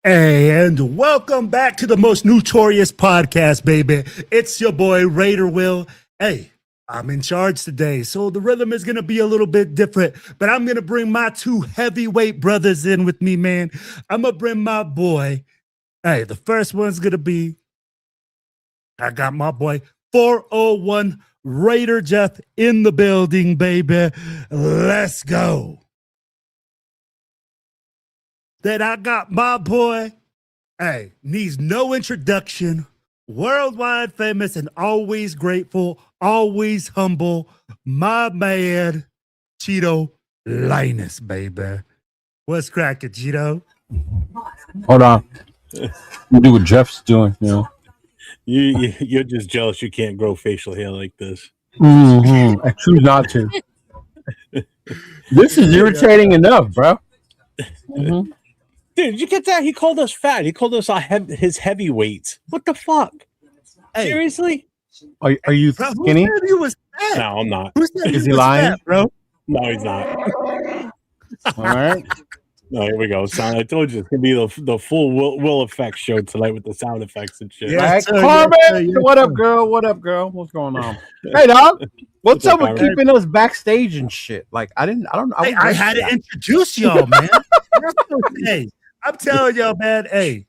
Hey, and welcome back to the most notorious podcast, baby. It's your boy, Raider Will. Hey, I'm in charge today, so the rhythm is going to be a little bit different, but I'm going to bring my two heavyweight brothers in with me, man. I'm going to bring my boy. Hey, the first one's going to be, I got my boy, 401 Raider Jeff in the building, baby. Let's go. Then I got my boy, hey, needs no introduction, worldwide famous and always grateful, always humble, my man, Cheeto Linus, baby. What's cracking, Cheeto? Hold on. You do what Jeff's doing, you know. You're just jealous you can't grow facial hair like this. Mm-hmm. I choose not to. This is irritating enough, bro. Mm-hmm. Dude, did you get that? He called us fat. He called us his heavyweights. What the fuck? Hey. Seriously? Are you skinny? Who said he was fat? No, I'm not. Is he lying, fat, bro? No, he's not. All right. No, here we go. I told you it's gonna be the full Will Effects show tonight with the sound effects and shit. Yeah, Carmen, what up, girl? What up, girl? What's going on? Hey, dog. What's up with keeping us backstage and shit? Like, I had to introduce y'all, man. Hey, I'm telling y'all, man. Hey,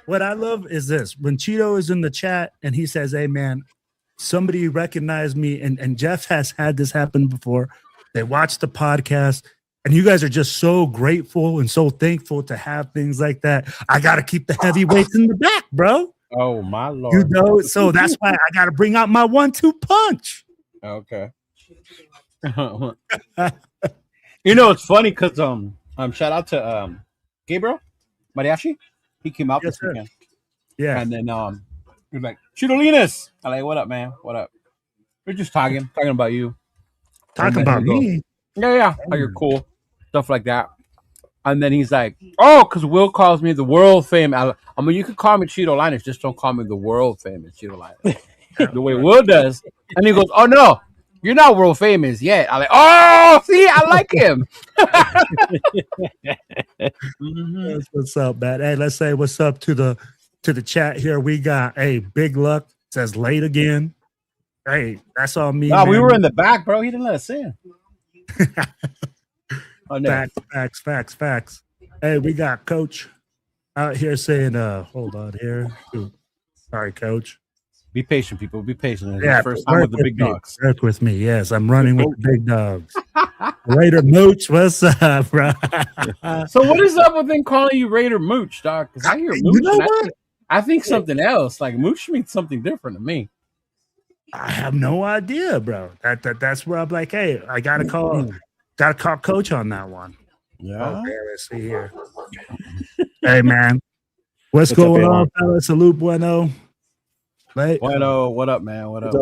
what I love is this: when Cheeto is in the chat and he says, "Hey, man, somebody recognized me," and Jeff has had this happen before. They watch the podcast. And you guys are just so grateful and so thankful to have things like that. I got to keep the heavyweights in the back, bro. Oh, my Lord. You know, so that's why I got to bring out my 1-2 punch. Okay. You know, it's funny because shout out to Gabriel Mariachi. He came out this weekend. Yeah. And then he was like, Chidolinas. I'm like, what up, man? What up? We're just talking about you. Talking about me? Yeah. How you're cool. Stuff like that. And then he's like, oh, because Will calls me the world famous. I mean, you can call me Cheeto Linus, just don't call me the world famous Cheeto Linus. The way Will does. And he goes, oh, no, you're not world famous yet. I'm like, oh, see, I like him. That's what's up, man. Hey, let's say what's up to the chat here. We got, hey, Big Luck says late again. Hey, that's all me. Wow, we were in the back, bro. He didn't let us in. Oh, no. Facts. Hey, we got Coach out here saying, hold on here. Ooh, sorry, Coach. Be patient, people. Be patient. Yeah, first time with the big dogs. Work with me. Yes, I'm running with the big dogs. Raider Mooch, what's up, bro? So what is up with them calling you Raider Mooch, dog? Because I hear Mooch. You know what? I think something else. Like Mooch means something different to me. I have no idea, bro. That's where I'm like, hey, I gotta call Coach on that one. Yeah. Okay, let's see here. Hey, man, what's going on, fella? Salute, bueno. Bueno, what up, man? What up?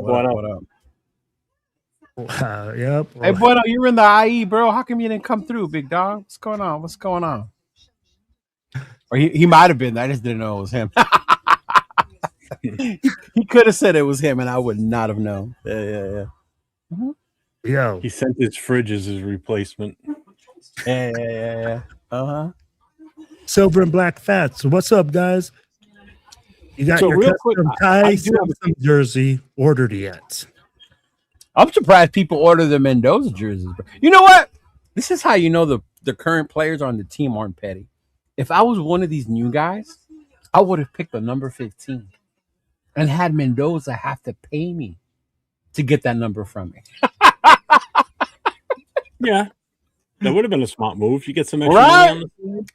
Yep. Hey, bueno, you're in the IE, bro. How come you didn't come through, big dog? What's going on? Or he might have been. I just didn't know it was him. He could have said it was him, and I would not have known. Yeah. Mm-hmm. Yo, he sent his fridge as his replacement. Yeah. Silver and Black Fats. What's up, guys? You got your custom tie Simpson jersey ordered yet? I'm surprised people order the Mendoza jerseys. You know what? This is how you know the current players on the team aren't petty. If I was one of these new guys, I would have picked the number 15 and had Mendoza have to pay me to get that number from me. Yeah. That would have been a smart move. You get some extra Right? money on the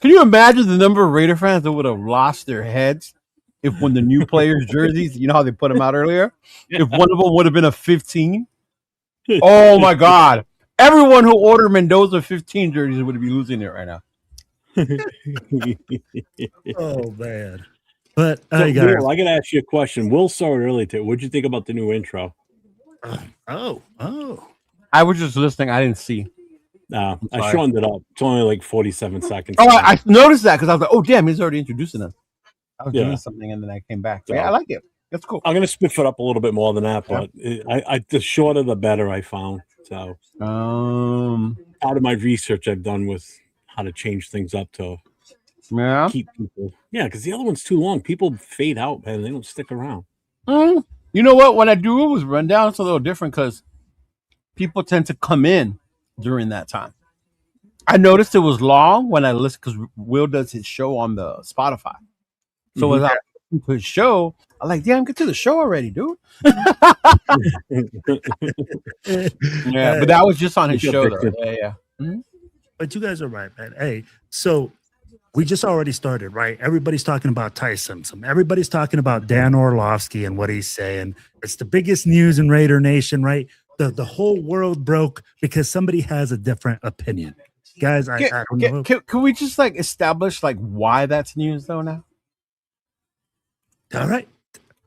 Can you imagine the number of Raider fans that would have lost their heads if when the new players' jerseys, you know how they put them out earlier? If one of them would have been a 15? Oh my God. Everyone who ordered Mendoza 15 jerseys would be losing it right now. Oh man. But So, Will, I got to ask you a question. Will saw it earlier too. What'd you think about the new intro? Oh. I was just listening. I didn't see. I shortened it up. It's only like 47 seconds. Oh, I noticed that because I was like, oh, damn, he's already introducing us. I was doing something and then I came back. So, yeah, I like it. That's cool. I'm going to spiff it up a little bit more than that, but the shorter the better, I found. So, out of my research I've done with how to change things up to keep people. Yeah, because the other one's too long. People fade out, man. They don't stick around. You know what? When I do it was rundown, it's a little different because people tend to come in during that time. I noticed it was long when I listened because Will does his show on the Spotify. So as I listened to his show, I'm like, damn, get to the show already, dude. Yeah, but that was just on his show, though. Yeah. Mm-hmm. But you guys are right, man. Hey, so we just already started, right? Everybody's talking about Ty Simpson. Everybody's talking about Dan Orlovsky and what he's saying. It's the biggest news in Raider Nation, right? The whole world broke because somebody has a different opinion. Guys, I don't know. Can we just like establish like why that's news though now? All right.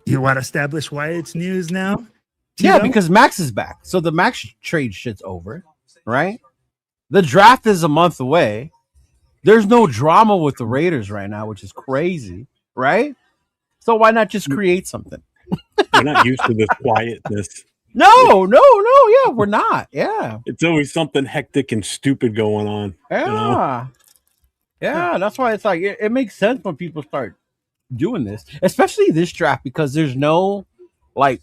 You want to establish why it's news now? Yeah, because Max is back. So the Max trade shit's over, right? The draft is a month away. There's no drama with the Raiders right now, which is crazy, right? So why not just create something? We're not used to this quietness. No, yeah, we're not. Yeah. It's always something hectic and stupid going on. Yeah. You know? Yeah, that's why it's like it makes sense when people start doing this, especially this draft, because there's no like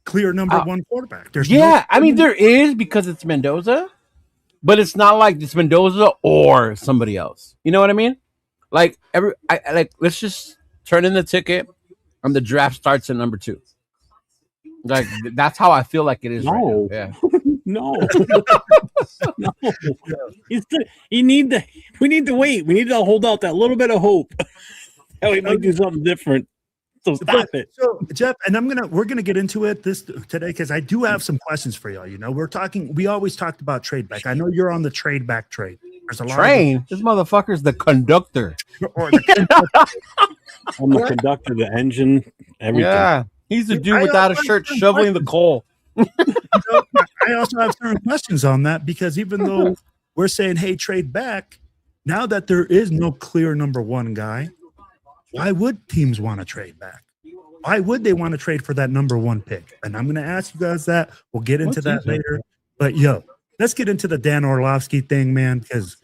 clear number one quarterback. There's I mean there is because it's Mendoza, but it's not like it's Mendoza or somebody else. You know what I mean? Like let's just turn in the ticket and the draft starts at number 2. Like that's how I feel like it is. No, right now. Yeah. No. We need to wait. We need to hold out that little bit of hope. That we might do something different. So stop it. So Jeff, and we're gonna get into it today because I do have some questions for y'all. You know, we always talked about trade back. I know you're on the trade back trade. There's a lot train. This motherfucker's the conductor. I'm the conductor, the engine, everything. Yeah. He's the dude without a shirt shoveling the coal. I also have certain questions on that because even though we're saying, hey, trade back, now that there is no clear number one guy, why would teams want to trade back? Why would they want to trade for that number one pick? And I'm going to ask you guys that. We'll get into that later. But, let's get into the Dan Orlovsky thing, man, because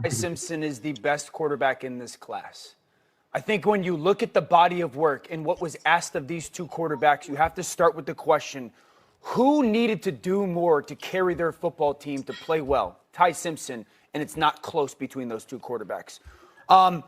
Simpson is the best quarterback in this class. I think when you look at the body of work and what was asked of these two quarterbacks, you have to start with the question, who needed to do more to carry their football team to play well? Ty Simpson, and it's not close between those two quarterbacks.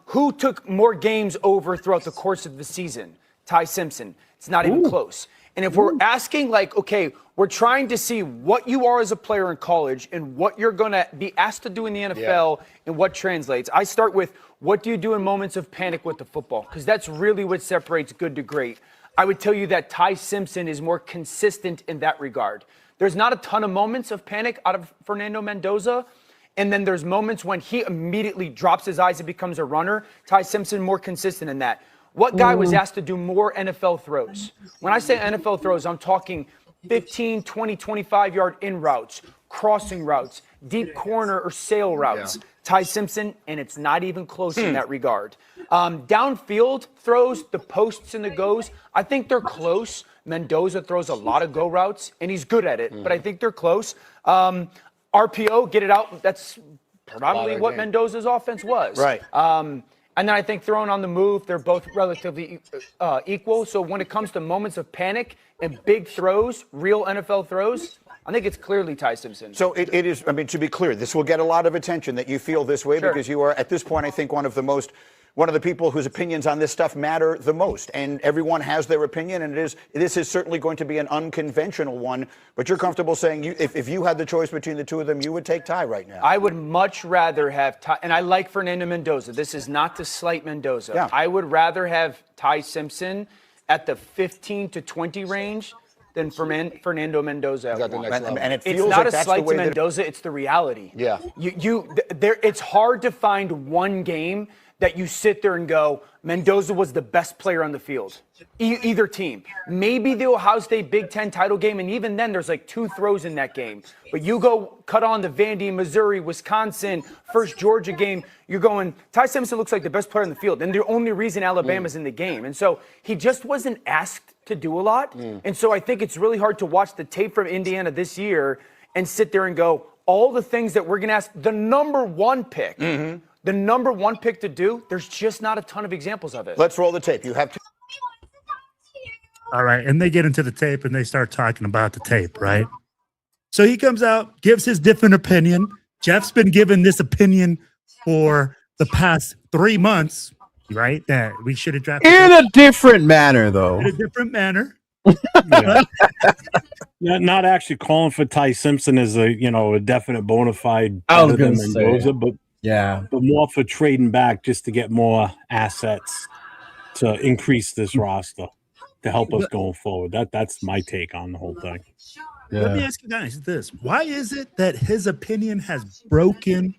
Who took more games over throughout the course of the season? Ty Simpson. It's not even close. And if we're asking, like, okay, we're trying to see what you are as a player in college and what you're going to be asked to do in the NFL and what translates. I start with, what do you do in moments of panic with the football? Because that's really what separates good to great. I would tell you that Ty Simpson is more consistent in that regard. There's not a ton of moments of panic out of Fernando Mendoza. And then there's moments when he immediately drops his eyes and becomes a runner. Ty Simpson more consistent in that. What guy was asked to do more NFL throws? When I say NFL throws, I'm talking 15, 20, 25-yard in routes, crossing routes, deep corner or sail routes. Ty Simpson, and it's not even close in that regard. Downfield throws, the posts and the goes, I think they're close. Mendoza throws a lot of go routes, and he's good at it, but I think they're close. RPO, get it out, that's probably what Mendoza's offense was. Right. And then I think throwing on the move, they're both relatively equal. So when it comes to moments of panic and big throws, real NFL throws, I think it's clearly Ty Simpson. So it is, I mean, to be clear, this will get a lot of attention that you feel this way because you are, at this point, I think, one of the most one of the people whose opinions on this stuff matter the most. And everyone has their opinion, and this is certainly going to be an unconventional one. But you're comfortable saying if you had the choice between the two of them, you would take Ty right now. I would much rather have Ty, and I like Fernando Mendoza. This is not to slight Mendoza. Yeah. I would rather have Ty Simpson at the 15 to 20 range than Fernando Mendoza at one. And it feels it's not like a that's slight the way to Mendoza, it's the reality. Yeah. It's hard to find one game that you sit there and go, Mendoza was the best player on the field. Either team. Maybe the Ohio State Big Ten title game, and even then there's like 2 throws in that game. But you go cut on the Vandy, Missouri, Wisconsin, first Georgia game, you're going, Ty Simpson looks like the best player in the field. And the only reason Alabama's in the game. And so he just wasn't asked to do a lot. And so I think it's really hard to watch the tape from Indiana this year and sit there and go, all the things that we're going to ask the number 1 pick. The number 1 pick to do, there's just not a ton of examples of it. Let's roll the tape. You have to. All right. And they get into the tape and they start talking about the tape, right? So he comes out, gives his different opinion. Jeff's been giving this opinion for the past 3 months, right? That we should have drafted in a different manner, though. in a different manner. Not actually calling for Ty Simpson as a definite bona fide I was better than gonna say. Mendoza, but more for trading back just to get more assets to increase this roster to help us going forward. That's my take on the whole thing. Let me ask you guys this. Why is it that his opinion has broken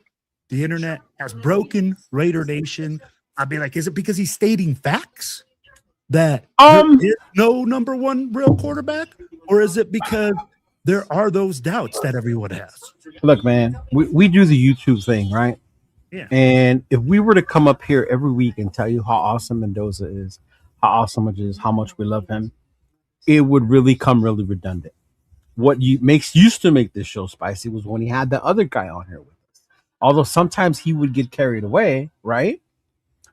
the internet, has broken Raider Nation? I'd be like, is it because he's stating facts that there is no number 1 real quarterback? Or is it because there are those doubts that everyone has? Look, man, we do the YouTube thing, right? Yeah. And if we were to come up here every week and tell you how awesome Mendoza is, how awesome it is, how much we love him, it would really come really redundant. What used to make this show spicy was when he had the other guy on here with us. Although sometimes he would get carried away, right?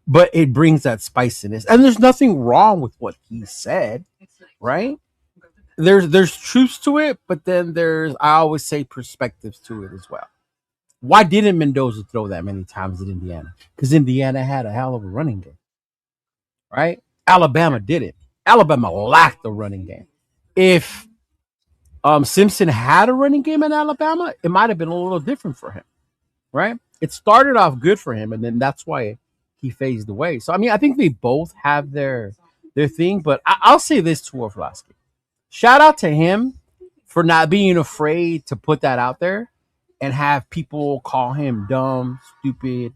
But it brings that spiciness. And there's nothing wrong with what he said, right? There's truths to it, but then I always say perspectives to it as well. Why didn't Mendoza throw that many times at Indiana? Because Indiana had a hell of a running game, right? Alabama didn't. Alabama lacked a running game. If Simpson had a running game in Alabama, it might have been a little different for him, right? It started off good for him, and then that's why he phased away. So, I mean, I think they both have their thing, but I'll say this to Orfalowski. Shout out to him for not being afraid to put that out there and have people call him dumb, stupid,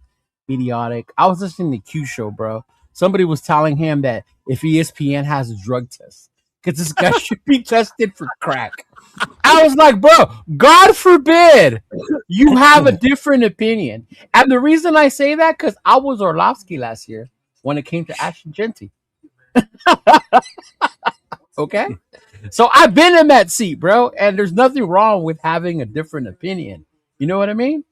idiotic. I was listening to Q Show, bro. Somebody was telling him that if ESPN has a drug test, because this guy should be tested for crack. I was like, bro, God forbid you have a different opinion. And the reason I say that, because I was Orlovsky last year when it came to Ashton Genty. Okay? So I've been in that seat, bro, and there's nothing wrong with having a different opinion. You know what I mean?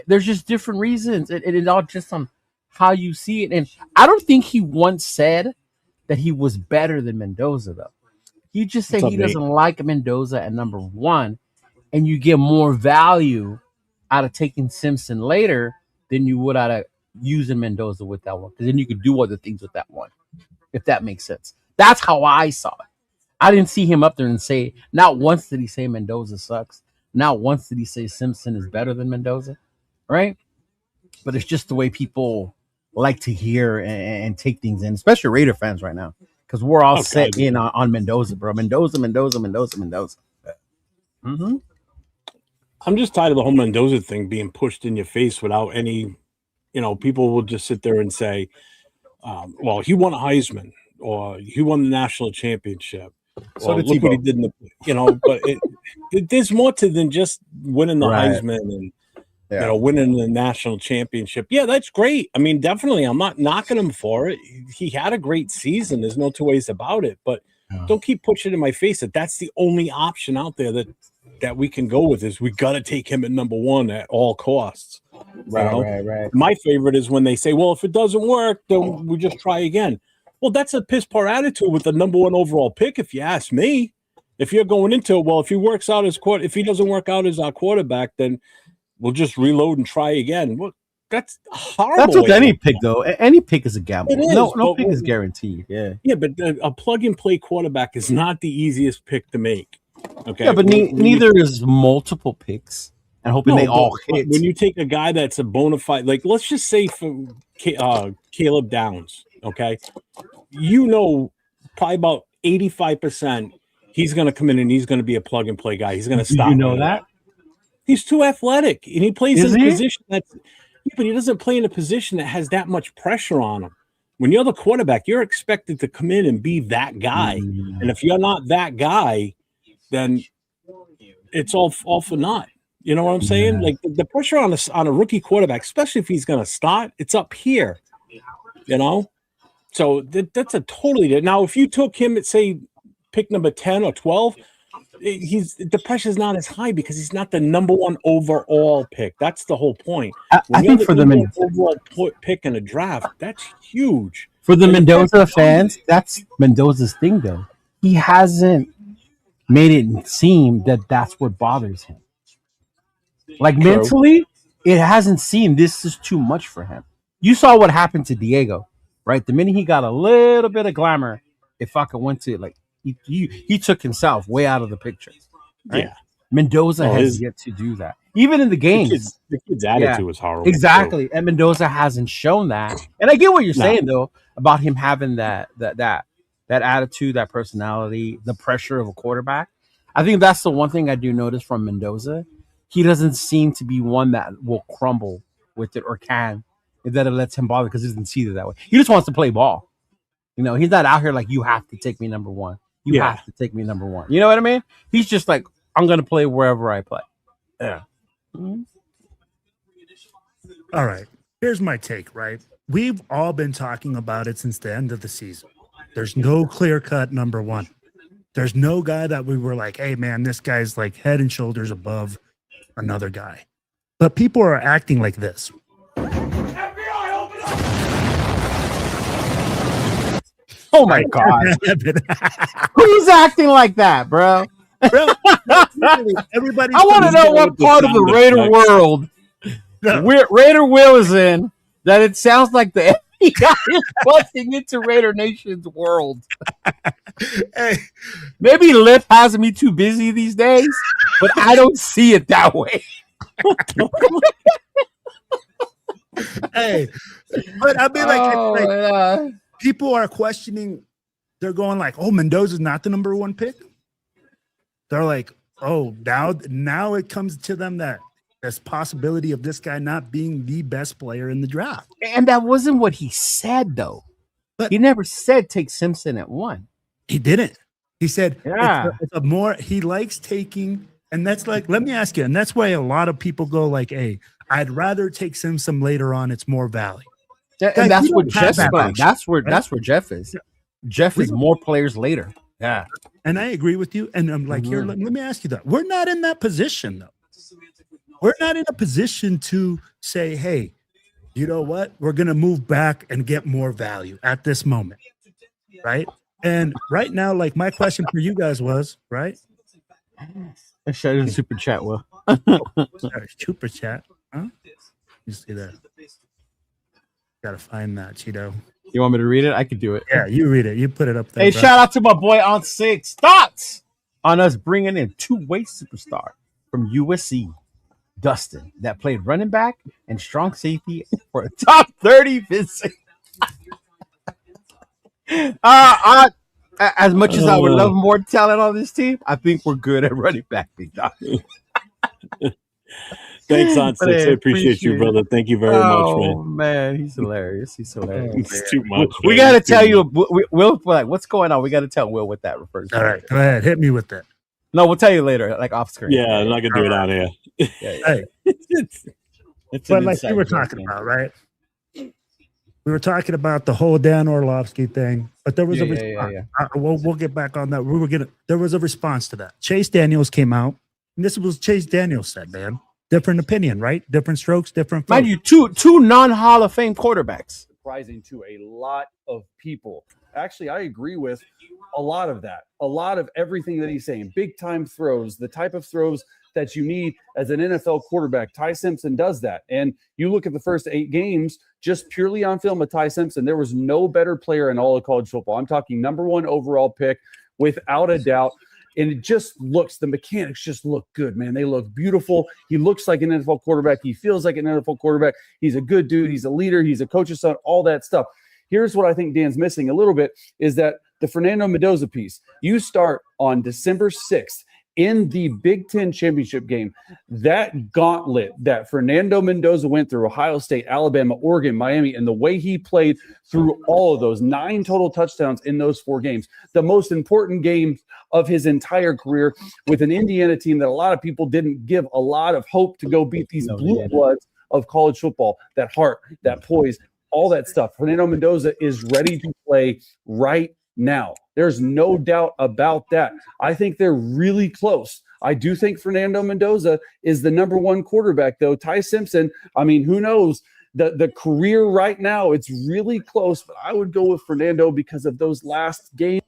There's just different reasons. It all just on how you see it. And I don't think he once said that he was better than Mendoza, though. He just said he doesn't like Mendoza at number 1, and you get more value out of taking Simpson later than you would out of using Mendoza with that one, because then you could do other things with that one, if that makes sense. That's how I saw it. I didn't see him up there and say, not once did he say Mendoza sucks. Not once did he say Simpson is better than Mendoza, right? But it's just the way people like to hear and take things in, especially Raider fans right now, because we're all set in on Mendoza, bro. Mendoza. Mm-hmm. I'm just tired of the whole Mendoza thing being pushed in your face without any, people will just sit there and say, well, he won a Heisman or he won the national championship. So look what he did in the, but there's more to than just winning the Heisman and winning the national championship. Yeah, that's great. I mean, definitely, I'm not knocking him for it. He had a great season. There's no two ways about it. But don't keep pushing in my face that that's the only option out there that we can go with. Is we got to take him at number 1 at all costs. Right. My favorite is when they say, "Well, if it doesn't work, then we just try again." Well, that's a piss poor attitude with the number 1 overall pick, if you ask me. If you're going into it, well, if he doesn't work out as our quarterback, then we'll just reload and try again. Well, That's horrible. That's with any pick, though. Any pick is a gamble. It is, no pick is guaranteed. Yeah, but a plug-and-play quarterback is not the easiest pick to make. Okay, yeah, but neither is multiple picks and hoping they all hit. When you take a guy that's a bona fide, like let's just say for Caleb Downs, okay, probably about 85% he's going to come in and he's going to be a plug-and-play guy. He's going to stop. You know that? He's too athletic, and he plays in a position that's. Yeah, but he doesn't play in a position that has that much pressure on him. When you're the quarterback, you're expected to come in and be that guy. And if you're not that guy, then it's all for naught. You know what I'm saying? Like the pressure on a rookie quarterback, especially if he's going to start, it's up here. You know, so that's a totally different. Now, if you took him at say pick number 10 or 12. The pressure's not as high because he's not the number one overall pick. That's the whole point. I think for the overall pick in a draft, that's huge. For the Mendoza fans, that's Mendoza's thing, though. He hasn't made it seem that that's what bothers him. Like mentally, it hasn't seemed this is too much for him. You saw what happened to Diego, right? The minute he got a little bit of glamour, it fucking went to like. He took himself way out of the picture. Right? Yeah, Mendoza has yet to do that. Even in the games, the kid's attitude was horrible. Exactly, and Mendoza hasn't shown that. And I get what you're saying though about him having that attitude, that personality, the pressure of a quarterback. I think that's the one thing I do notice from Mendoza. He doesn't seem to be one that will crumble with it or can, that it lets him bother because he doesn't see it that way. He just wants to play ball. You know, he's not out here like you have to take me number one. You have to take me number one. You know what I mean? He's just like, I'm going to play wherever I play. Yeah. Mm-hmm. All right. Here's my take, right? We've all been talking about it since the end of the season. There's no clear-cut number one. There's no guy that we were like, hey, man, this guy's like head and shoulders above another guy. But people are acting like this. Oh my God. Who's acting like that, bro? Everybody. I want to know what part of the Raider world Raider Will is in that it sounds like the FBI is busting into Raider Nation's world. Hey. Maybe Lip has me too busy these days, but I don't see it that way. Hey, but I mean, like people are questioning. They're going like, "Oh, Mendoza's not the number one pick." They're like, "Oh, now it comes to them that there's possibility of this guy not being the best player in the draft." And that wasn't what he said, though. But he never said take Simpson at 1. He didn't. He said, it's a more he likes taking, and that's like, let me ask you, and that's why a lot of people go like, "Hey, I'd rather take Simpson later on. It's more value." And that's what Jeff's about. That's where Jeff is. Yeah. Jeff is more players later. Yeah. And I agree with you. And I'm like, here, let me ask you that. We're not in that position, though. We're not in a position to say, hey, you know what? We're going to move back and get more value at this moment. Right. And right now, like my question for you guys was, right? I shut in super chat, Will. Sorry, super chat. Huh? You see that? Gotta find that, Cheeto. You want me to read it? I could do it. Yeah, you read it. You put it up there. Hey, bro. Shout out to my boy on 6. Thoughts on us bringing in two-way superstar from USC, Dustin, that played running back and strong safety for a top 30 visit. As much as I would love more talent on this team, I think we're good at running back. Thanks, on 6. I appreciate you, brother. Thank you very much, man. Oh, man, he's hilarious. He's hilarious. It's too much. We got to tell you, Will, like, what's going on? We got to tell Will what that refers to. All right, go ahead. Hit me with that. No, we'll tell you later, like off screen. Yeah, I'm not going to do it out here. Hey. But like we were talking about, right? We were talking about the whole Dan Orlovsky thing, but there was a response. We'll get back on that. There was a response to that. Chase Daniels came out, and this was Chase Daniels said, man. Different opinion, right? Different strokes, different. Mind you, two non-Hall of Fame quarterbacks. Surprising to a lot of people. Actually, I agree with a lot of that. A lot of everything that he's saying. Big time throws, the type of throws that you need as an NFL quarterback. Ty Simpson does that. And you look at the first 8 games, just purely on film with Ty Simpson, there was no better player in all of college football. I'm talking #1 overall pick, without a doubt. And it just looks, the mechanics just look good, man. They look beautiful. He looks like an NFL quarterback. He feels like an NFL quarterback. He's a good dude. He's a leader. He's a coach's son, all that stuff. Here's what I think Dan's missing a little bit is that the Fernando Mendoza piece. You start on December 6th in the Big Ten championship game. That gauntlet that Fernando Mendoza went through, Ohio State, Alabama, Oregon, Miami, and the way he played through all of those, 9 total touchdowns in those 4 games, the most important games of his entire career with an Indiana team that a lot of people didn't give a lot of hope to go beat these blue bloods of college football, that heart, that poise, all that stuff. Fernando Mendoza is ready to play right now. There's no doubt about that. I think they're really close. I do think Fernando Mendoza is the #1 quarterback, though. Ty Simpson, I mean, who knows? The career right now, it's really close, but I would go with Fernando because of those last games.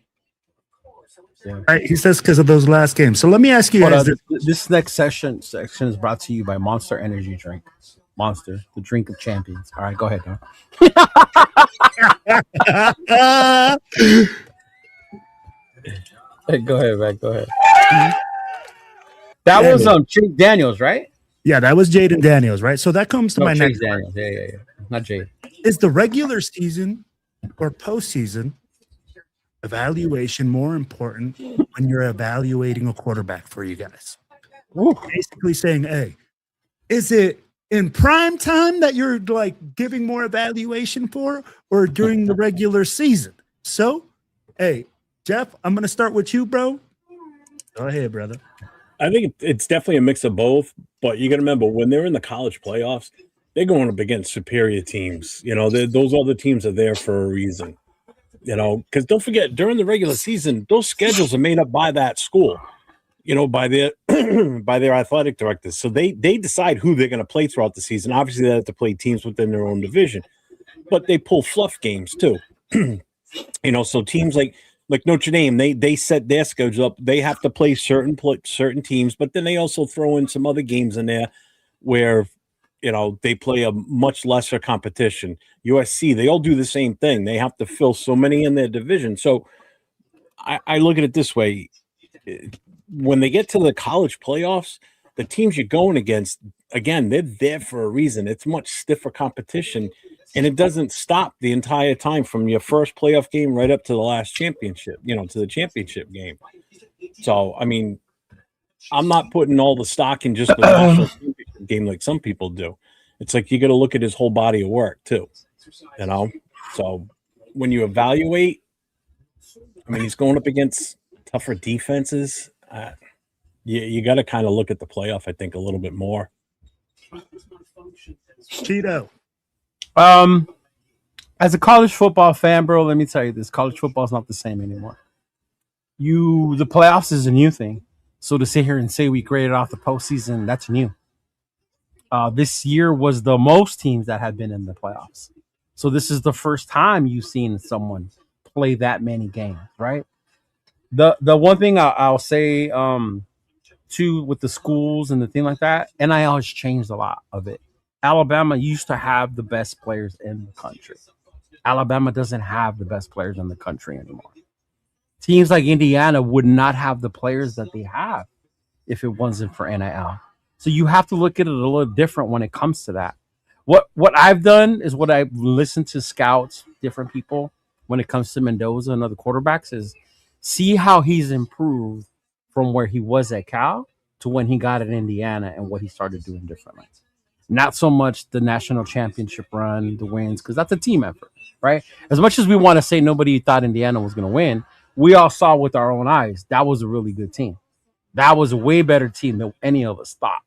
Yeah. Right, he says because of those last games. So let me ask you guys. This next section is brought to you by Monster Energy Drink. Monster, the drink of champions. All right, go ahead, Don. Hey, go ahead, man. Go ahead. That was Chase Daniels, right? Yeah, that was Jaden Daniels, right? So that comes to my next. Daniels. Yeah. Not Jade. Is the regular season or postseason evaluation more important when you're evaluating a quarterback for you guys? Basically saying, hey, is it in prime time that you're like giving more evaluation for, or during the regular season? So, hey, Jeff, I'm going to start with you, bro. Go ahead, brother. I think it's definitely a mix of both, but you got to remember when they're in the college playoffs, they're going up against superior teams. You know, those other teams are there for a reason. You know, because don't forget, during the regular season, those schedules are made up by that school. You know, by their by their athletic directors. So they decide who they're going to play throughout the season. Obviously, they have to play teams within their own division, but they pull fluff games too. You know, so teams like Notre Dame, they set their schedule up. They have to play certain teams, but then they also throw in some other games in there where, you know, they play a much lesser competition. USC, they all do the same thing. They have to fill so many in their division. So I look at it this way. When they get to the college playoffs, the teams you're going against, again, they're there for a reason. It's much stiffer competition, and it doesn't stop the entire time from your first playoff game right up to the last championship, you know, to the championship game. So, I mean, I'm not putting all the stock in just the national championship game like some people do. It's like you got to look at his whole body of work too, you know? So when you evaluate, I mean, he's going up against tougher defenses. You got to kind of look at the playoff, I think, a little bit more. Cheeto. As a college football fan, bro, let me tell you this: college football is not the same anymore. The playoffs is a new thing. So to sit here and say we graded off the postseason, that's new. This year was the most teams that had been in the playoffs. So this is the first time you've seen someone play that many games, right? The one thing I'll say too with the schools and the thing like that, NIL has changed a lot of it. Alabama used to have the best players in the country. Alabama doesn't have the best players in the country anymore. Teams like Indiana would not have the players that they have if it wasn't for NIL. So you have to look at it a little different when it comes to that. What I've done is what I've listened to scouts, different people, when it comes to Mendoza and other quarterbacks, is see how he's improved from where he was at Cal to when he got at Indiana and what he started doing differently. Not so much the national championship run, the wins, because that's a team effort, right? As much as we want to say nobody thought Indiana was going to win, we all saw with our own eyes that was a really good team. That was a way better team than any of us thought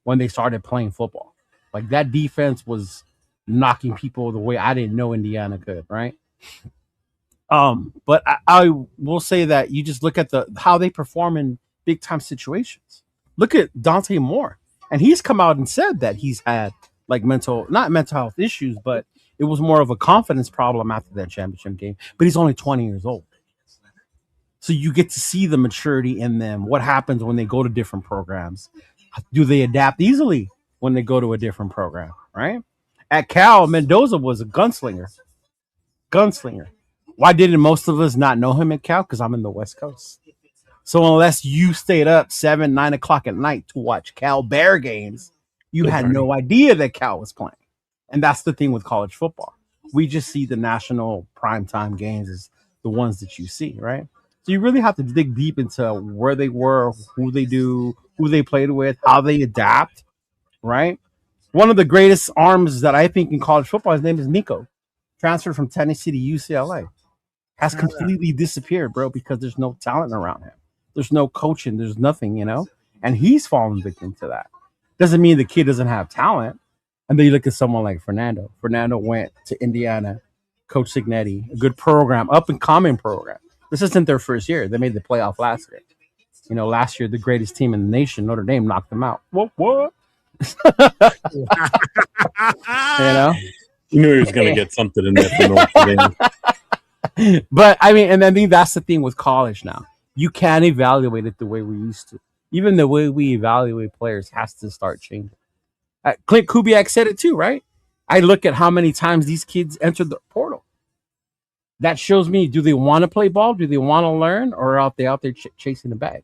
when they started playing football. Like, that defense was knocking people the way I didn't know Indiana could, right? But I will say that you just look at how they perform in big time situations. Look at Dante Moore, and he's come out and said that he's had like not mental health issues, but it was more of a confidence problem after that championship game. But he's only 20 years old. So you get to see the maturity in them. What happens when they go to different programs? Do they adapt easily when they go to a different program, right? At Cal, Mendoza was a gunslinger. Why didn't most of us not know him at Cal? Because I'm in the West Coast. So unless you stayed up 7, 9 o'clock at night to watch Cal Bear games, you had no idea that Cal was playing. And that's the thing with college football. We just see the national primetime games as the ones that you see, right? So you really have to dig deep into where they were, who they do, who they played with, how they adapt, right? One of the greatest arms that I think in college football, his name is Nico, transferred from Tennessee to UCLA, has completely disappeared, bro, because there's no talent around him. There's no coaching. There's nothing, and he's fallen victim to that. Doesn't mean the kid doesn't have talent. And then you look at someone like Fernando. Fernando went to Indiana, Coach Signetti, a good program, up-and-coming program. This isn't their first year. They made the playoff last year. Last year, the greatest team in the nation, Notre Dame, knocked them out. What? You knew he was going to get something in there from Notre Dame. But, and I think that's the thing with college now. You can't evaluate it the way we used to. Even the way we evaluate players has to start changing. Clint Kubiak said it too, right? I look at how many times these kids entered the portal. That shows me, do they want to play ball? Do they want to learn? Or are they out there chasing the bag?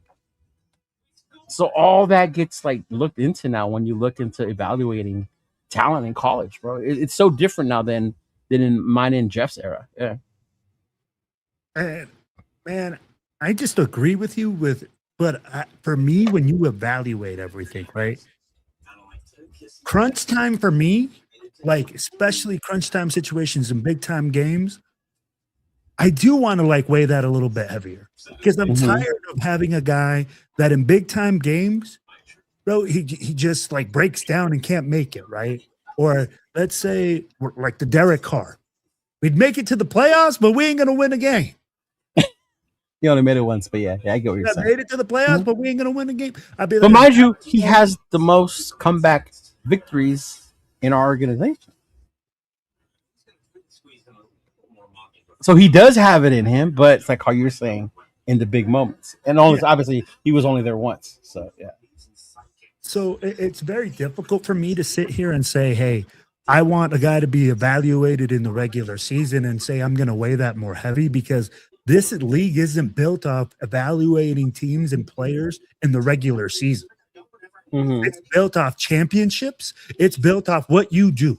So all that gets looked into now when you look into evaluating talent in college, bro. It's so different now than in mine and Jeff's era. Yeah. Man, I just agree with you but for me, when you evaluate everything, right? Crunch time for me, especially crunch time situations in big time games, I do want to weigh that a little bit heavier because I'm tired of having a guy that in big time games, bro, he just breaks down and can't make it, right? Or let's say the Derek Carr. We'd make it to the playoffs, but we ain't gonna win a game. He only made it once, but yeah, I get what you're saying. Made it to the playoffs, but we ain't gonna win a game. But mind you, he has the most comeback victories in our organization. So he does have it in him, but it's like how you're saying in the big moments. And obviously he was only there once. So yeah. So it's very difficult for me to sit here and say, hey, I want a guy to be evaluated in the regular season and say I'm going to weigh that more heavy because this league isn't built off evaluating teams and players in the regular season. It's built off championships. It's built off what you do.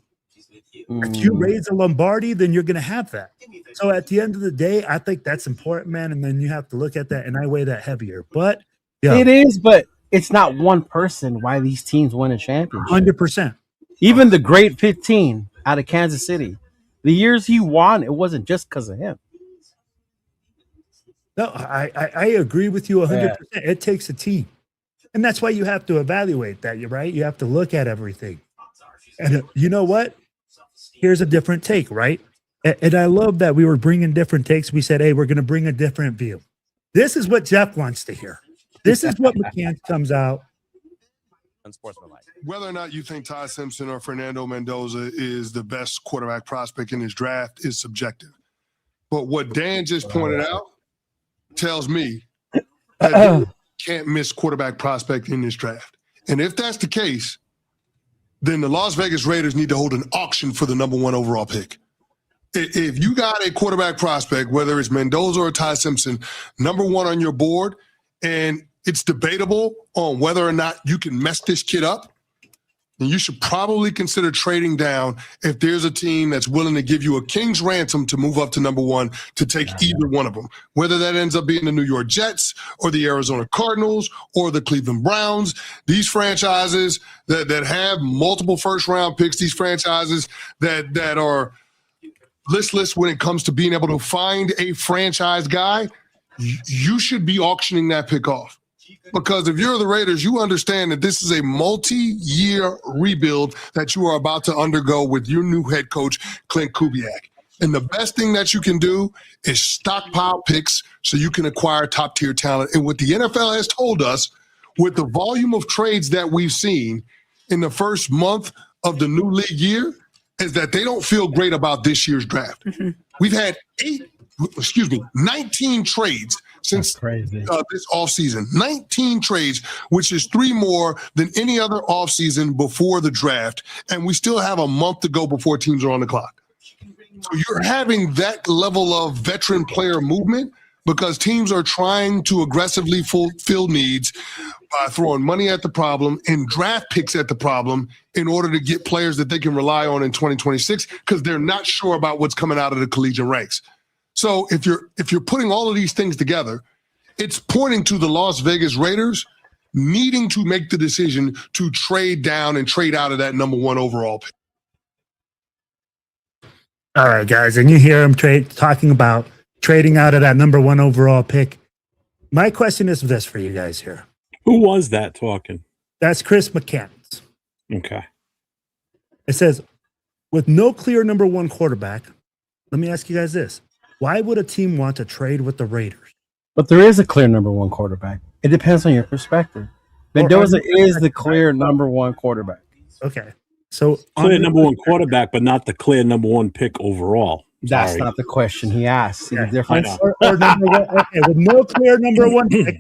If you raise a Lombardi, then you're going to have that. So at the end of the day, I think that's important, man. And then you have to look at that, and I weigh that heavier. But it is, but it's not one person why these teams win a championship. 100%. Even the great 15 out of Kansas City, the years he won, it wasn't just because of him. No, I agree with you 100%. Yeah. It takes a team. And that's why you have to evaluate that, right? You have to look at everything. And you know what? Here's a different take, right? And I love that we were bringing different takes. We said, hey, we're going to bring a different view. This is what Jeff wants to hear. This is what McCann comes out. Whether or not you think Ty Simpson or Fernando Mendoza is the best quarterback prospect in his draft is subjective. But what Dan just pointed out tells me that can't miss quarterback prospect in this draft. And if that's the case, then the Las Vegas Raiders need to hold an auction for the #1 overall pick. If you got a quarterback prospect, whether it's Mendoza or Ty Simpson, #1 on your board, and it's debatable on whether or not you can mess this kid up, then you should probably consider trading down if there's a team that's willing to give you a king's ransom to move up to #1 to take either one of them, whether that ends up being the New York Jets or the Arizona Cardinals or the Cleveland Browns. These franchises that have multiple first-round picks, these franchises that are listless when it comes to being able to find a franchise guy, you should be auctioning that pick off. Because if you're the Raiders, you understand that this is a multi-year rebuild that you are about to undergo with your new head coach, Clint Kubiak. And the best thing that you can do is stockpile picks so you can acquire top-tier talent. And what the NFL has told us, with the volume of trades that we've seen in the first month of the new league year, is that they don't feel great about this year's draft. We've had 8 19 trades since this offseason. 19 trades, which is 3 more than any other offseason before the draft. And we still have a month to go before teams are on the clock. So you're having that level of veteran player movement because teams are trying to aggressively fulfill needs by throwing money at the problem and draft picks at the problem in order to get players that they can rely on in 2026 because they're not sure about what's coming out of the collegiate ranks. So if you're putting all of these things together, it's pointing to the Las Vegas Raiders needing to make the decision to trade down and trade out of that number 1 overall pick. All right, guys, and you hear him talking about trading out of that number 1 overall pick. My question is this for you guys here. Who was that talking? That's Chris McCants. Okay. It says, with no clear number 1 quarterback, let me ask you guys this. Why would a team want to trade with the Raiders? But there is a clear number 1 quarterback. It depends on your perspective. Mendoza is the clear number 1 quarterback. Okay. So clear number 1 quarterback, but not the clear number 1 pick overall. That's not the question he asked. See the difference? Or number 1, okay, with no clear number 1 pick.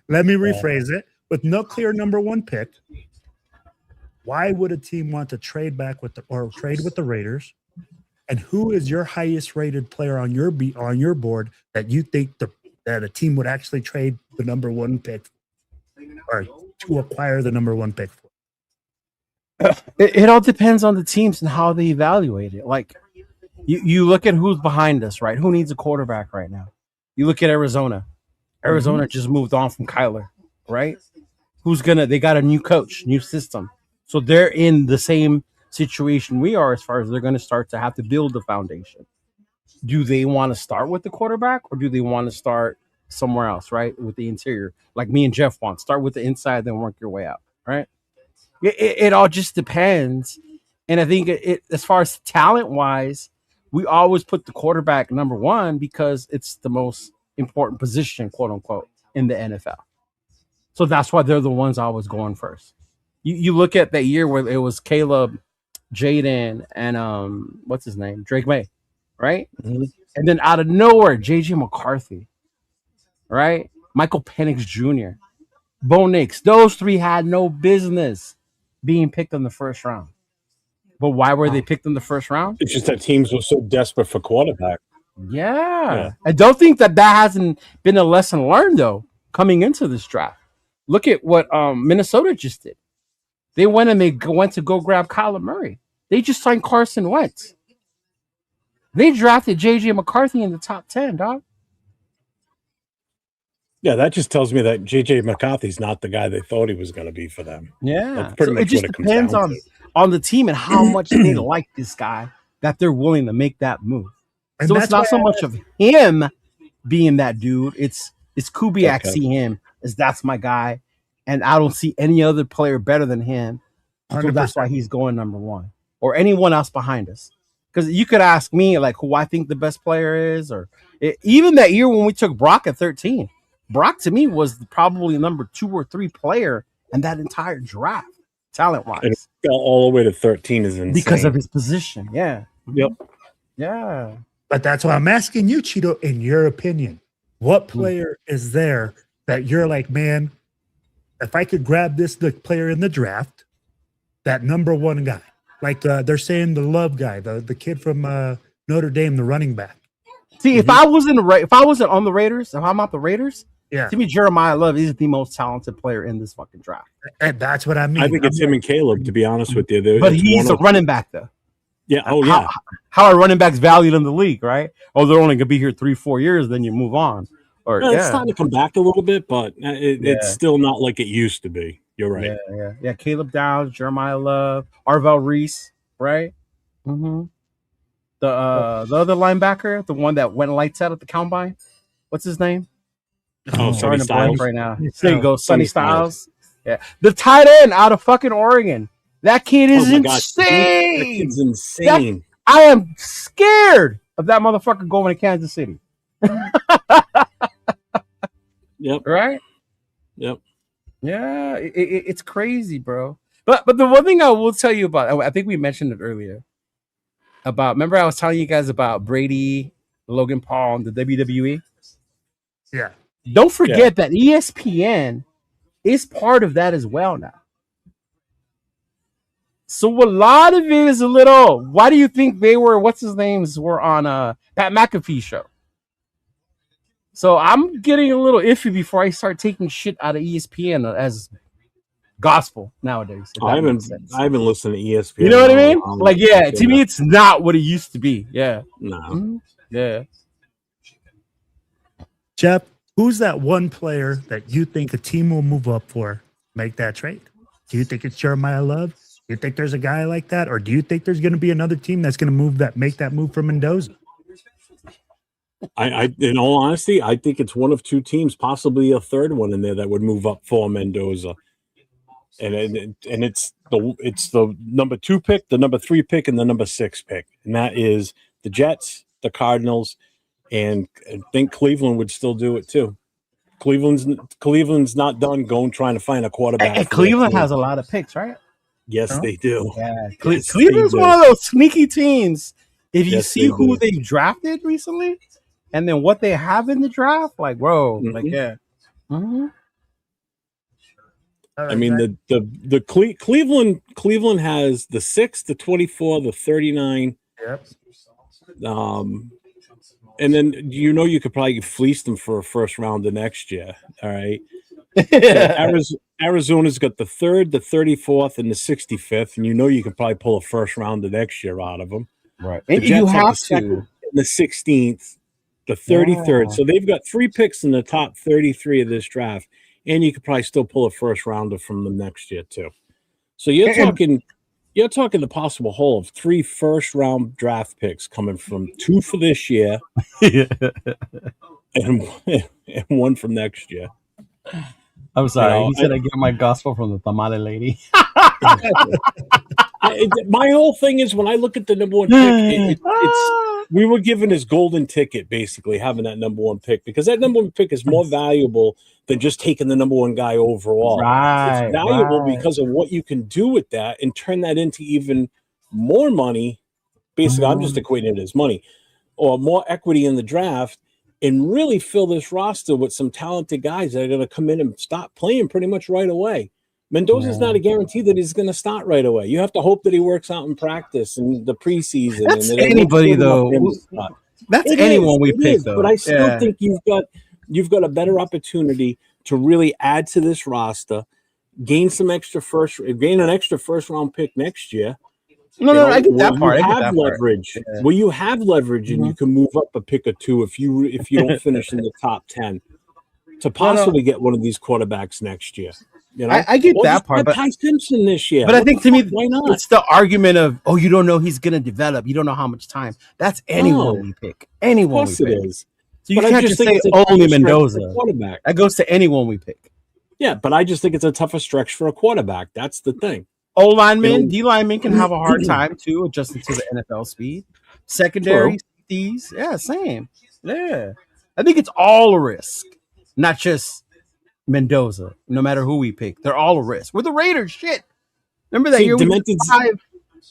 Let me rephrase it. With no clear number 1 pick, why would a team want to trade back trade with the Raiders? And who is your highest rated player on your board that you think that a team would actually trade the number 1 pick or to acquire the number 1 pick for? It all depends on the teams and how they evaluate it. Like you look at who's behind us, right? Who needs a quarterback right now? You look at Arizona. Arizona just moved on from Kyler, right? They got a new coach, new system. So they're in the same situation we are as far as they're going to start to have to build the foundation. Do they want to start with the quarterback or do they want to start somewhere else, right? With the interior, like me and Jeff want. Start with the inside, then work your way out, right? It all just depends. And I think as far as talent-wise, we always put the quarterback number 1 because it's the most important position, quote unquote, in the NFL. So that's why they're the ones always going first. You look at that year where it was Caleb, Jaden, and what's his name? Drake May, right? Mm-hmm. And then out of nowhere, JJ McCarthy, right? Michael Penix Jr., Bo Nix. Those 3 had no business being picked in the first round. But why were they picked in the first round? It's just that teams were so desperate for quarterback. Yeah. I don't think that hasn't been a lesson learned, though, coming into this draft. Look at what Minnesota just did. They went to go grab Kyler Murray. They just signed Carson Wentz. They drafted J.J. McCarthy in the top 10, dog. Yeah, that just tells me that J.J. McCarthy's not the guy they thought he was going to be for them. Yeah. That's pretty much it just what it comes depends down on the team and how much they like this guy that they're willing to make that move. And so it's not so much of him being that dude. It's Kubiak see him as that's my guy. And I don't see any other player better than him. So that's why he's going number 1 or anyone else behind us. Because you could ask me like who I think the best player is, or even that year when we took Brock at 13. Brock to me was probably number 2 or 3 player in that entire draft, talent wise. And it fell all the way to 13 is insane because of his position. Yeah. Yep. Yeah. But that's why I'm asking you, Cheeto, in your opinion, what player is there that you're like, man, if I could grab the player in the draft, that number 1 guy, like they're saying the Love guy, the kid from Notre Dame, the running back. See, if I wasn't on the Raiders, if I'm not the Raiders, to me, Jeremiah Love is the most talented player in this fucking draft. And that's what I mean. I think it's him and Caleb, to be honest with you. But he's a running back, though. Yeah. Oh, yeah. How are running backs valued in the league, right? Oh, they're only going to be here 3-4 years, then you move on. It's starting to come back a little bit, but it's still not like it used to be. You're right. Yeah. Caleb Downs, Jeremiah Love, Arvell Reese, right? Mm-hmm. The other linebacker, the one that went lights out at the combine, what's his name? Oh, Sonny Styles right now. There you go, Sonny Styles. Yeah, the tight end out of fucking Oregon. That kid is insane. That kid's insane. I am scared of that motherfucker going to Kansas City. Yep. Right? Yep. Yeah, it's crazy, bro. But the one thing I will tell you about, I think we mentioned it earlier. Remember I was telling you guys about Brady Logan Paul and the WWE. Yeah. Don't forget that ESPN is part of that as well now. So a lot of it is a little. Why do you think they were? What's his names were on Pat McAfee show? So I'm getting a little iffy before I start taking shit out of ESPN as gospel nowadays. I haven't listened to ESPN. You know what I mean? Like, yeah, to me, it's not what it used to be. Yeah. No. Mm-hmm. Yeah. Jeff, who's that one player that you think a team will move up for? Make that trade. Do you think it's Jeremiah Love? Do you think there's a guy like that, or do you think there's going to be another team that's going to make that move for Mendoza? I in all honesty, I think it's one of two teams, possibly a third one in there that would move up for Mendoza. And it's the number 2 pick, the number 3 pick, and the number 6 pick, and that is the Jets, the Cardinals, and I think Cleveland would still do it too. Cleveland's not done trying to find a quarterback. And Cleveland has a lot of picks, right? Yes, they do. Yeah, Yes, Cleveland's one of those sneaky teams. If you see who they they've drafted recently, and then what they have in the draft, like, bro, like, yeah. Mm-hmm. I mean, the Cleveland has the 6, the 24, the 39. Yep. And then you could probably fleece them for a first rounder next year. All right. Arizona's got the 3rd, the 34th, and the 65th, and you can probably pull a first rounder next year out of them. Right. The And Jets you have have the 2nd, to. the 16th, the 33rd. So they've got 3 picks in the top 33 of this draft, and you could probably still pull a first rounder from them next year too. So you're talking the possible haul of 3 first-round draft picks coming from 2 for this year, and 1 from next year. I'm sorry. He said I get my gospel from the tamale lady. My whole thing is when I look at the number 1 pick, we were given his golden ticket, basically, having that number 1 pick, because that number 1 pick is more valuable than just taking the number 1 guy overall. Right, it's valuable because of what you can do with that and turn that into even more money. Basically, I'm just equating it as money or more equity in the draft, and really fill this roster with some talented guys that are going to come in and start playing pretty much right away. Mendoza's not a guarantee that he's going to start right away. You have to hope that he works out in practice and the preseason. That's and anybody, though. That's anyone we pick, though. But I still think you've got a better opportunity to really add to this roster, gain an extra first round pick next year. No, I get that part. You have leverage. Yeah. Well, you have leverage, and you can move up a pick or 2 if you don't finish in the top 10 to possibly get one of these quarterbacks next year. I get that part, but Ty Simpson this year. But I think to me, why not? It's the argument of, you don't know he's going to develop. You don't know how much time. That's anyone we pick. Anyone. Of course it is. So you can't just say only Mendoza. Quarterback. That goes to anyone we pick. Yeah, but I just think it's a tougher stretch for a quarterback. That's the thing. O linemen, D linemen can have a hard time too adjusting to the NFL speed. Secondary, these, same. Yeah, I think it's all a risk, not just Mendoza. No matter who we pick, they're all a risk. We're the Raiders. Shit, remember that year we had 5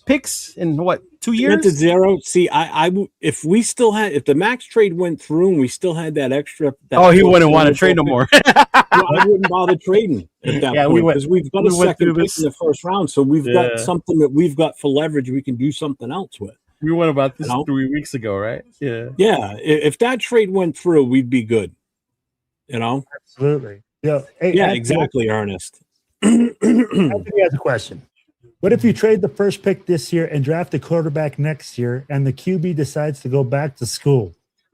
picks in 2 years? Demented 0. See, if the max trade went through and we still had that extra. He wouldn't want to trade no more. I wouldn't bother trading at that point because we've got a second pick in the first round, so we've got something that we've got for leverage. We can do something else with. We went about this 3 weeks ago, right? Yeah. Yeah. If that trade went through, we'd be good. Absolutely. Yeah. Hey, yeah. Exactly, Ernest. Anthony has a question. What if you trade the first pick this year and draft a quarterback next year, and the QB decides to go back to school?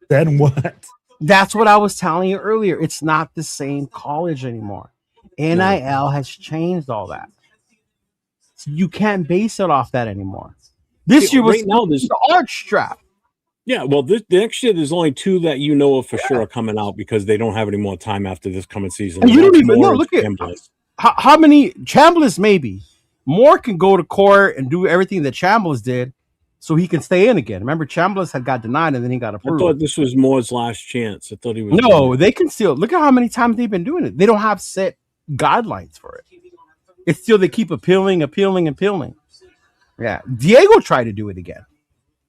Then what? That's what I was telling you earlier. It's not the same college anymore. NIL has changed all that. So you can't base it off that anymore. This year was the arch draft. Yeah, well, the next year there's only 2 that you know of for sure are coming out because they don't have any more time after this coming season. And you don't even know. Look at how many Chambliss maybe. Moore can go to court and do everything that Chambliss did so he can stay in again. Remember, Chambliss had got denied and then he got approved. I thought this was Moore's last chance. I thought he was. No, they can still. Look at how many times they've been doing it. They don't have set guidelines for it. It's still they keep appealing. Yeah. Diego tried to do it again.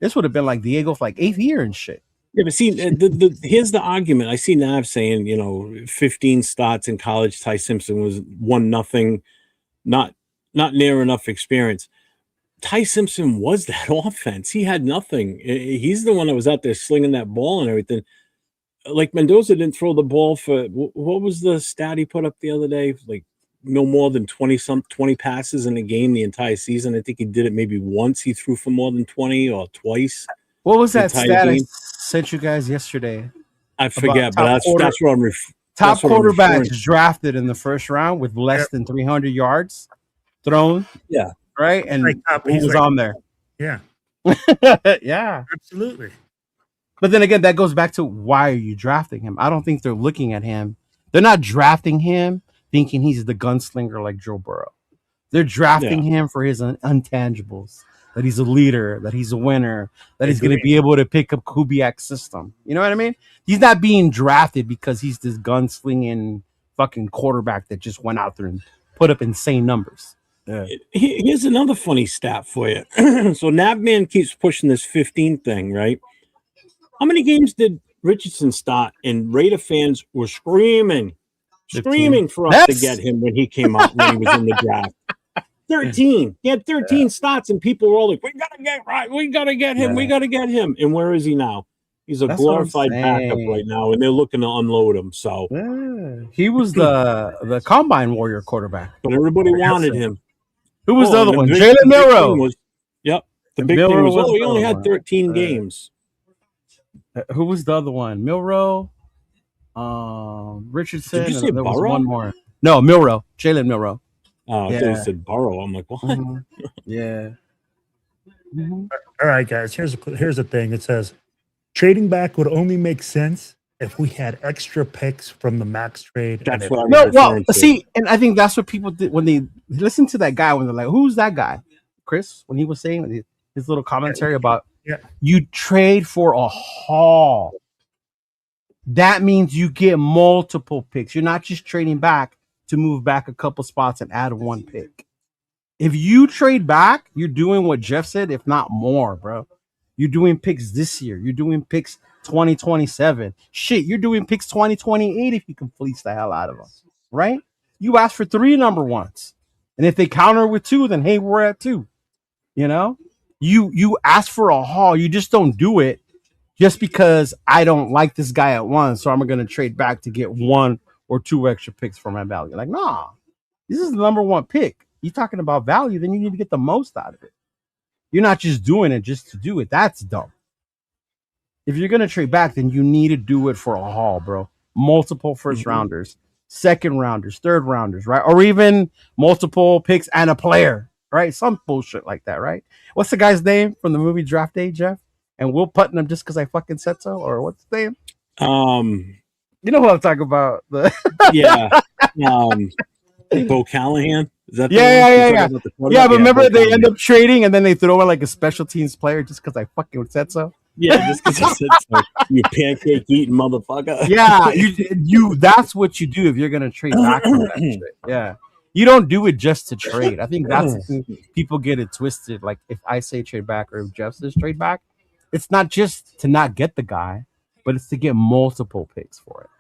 This would have been like Diego for like 8th year and shit. Yeah, but see, here's the argument. I see Nav saying, 15 starts in college. Ty Simpson was 1-0, not near enough experience. Ty Simpson was that offense. He had nothing. He's the one that was out there slinging that ball and everything. Like Mendoza didn't throw the ball for what was the stat he put up the other day? Like no more than 20 passes in a game the entire season. I think he did it maybe once. He threw for more than 20 or twice. What was that stat I sent you guys yesterday? I forget, but that's what I'm top quarterbacks drafted in the first round with less than 300 yards thrown. Yeah. Right? And he was on there. Yeah. Yeah. Absolutely. But then again, that goes back to why are you drafting him? I don't think they're looking at him. They're not drafting him thinking he's the gunslinger like Joe Burrow. They're drafting him for his intangibles, that he's a leader, that he's a winner, that he's going to be able to pick up Kubiak's system. You know what I mean? He's not being drafted because he's this gunslinging fucking quarterback that just went out there and put up insane numbers. Yeah. Here's another funny stat for you. So Navman keeps pushing this 15 thing, right? How many games did Richardson start and Raider fans were screaming for us to get him when he came out when he was in the draft? 13. He had 13 starts and people were all like, we got to get him. We got to get him. And where is he now? He's a glorified backup right now, and they're looking to unload him. So he was the combine warrior quarterback. But everybody wanted him. Who was the other one? Jalen Milroe. The big thing was, he only had 13 games. Who was the other one? Milroe, Richardson. Did you say there Burrow? was one more. No, Milroe. Jalen Milroe. Oh, I thought you said Burrow. I'm like, what? Mm-hmm. Yeah. Mm-hmm. All right, guys. Here's the thing. It says trading back would only make sense if we had extra picks from the max trade. That's what I'm referring to. See, and I think that's what people did when they listen to that guy when they're like, "Who's that guy?" Chris, when he was saying his little commentary about. Yeah. You trade for a haul. That means you get multiple picks. You're not just trading back to move back a couple spots and add one pick. If you trade back, you're doing what Jeff said, if not more, bro. You're doing picks this year. You're doing picks 2027. Shit, you're doing picks 2028 if you can fleece the hell out of them, right? You ask for 3 number ones. And if they counter with 2, then hey, we're at 2. You know? You ask for a haul. You just don't do it just because I don't like this guy at 1, so I'm going to trade back to get 1 or 2 extra picks for my value. Like, nah, this is the number 1 pick. You're talking about value, then you need to get the most out of it. You're not just doing it just to do it. That's dumb. If you're going to trade back, then you need to do it for a haul, bro. Multiple first rounders, second rounders, third rounders, right? Or even multiple picks and a player. Right? Some bullshit like that, right? What's the guy's name from the movie Draft Day, Jeff? And Will Putnam just because I fucking said so? Or what's his name? You know what I'm talking about. Bo Callahan? Is that yeah. But remember they end up trading and then they throw in like a special teams player just because I fucking said so? Yeah, just because I said so. You pancake eating motherfucker. Yeah, you that's what you do if you're gonna trade back from that shit. Yeah. You don't do it just to trade. I think that's people get it twisted. Like if I say trade back or if Jeff says trade back, it's not just to not get the guy, but it's to get multiple picks for it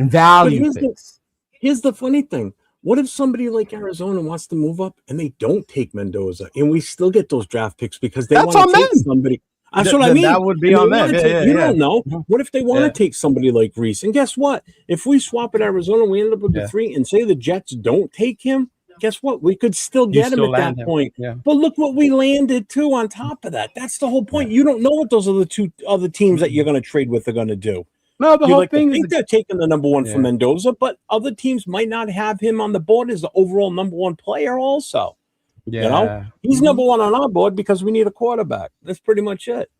and value picks. Here's the funny thing. What if somebody like Arizona wants to move up and they don't take Mendoza and we still get those draft picks because they want to take somebody? That's what I mean. That would be on them. You don't know. What if they want to take somebody like Reese? And guess what? If we swap at Arizona, we end up with the 3 and say the Jets don't take him, guess what? We could still get him at that point. Yeah. But look what we landed too on top of that. That's the whole point. You don't know what those other teams that you're going to trade with are going to do. No, the whole thing is they're taking the number 1 for Mendoza, but other teams might not have him on the board as the overall number 1 player also. Yeah. You know? He's number 1 on our board because we need a quarterback. That's pretty much it.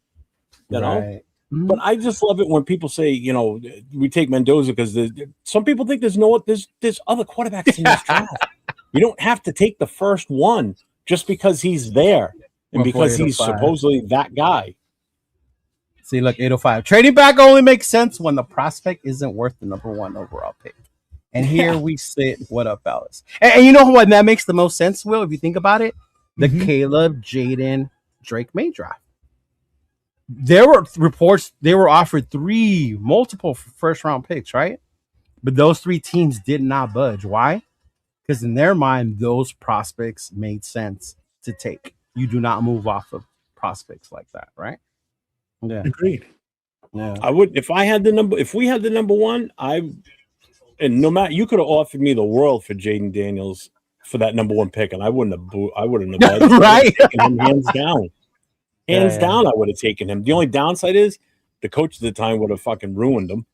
You know? But I just love it when people say, we take Mendoza because some people think there's other quarterbacks in this draft. You don't have to take the first one just because he's there and because he's supposedly that guy. See, look, 805. Trading back only makes sense when the prospect isn't worth the number 1 overall pick. And here we sit. What up, fellas? And you know what? That makes the most sense, Will, if you think about it? The Caleb, Jaden, Drake May draft. there were reports they were offered multiple first-round picks, right? But those 3 teams did not budge. Why? Because in their mind, those prospects made sense to take. You do not move off of prospects like that, right? Yeah. Agreed. Yeah. I would if we had the number 1, and no matter, you could have offered me the world for Jaden Daniels for that number 1 pick, and I wouldn't have budged. Right? Taken him hands down. Hands down, I would have taken him. The only downside is the coach at the time would have fucking ruined him.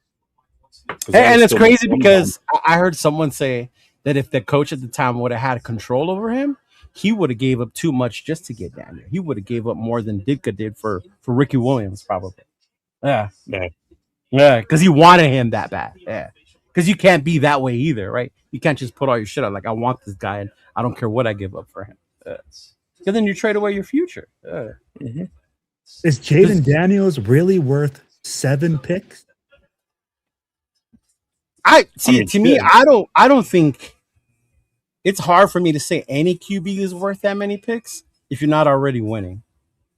And it's crazy because I heard someone say that if the coach at the time would have had control over him, he would have gave up too much just to get Daniel. He would have gave up more than Ditka did for Ricky Williams, probably. Yeah. Because he wanted him that bad. Yeah. Because you can't be that way either, right? You can't just put all your shit out. Like, I want this guy, and I don't care what I give up for him. Because then you trade away your future. Mm-hmm. Is Jaden Daniels really worth 7 picks? To me, I don't think it's hard for me to say any QB is worth that many picks if you're not already winning,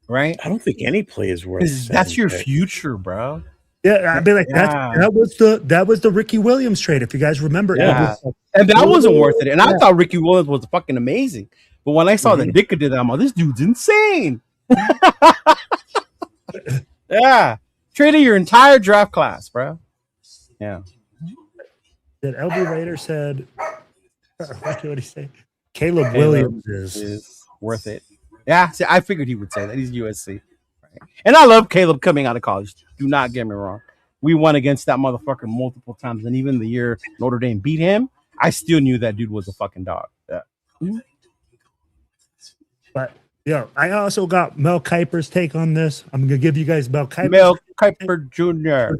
right? I don't think any play is worth. That's your future, bro. Yeah, I mean, like that was the Ricky Williams trade, if you guys remember. Yeah, and that wasn't worth it. And I thought Ricky Williams was fucking amazing, but when I saw that Ditka did that, I'm like, this dude's insane. Yeah, traded your entire draft class, bro. Yeah. That LB Raider said, what did he say? Caleb Williams is worth it. Yeah, see, I figured he would say that. He's USC. Right? And I love Caleb coming out of college. Do not get me wrong. We won against that motherfucker multiple times. And even the year Notre Dame beat him, I still knew that dude was a fucking dog. Yeah. But, I also got Mel Kiper's take on this. I'm going to give you guys Mel Kiper. Mel Kiper Jr.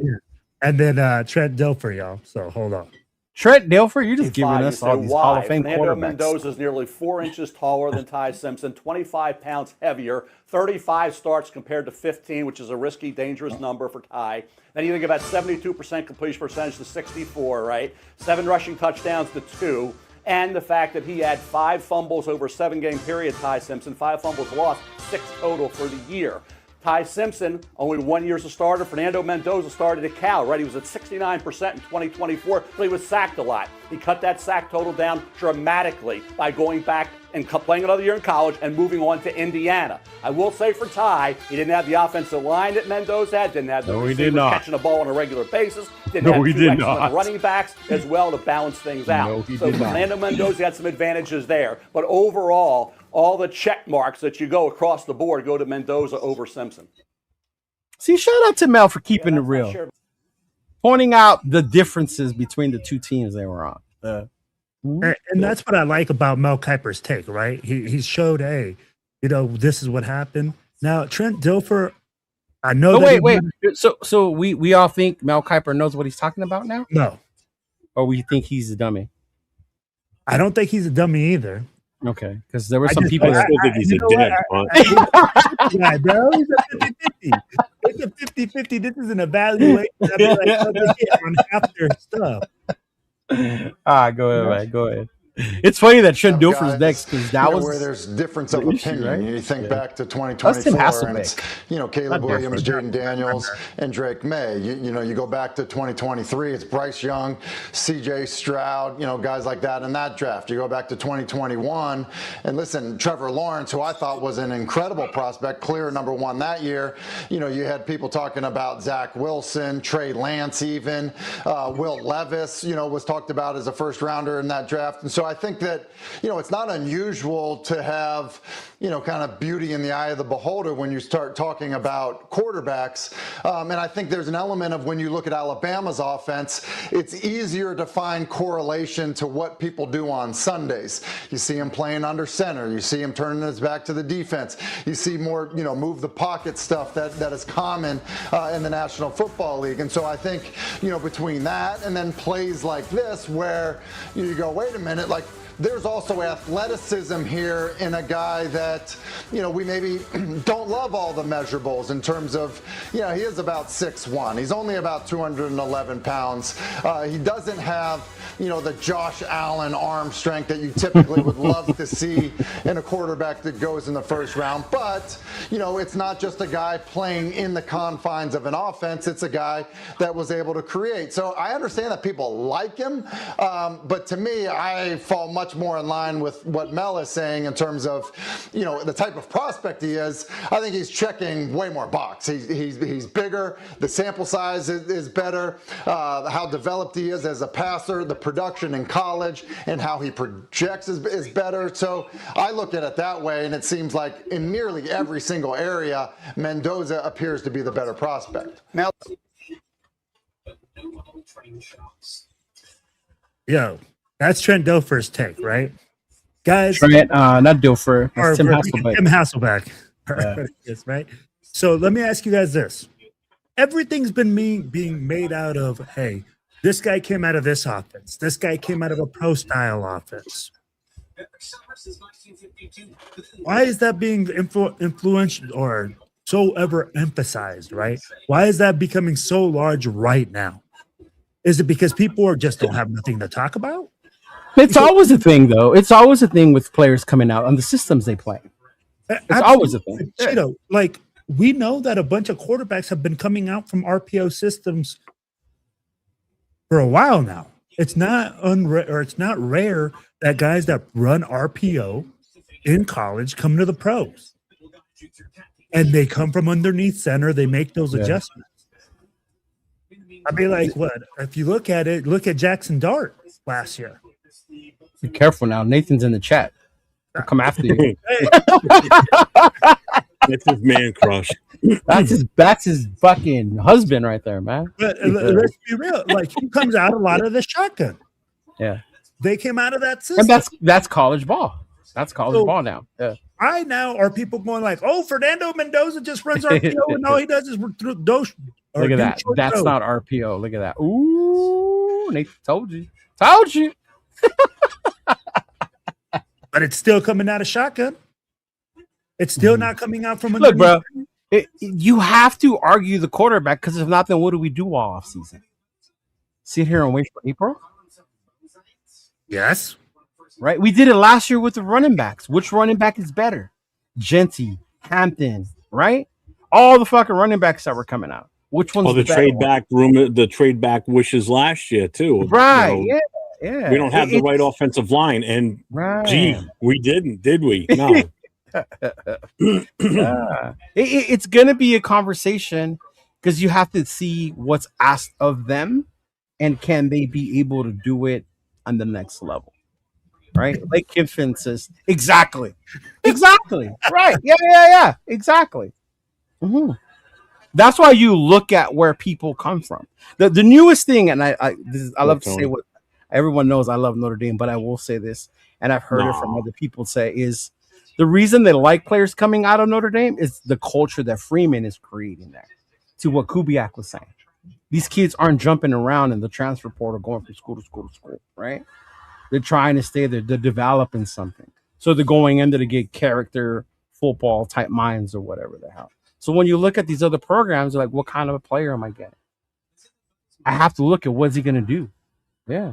And then Trent Dilfer, y'all. So hold on. Trent Dilfer, you're just giving us all these Hall of Fame Fernando quarterbacks. Mendoza is nearly 4 inches taller than Ty Simpson, 25 pounds heavier, 35 starts compared to 15, which is a risky, dangerous number for Ty. Then you think about 72% completion percentage to 64, right? 7 rushing touchdowns to 2. And the fact that he had 5 fumbles over a 7-game period, Ty Simpson, 5 fumbles lost, 6 total for the year. Ty Simpson, only 1 year as a starter. Fernando Mendoza started at Cal, right? He was at 69% in 2024, but he was sacked a lot. He cut that sack total down dramatically by going back and playing another year in college and moving on to Indiana. I will say for Ty, he didn't have the offensive line that Mendoza had, didn't have the receivers catching the ball on a regular basis, didn't have 2 excellent running backs as well to balance things out. So Fernando Mendoza had some advantages there. But overall, all the check marks that you go across the board go to Mendoza over Simpson. See, shout out to Mel for keeping it real. Sure. Pointing out the differences between the 2 teams they were on. And that's what I like about Mel Kiper's take, right? He showed, hey, this is what happened. Now, Trent Dilfer, I know wait. So we all think Mel Kiper knows what he's talking about now? No. Or we think he's a dummy? I don't think he's a dummy either. Okay, because there were some people that think he's a dick. Yeah, bro, he's a 50-50. It's a 50-50. This is an evaluation. I'd be like, on half their stuff. Go ahead, man. Go ahead. It's funny that Trent Dilfer's next because that was where there's difference of opinion. Right? You think back to 2024, and it's, Caleb Williams, Jaden Daniels, and Drake May. You go back to 2023, it's Bryce Young, C.J. Stroud, guys like that in that draft. You go back to 2021, and listen, Trevor Lawrence, who I thought was an incredible prospect, clear number 1 that year. You had people talking about Zach Wilson, Trey Lance, even Will Levis. Was talked about as a first rounder in that draft, and so I think that, it's not unusual to have, kind of beauty in the eye of the beholder when you start talking about quarterbacks. And I think there's an element of when you look at Alabama's offense, it's easier to find correlation to what people do on Sundays. You see him playing under center. You see him turning his back to the defense. You see more, move the pocket stuff that is common in the National Football League. And so I think, between that and then plays like this where you go, wait a minute, like there's also athleticism here in a guy that, we maybe don't love all the measurables in terms of, he is about 6'1". He's only about 211 pounds. He doesn't have, the Josh Allen arm strength that you typically would love to see in a quarterback that goes in the first round. But, it's not just a guy playing in the confines of an offense. It's a guy that was able to create. So I understand that people like him, but to me, I fall much more in line with what Mel is saying in terms of, the type of prospect he is. I think he's checking way more boxes. He's bigger. The sample size is better. How developed he is as a passer, the production in college, and how he projects is better. So I look at it that way, and it seems like in nearly every single area, Mendoza appears to be the better prospect. Mel. Yo, that's Trent Dilfer's take, right? Guys. Trent, not Dilfer. That's Tim Hasselbeck. Tim Hasselbeck. Yes, right? So let me ask you guys this. Everything's been being made out of, hey, this guy came out of this offense. This guy came out of a pro-style offense. Why is that being influential or so ever emphasized, right? Why is that becoming so large right now? Is it because people just don't have nothing to talk about? It's always a thing, though. It's always a thing with players coming out on the systems they play. It's always a thing. Like, we know that a bunch of quarterbacks have been coming out from RPO systems for a while now. It's not rare that guys that run RPO in college come to the pros. And they come from underneath center. They make those adjustments. I mean, like, what? If you look at it, look at Jackson Dart last year. Be careful now. Nathan's in the chat. He'll come after you. That's his man crush. That's his fucking husband right there, man. But let's be real. Like, he comes out a lot of the shotgun. Yeah. They came out of that system. And that's college ball. That's college ball now. Yeah. I now are people going like, oh, Fernando Mendoza just runs RPO and all he does is through those. Look at that. That's not RPO. Look at that. Ooh, Nathan told you. Told you. But it's still coming out of shotgun. It's still not coming out from underneath. Look, bro, you have to argue the quarterback because if not, then what do we do all offseason? Sit here and wait for April? Yes. Right? We did it last year with the running backs. Which running back is better? Genty, Hampton, right? All the fucking running backs that were coming out. Which one's the trade back rumor, the trade back wishes last year too. Right. Yeah. We don't have the right offensive line, and gee, we didn't, did we? No. It's gonna be a conversation because you have to see what's asked of them, and can they be able to do it on the next level, right? Like Kiffin says, exactly, right? Yeah, exactly. Mm-hmm. That's why you look at where people come from. The newest thing, and I love to say what everyone knows. I love Notre Dame, but I will say this, and I've heard it from other people say is the reason they like players coming out of Notre Dame is the culture that Freeman is creating there. To what Kubiak was saying, these kids aren't jumping around in the transfer portal, going from school to school to school, right? They're trying to stay there. They're developing something, so they're going in there to get character football type minds or whatever the hell. So when you look at these other programs, like, what kind of a player am I getting? I have to look at what's he going to do. Yeah.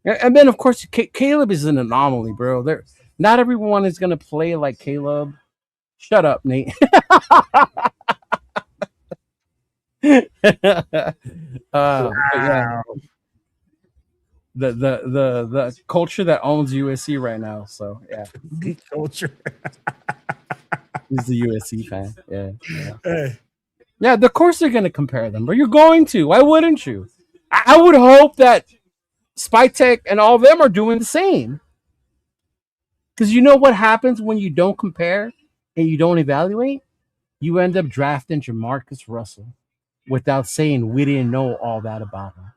And then, of course, Caleb is an anomaly, bro. Not everyone is going to play like Caleb. Shut up, Nate. Wow. The culture that owns USC right now. So, yeah. The culture. He's a USC fan. Yeah. Yeah, of course they're going to compare them, but you're going to. Why wouldn't you? I would hope that Spytek and all of them are doing the same. Because you know what happens when you don't compare and you don't evaluate? You end up drafting Jamarcus Russell without saying we didn't know all that about him.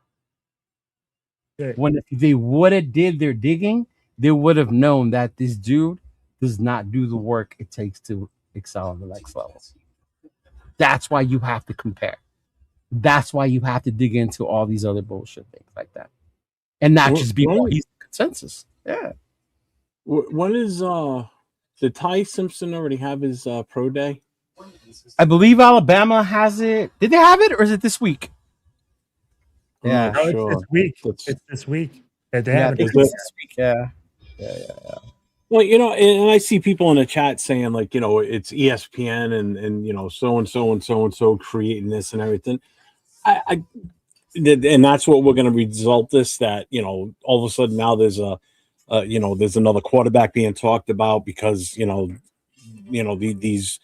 Yeah. When if they would have did their digging, they would have known that this dude does not do the work it takes to excel on the next level. That's why you have to compare. That's why you have to dig into all these other bullshit things like that. And not just be all easy consensus. Yeah. When is did Ty Simpson already have his pro day? I believe Alabama has it. Did they have it, or is it this week? Yeah, no, it's this week. It's this week. They yeah, have I think it. it's this week. Yeah. Well, and I see people in the chat saying like, it's ESPN and so and so and so and so creating this and everything. And that's what we're going to result this, that all of a sudden now there's there's another quarterback being talked about because these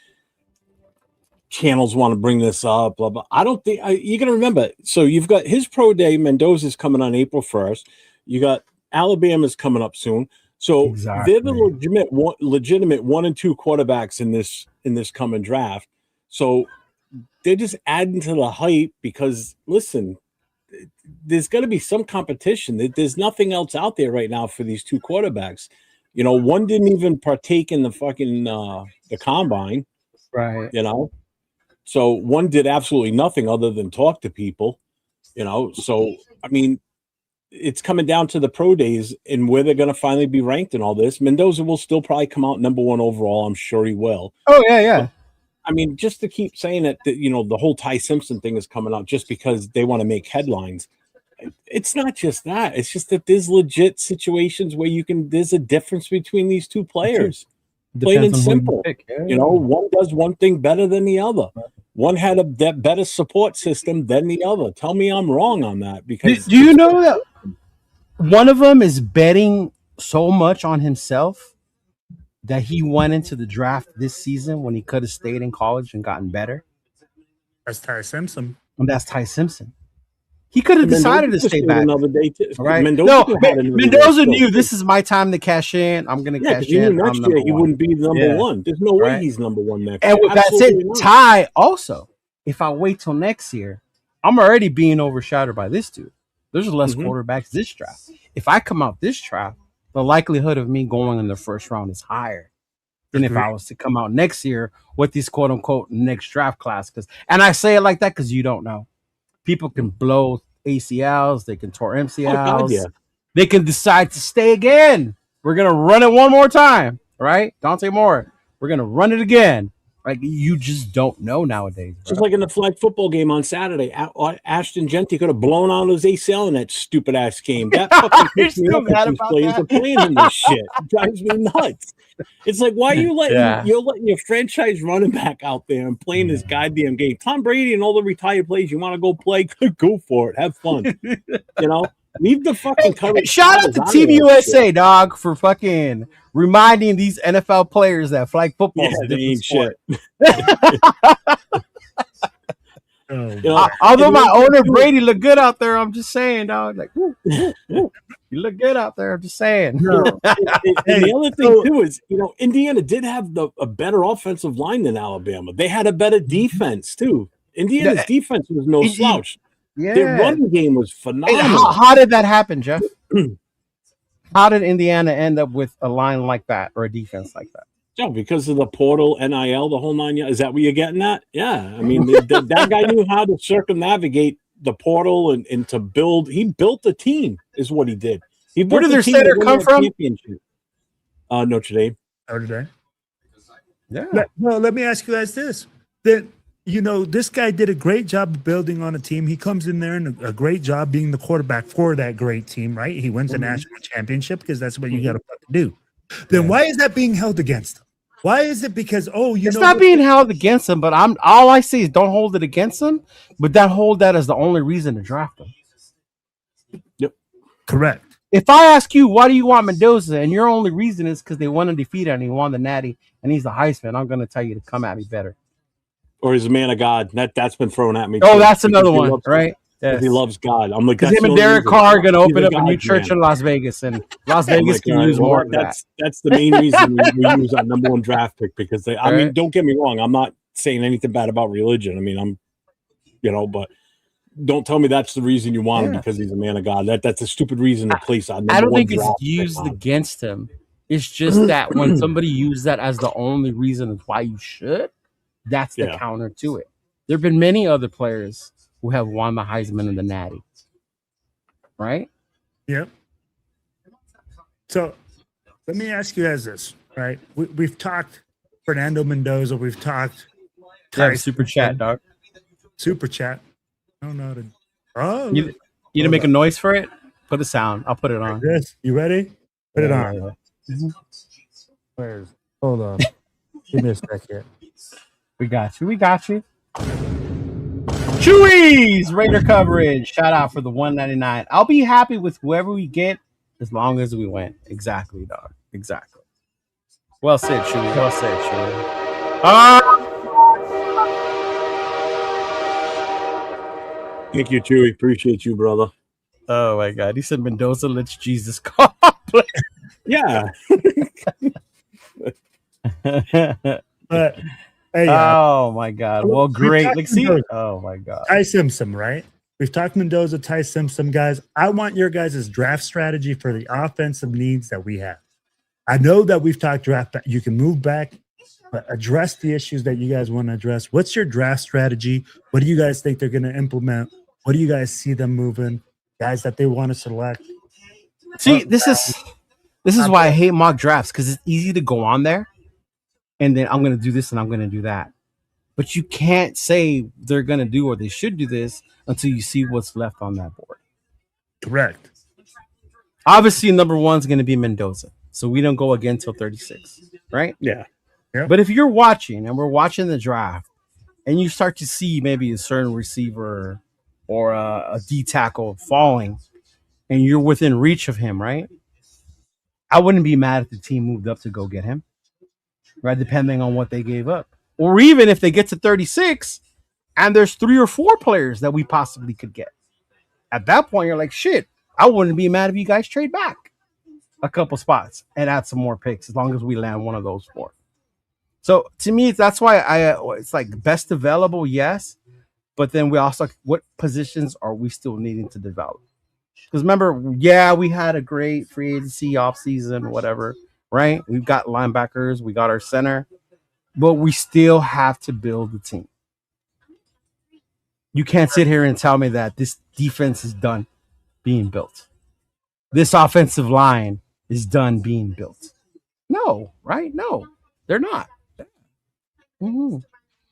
channels want to bring this up, blah blah. I don't think you're going to remember. So you've got his pro day. Mendoza's coming on April 1st. You got Alabama's coming up soon. So they're the legitimate 1 and 2 quarterbacks in this coming draft. So they're just adding to the hype because listen, there's going to be some competition. There's nothing else out there right now for these 2 quarterbacks. One didn't even partake in the fucking the combine, right? So one did absolutely nothing other than talk to people. So I mean, it's coming down to the pro days and where they're going to finally be ranked in all this. Mendoza will still probably come out number 1 overall. I'm sure he will. Oh yeah. But, I mean, just to keep saying that the whole Ty Simpson thing is coming out just because they want to make headlines. It's not just that. It's just that there's legit situations where there's a difference between these 2 players. Plain and simple. One does one thing better than the other. One had a better support system than the other. Tell me I'm wrong on that. Because do you know that one of them is betting so much on himself that he went into the draft this season when he could have stayed in college and gotten better? That's Ty Simpson. And that's Ty Simpson. He could have decided to stay back. Another day too. Right? Mendoza knew this is my time to cash in. I'm going to cash in. Next year he wouldn't be number 1. There's no way he's number 1 next year. And with that said, Ty also, if I wait till next year, I'm already being overshadowed by this dude. There's less quarterbacks this draft. If I come out this draft, the likelihood of me going in the first round is higher than if I was to come out next year with these quote unquote next draft class. And I say it like that because you don't know. People can blow ACLs, they can tore MCLs, they can decide to stay again. We're gonna run it one more time, right? Dante Moore, we're gonna run it again. Like you just don't know nowadays. Bro. Just like in the flag football game on Saturday, Ashton Genty could have blown out his ACL in that stupid ass game. That fucking pissed me off. These players are playing in this shit. It drives me nuts. It's like, why are you letting your franchise running back out there and playing this goddamn game? Tom Brady and all the retired players, you want to go play? Go for it. Have fun. Leave the fucking coverage. Shout out to Team USA, dog, for fucking reminding these NFL players that flag football is a different sport. Although my owner Brady looked good out there, I'm just saying, dog. Like, woo, woo, woo. You look good out there. I'm just saying. And the other thing too is, Indiana did have a better offensive line than Alabama. They had a better defense too. Indiana's defense was no slouch. Yeah. Their running game was phenomenal. How did that happen, Jeff? How did Indiana end up with a line like that or a defense like that? Yeah, because of the portal, NIL, the whole 9 years. Is that what you're getting at? Yeah. I mean, that guy knew how to circumnavigate the portal and to build. He built a team, is what he did. Where did their center come from? Notre Dame. Notre Dame. Yeah. Let me ask you guys this. Then, this guy did a great job of building on a team. He comes in there and a great job being the quarterback for that great team, right? He wins the national championship because that's what you got to fucking do. Then why is that being held against him? Why is it because it's not being held against him, but all I say is don't hold it against him, but hold that as the only reason to draft him. Yep. Correct. If I ask you why do you want Mendoza and your only reason is because they won undefeated and he won the Natty and he's the Heisman, I'm gonna tell you to come at me better. Or he's a man of God. That's been thrown at me. Oh, that's another one, right? Yes. He loves God. I'm like, because him and Derek Carr are going to open up a new church in Las Vegas, and Las Vegas can use more of that. That's the main reason we use our number 1 draft pick because I mean, don't get me wrong. I'm not saying anything bad about religion. I mean, but don't tell me that's the reason you want him because he's a man of God. That's a stupid reason to place our number 1 I don't think draft it's used against him. It's just that when somebody uses that as the only reason why you should, that's the counter to it. There have been many other players who have won the Heisman and the Natty. Right? Yep. So Let me ask you guys this, right? We've talked Fernando Mendoza. We've talked super chat, dog. Super chat. I don't know how to. Oh, you didn't make a noise for it? Put the sound. I'll put it on. Yes, you ready? Put it on. Yeah. Where's? Hold on. Give me a second. We got you. Chewy's Raider coverage. Shout out for the $1.99. I'll be happy with whoever we get as long as we win. Exactly, dog. Exactly. Well said, Chewy. Well said, Chewy. Thank you, Chewy. Appreciate you, brother. Oh my God. He said Mendoza lets Jesus call. Yeah. But hey, oh my God. Well, great. Like, see. Mendoza. Oh my God. Ty Simpson, right? We've talked Mendoza, Ty Simpson, guys. I want your guys' draft strategy for the offensive needs that we have. I know that we've talked draft back. You can move back, but address the issues that you guys want to address. What's your draft strategy? What do you guys think they're going to implement? What do you guys see them moving? Guys that they want to select. See, this is why I hate mock drafts, because it's easy to go on there and then I'm going to do this and I'm going to do that. But you can't say they're going to do or they should do this until you see what's left on that board. Correct. Obviously, number 1 is going to be Mendoza. So we don't go again until 36, right? Yeah. But if you're watching and we're watching the draft and you start to see maybe a certain receiver or a D tackle falling and you're within reach of him, right? I wouldn't be mad if the team moved up to go get him, right? Depending on what they gave up. Or even if they get to 36 and there's 3 or 4 players that we possibly could get. At that point, you're like, shit, I wouldn't be mad if you guys trade back a couple spots and add some more picks as long as we land one of those 4. So to me, that's why it's like best available, yes. But then we also, what positions are we still needing to develop? Because remember, we had a great free agency offseason, whatever, right? We've got linebackers, we got our center, but we still have to build the team. You can't sit here and tell me that this defense is done being built. This offensive line is done being built. No, right? No, they're not. Mm-hmm.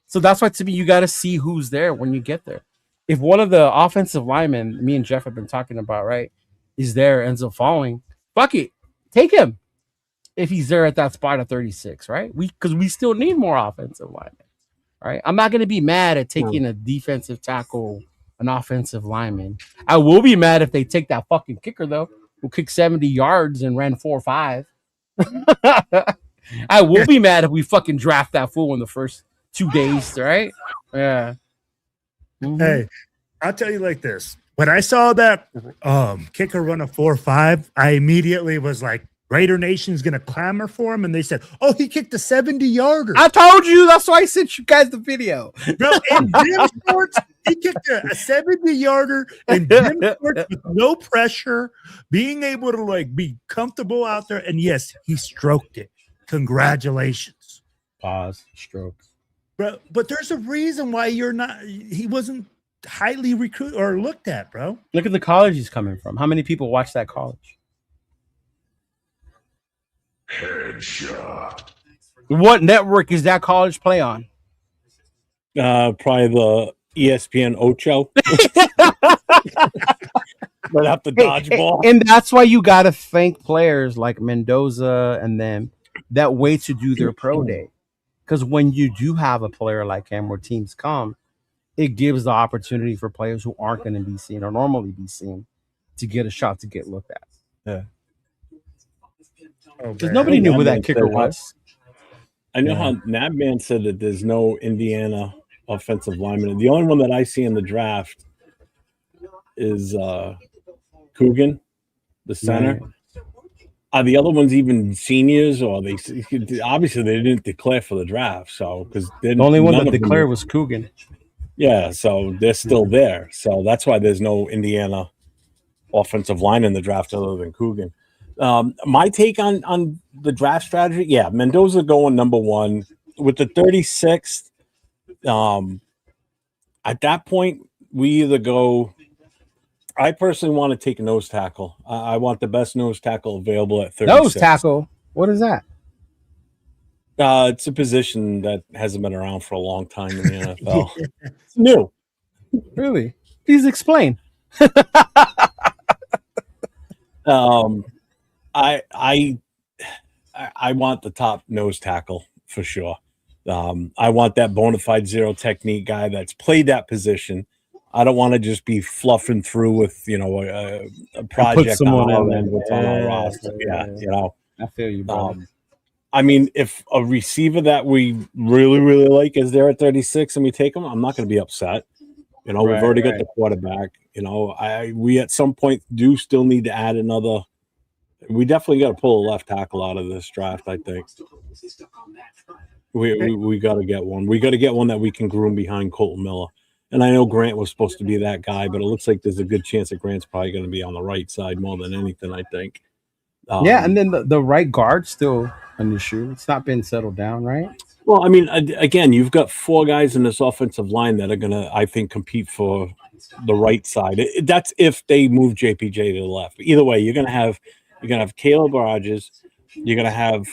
So that's why, to me, you got to see who's there when you get there. If one of the offensive linemen, me and Jeff have been talking about, right, is there, ends up falling, fuck it, take him. If he's there at that spot at 36, right? Because we still need more offensive linemen, right? I'm not going to be mad at taking a defensive tackle, an offensive lineman. I will be mad if they take that fucking kicker, though, who kicked 70 yards and ran 4.5. I will be mad if we fucking draft that fool in the first 2 days, right? Yeah. Mm-hmm. Hey, I'll tell you like this. When I saw that kicker run a 4.5, I immediately was like, Raider Nation's going to clamor for him. And they said, oh, he kicked a 70-yarder. I told you. That's why I sent you guys the video. Bro, in gym shorts, he kicked a 70-yarder in gym shorts with no pressure, being able to like be comfortable out there. And yes, he stroked it. Congratulations. Pause. Stroke. Bro, but there's a reason why he wasn't highly recruited or looked at, bro. Look at the college he's coming from. How many people watch that college? Headshot. What network is that college play on? Probably the ESPN Ocho. Right up the dodgeball. And that's why you got to thank players like Mendoza and them that wait to do their pro day. Because when you do have a player like him where teams come, it gives the opportunity for players who aren't going to be seen or normally be seen to get a shot to get looked at. Yeah. Because nobody knew who that kicker was. I know how Nabman said that there's no Indiana offensive lineman. The only one that I see in the draft is Coogan, the center. Are the other ones even seniors, or they obviously they didn't declare for the draft? So because the only one that declared was Coogan. Yeah, so they're still there. So that's why there's no Indiana offensive line in the draft other than Coogan. My take on the draft strategy, Mendoza going number 1 with the 36th. At that point, we either go. I personally want to take a nose tackle. I want the best nose tackle available at 36. Nose tackle. What is that? It's a position that hasn't been around for a long time in the NFL. It's new. Really? Please explain. I want the top nose tackle for sure. I want that bona fide zero technique guy that's played that position. I don't want to just be fluffing through with a project on our end what's on our roster. Yeah, I feel you, bro. I mean, if a receiver that we really, really like is there at 36 and we take him, I'm not going to be upset. We've already got the quarterback. We at some point do still need to add another. We definitely got to pull a left tackle out of this draft, I think. We got to get one. We got to get one that we can groom behind Colton Miller. And I know Grant was supposed to be that guy, but it looks like there's a good chance that Grant's probably going to be on the right side more than anything, I think. And then the right guard's still an issue. It's not been settled down, right? Well, I mean, again, you've got 4 guys in this offensive line that are going to, I think, compete for the right side. That's if they move JPJ to the left. Either way, you're going to have Caleb Rogers. You're going to have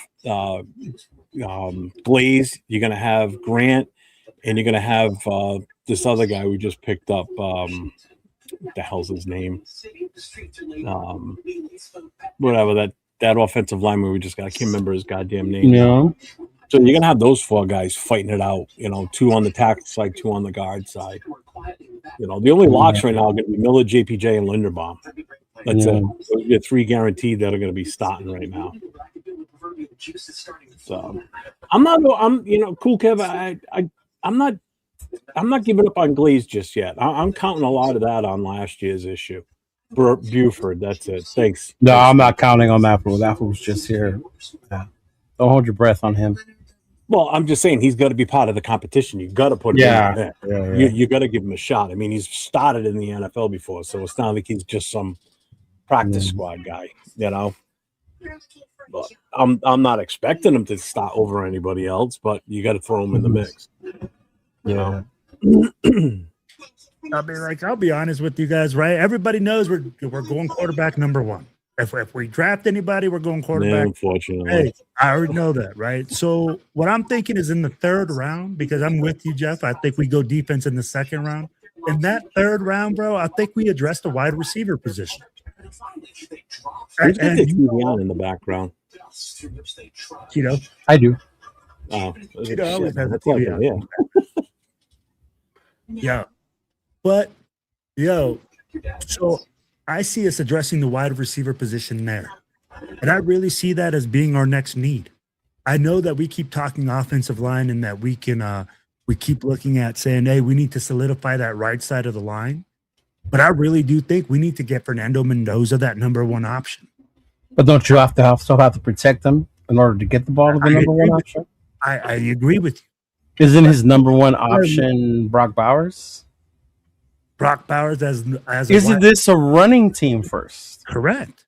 Blaze. You're going to have Grant, and you're going to have this other guy we just picked up. What the hell's his name? Whatever that offensive lineman we just got. I can't remember his goddamn name. Yeah. So you're gonna have those 4 guys fighting it out. 2 on the tackle side, 2 on the guard side. The only locks right now are going to be Miller, JPJ, and Linderbaum. That's it. Those are 3 guaranteed that are going to be starting right now. So I'm cool, Kev. I'm not giving up on Glaze just yet. I'm counting a lot of that on last year's issue. Buford, that's it. Thanks. No, I'm not counting on that fool. That fool's just here. Yeah. Don't hold your breath on him. Well, I'm just saying he's got to be part of the competition. You got to put him in there. Yeah. You got to give him a shot. I mean, he's started in the NFL before, so it's not like he's just some practice squad guy. But I'm not expecting him to start over anybody else, but you got to throw him in the mix. I'll be honest with you guys, right? Everybody knows we're going quarterback number 1. If we draft anybody, we're going quarterback. Yeah, unfortunately. Hey, I already know that, right? So what I'm thinking is in the 3rd round, because I'm with you, Jeff. I think we go defense in the 2nd round. In that 3rd round, bro, I think we address the wide receiver position. Who's got the TV on in the background? Cheeto. I do. Oh, Cheeto always has a TV on. Yeah. But, so I see us addressing the wide receiver position there. And I really see that as being our next need. I know that we keep talking offensive line and that we keep looking at saying, hey, we need to solidify that right side of the line. But I really do think we need to get Fernando Mendoza that number 1 option. But don't you still have to protect them in order to get the ball to the number 1 option? I agree with you. Isn't his number 1 option Brock Bowers? Brock Bowers as Isn't this a running team first? Correct.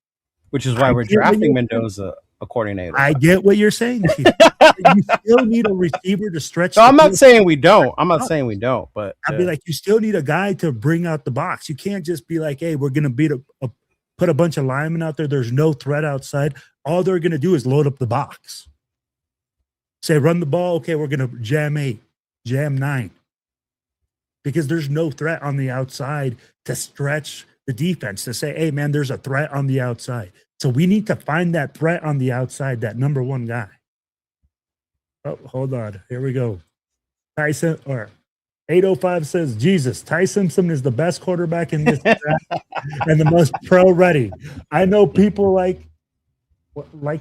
Which is why we're drafting Mendoza according to I get what you're saying. You still need a receiver to stretch. No, I'm not saying we don't. But I'd be like, you still need a guy to bring out the box. You can't just be like, hey, we're gonna put a bunch of linemen out there. There's no threat outside. All they're gonna do is load up the box. Say, run the ball. Okay, we're gonna jam 8, jam 9. Because there's no threat on the outside to stretch the defense to say, hey, man, there's a threat on the outside. So we need to find that threat on the outside, that number 1 guy. Oh, hold on. Here we go. Tyson, or 805 says, Jesus, Ty Simpson is the best quarterback in this draft and the most pro-ready. I know people like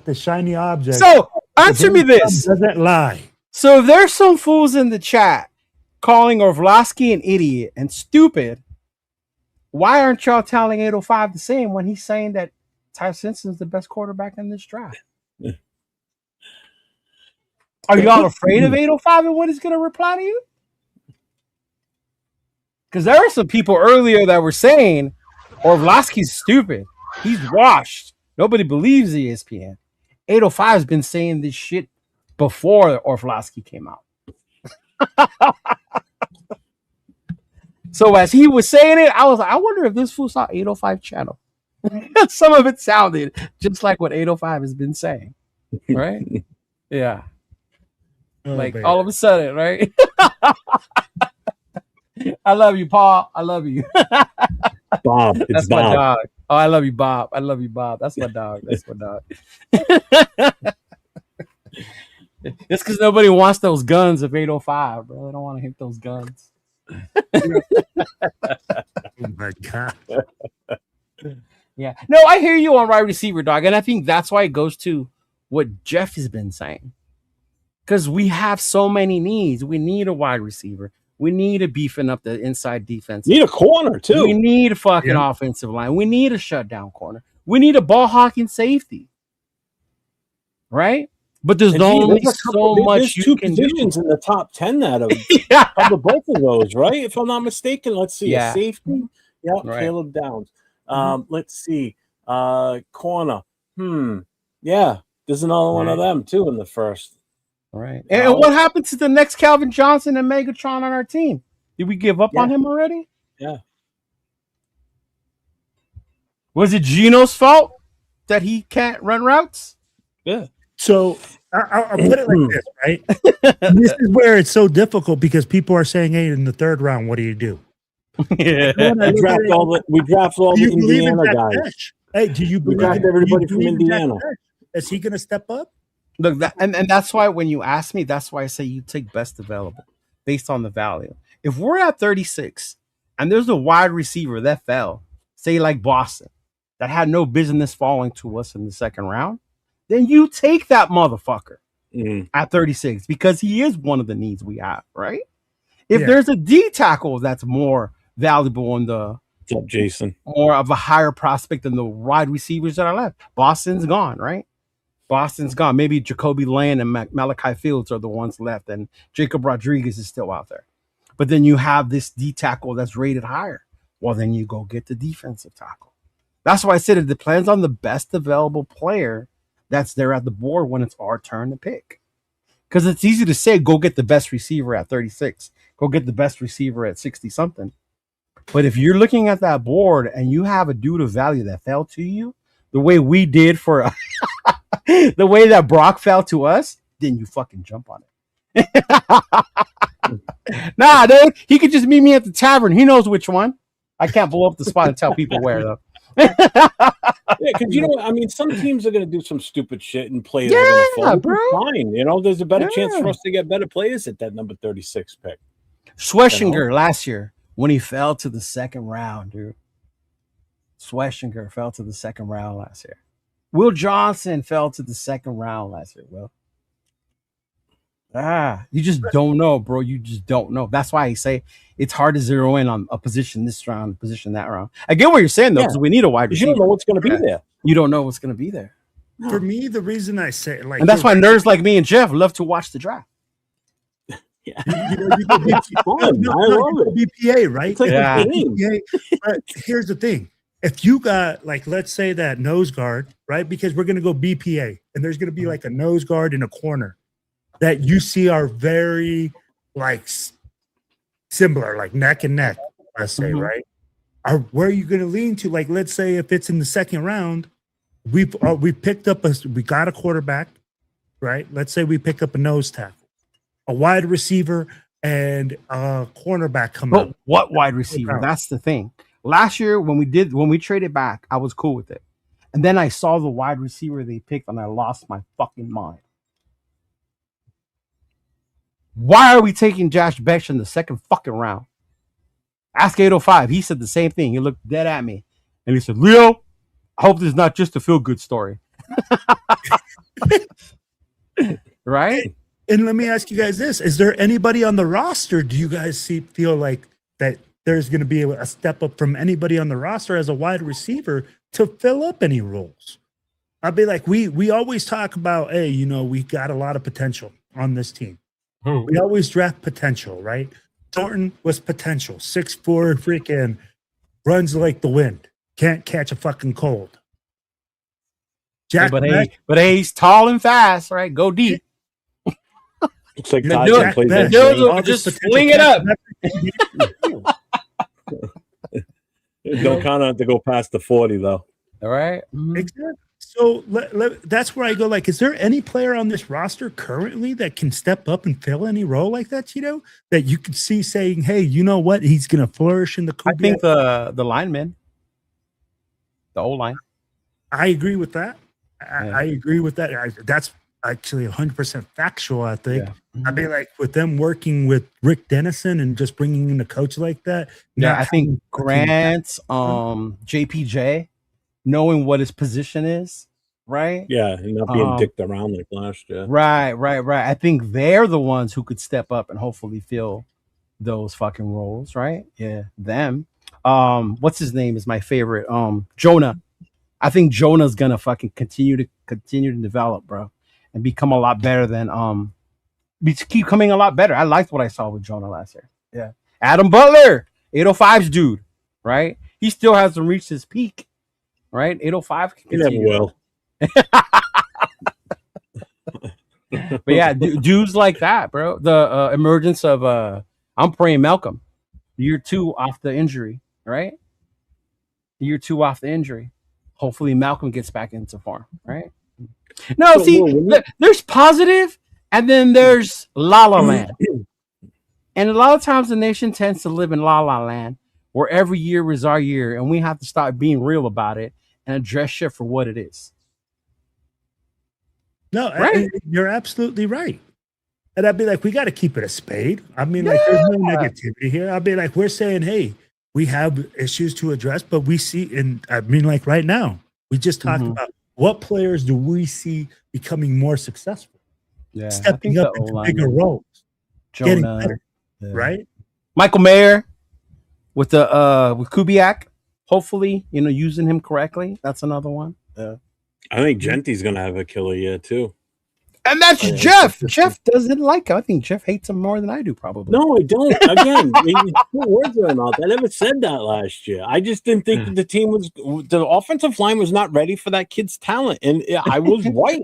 the shiny object. So, answer me this. Doesn't lie. So, if there's some fools in the chat calling Orlovsky an idiot and stupid, why aren't y'all telling 805 the same when he's saying that Ty Simpson is the best quarterback in this draft? Are y'all afraid of 805 and what he's going to reply to you? Because there are some people earlier that were saying Orlovsky's stupid. He's washed. Nobody believes ESPN. 805 has been saying this shit before Orlovsky came out. So as he was saying it, I was like, I wonder if this fool saw 805 channel. Some of it sounded just like what 805 has been saying. right? Yeah. Baby. All of a sudden, right? I love you, Paul. I love you. Bob. It's That's Bob. my dog. Oh, I love you, Bob. I love you, Bob. That's my dog. That's my dog. It's because nobody wants those guns of 805, bro. They don't want to hit those guns. Oh my God. Yeah. No, I hear you on wide receiver, dog. And I think that's why it goes to what Jeff has been saying. Because we have so many needs. We need a wide receiver. We need a beefing up the inside defense. Need a corner, too. We need a fucking offensive line. We need a shutdown corner. We need a ball hawking safety. Right? But there's only so much you can do. There's 2 positions in the top 10 that have covered both of those, right? If I'm not mistaken. Let's see. A safety. Yep, right. Caleb Downs. Let's see. Corner. Yeah. There's another one of them, too, in the first. Right. And what happened to the next Calvin Johnson and Megatron on our team? Did we give up on him already? Yeah. Was it Gino's fault that he can't run routes? Yeah. So I'll put it like this, right? This is where it's so difficult because people are saying, hey, in the 3rd round, what do you do? We draft all the Indiana guys. Hey, do you believe everybody from Indiana? Is he going to step up? Look, and that's why when you ask me, that's why I say you take best available based on the value. If we're at 36 and there's a wide receiver that fell, say like Boston, that had no business falling to us in the 2nd round, then you take that motherfucker at 36 because he is one of the needs we have, right? If there's a D tackle that's more valuable in the Jason, more of a higher prospect than the wide receivers that are left, Boston's gone, right? Boston's gone. Maybe Jacoby Land and Malachi Fields are the ones left, and Jacob Rodriguez is still out there. But then you have this D tackle that's rated higher. Well, then you go get the defensive tackle. That's why I said it depends on the best available player that's there at the board when it's our turn to pick. Because it's easy to say, go get the best receiver at 36. Go get the best receiver at 60-something. But if you're looking at that board and you have a dude of value that fell to you, the way we did for the way that Brock fell to us, then you fucking jump on it. Nah, dude, he could just meet me at the tavern. He knows which one. I can't blow up the spot and tell people where, though. Because you know, I mean, some teams are going to do some stupid shit and players are going to fall. Bro. Fine, you know, there's a better chance for us to get better players at that number 36 pick. Schwessinger last year when he fell to the 2nd round, dude. Schwessinger fell to the 2nd round last year. Will Johnson fell to the 2nd round last year. Will. You just don't know, bro. You just don't know. That's why I say it's hard to zero in on a position this round, a position that round. I get what you're saying, though, because we need a wide receiver. You don't know what's going to be there. You don't know what's going to be there. For me, the reason I say like, and that's why nerds like me and Jeff love to watch the draft. You go BPA, right? BPA. But here's the thing. If you got, like, let's say that nose guard, right? Because we're going to go BPA, and there's going to be like a nose guard in a corner that you see are very, like, similar, like neck and neck, let's say, right? Where are you going to lean to? Like, let's say if it's in the 2nd round, we picked up we got a quarterback, right? Let's say we pick up a nose tackle, a wide receiver, and a cornerback come up. What wide receiver? That's the thing. Last year when we traded back, I was cool with it. And then I saw the wide receiver they picked and I lost my fucking mind. Why are we taking Josh Beck in the 2nd fucking round? Ask 805. He said the same thing. He looked dead at me. And he said, Leo, I hope this is not just a feel-good story. Right? And let me ask you guys this. Is there anybody on the roster, do you guys feel like that there's going to be a step up from anybody on the roster as a wide receiver to fill up any roles? I'll be like, we always talk about, hey, you know, we got a lot of potential on this team. We always draft potential, right? Thornton was potential. 6'4", freaking runs like the wind. Can't catch a fucking cold. Jack, but he's tall and fast, right? Go deep. It's like Mendoza just fling it up. Don't kind of have to go past the 40, though. All right. Exactly. So that's where I go. Like, is there any player on this roster currently that can step up and fill any role like that, Cheeto? That you could see saying, "Hey, you know what? He's going to flourish in the QB." I think the linemen, the O line. I agree with that. I agree with that. That's actually 100% factual. I think. Yeah. I mean, like with them working with Rick Dennison and just bringing in a coach like that. Yeah, I think Grant, JPJ, knowing what his position is, right? Yeah, and not being dicked around like last year. Right. I think they're the ones who could step up and hopefully fill those fucking roles, right? Yeah, them. What's his name is my favorite. Jonah. I think Jonah's gonna fucking continue to develop, bro, and become a lot better than keep coming a lot better. I liked what I saw with Jonah last year. Yeah. Adam Butler, 805's dude, right? He still hasn't reached his peak, right? 805 can He never will. But yeah, dudes like that, bro. The emergence of I'm praying Malcolm, year 2 off the injury, right? Year 2 off the injury. Hopefully Malcolm gets back into form, right? No, there's positive, and then there's La La Land. And a lot of times the nation tends to live in La La Land, where every year is our year, and we have to start being real about it and address shit for what it is. No, right. You're absolutely right. And I'd be like, we got to keep it a spade. I mean, like, there's no negativity here. I'd be like, we're saying, hey, we have issues to address, but we see, and I mean, like right now, we just talked about what players do we see becoming more successful, stepping up into bigger roles, getting better, right? Michael Mayer with Kubiak, hopefully, using him correctly. That's another one. I think Genty's gonna have a killer year too. And that's Jeff. Jeff doesn't like him. I think Jeff hates him more than I do, probably. No, I don't. Again, put words in my mouth. I never said that last year. I just didn't think that the offensive line was not ready for that kid's talent. And I was right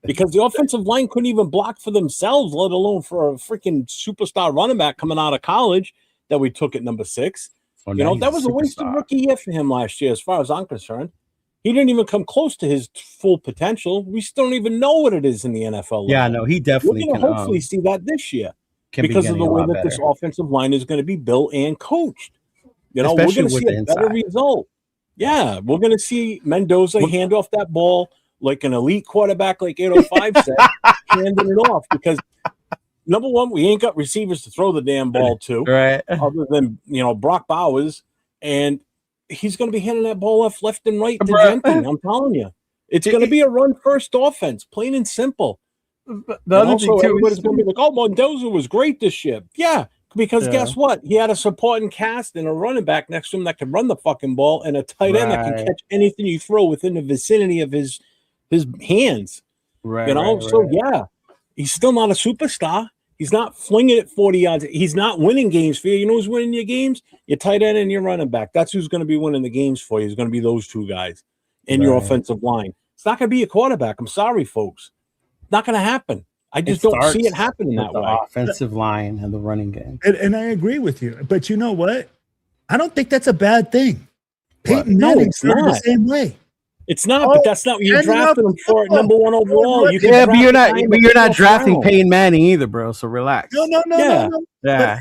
because the offensive line couldn't even block for themselves, let alone for a freaking superstar running back coming out of college that we took at number 6. That was a wasted rookie year for him last year, as far as I'm concerned. He didn't even come close to his full potential. We still don't even know what it is in the NFL. Yeah, no, he definitely can hopefully see that this year because of the way that this offensive line is going to be built and coached. We're going to see a better result. Yeah, we're going to see Mendoza hand off that ball like an elite quarterback, like 805 said, handing it off because number one, we ain't got receivers to throw the damn ball to, right? Other than Brock Bowers, and he's going to be handing that ball off left and right to Genty. I'm telling you, it's going to be a run-first offense, plain and simple. The other thing too, everybody's going to be like, "Oh, Mendoza was great this year." Yeah, because guess what? He had a supporting cast and a running back next to him that can run the fucking ball, and a tight end that can catch anything you throw within the vicinity of his hands. Right. So yeah, he's still not a superstar. He's not flinging it 40 yards. He's not winning games for you. You know who's winning your games? Your tight end and your running back. That's who's going to be winning the games for you. It's going to be those two guys in your offensive line. It's not going to be a quarterback. I'm sorry, folks. Not going to happen. I just don't see it happening that way. Offensive line and the running game. And I agree with you. But you know what? I don't think that's a bad thing. Peyton Manning started the same way. It's not, but that's not what you drafted him for. Number 1 overall. But you're not drafting Peyton Manning either, bro. So relax. No. Yeah.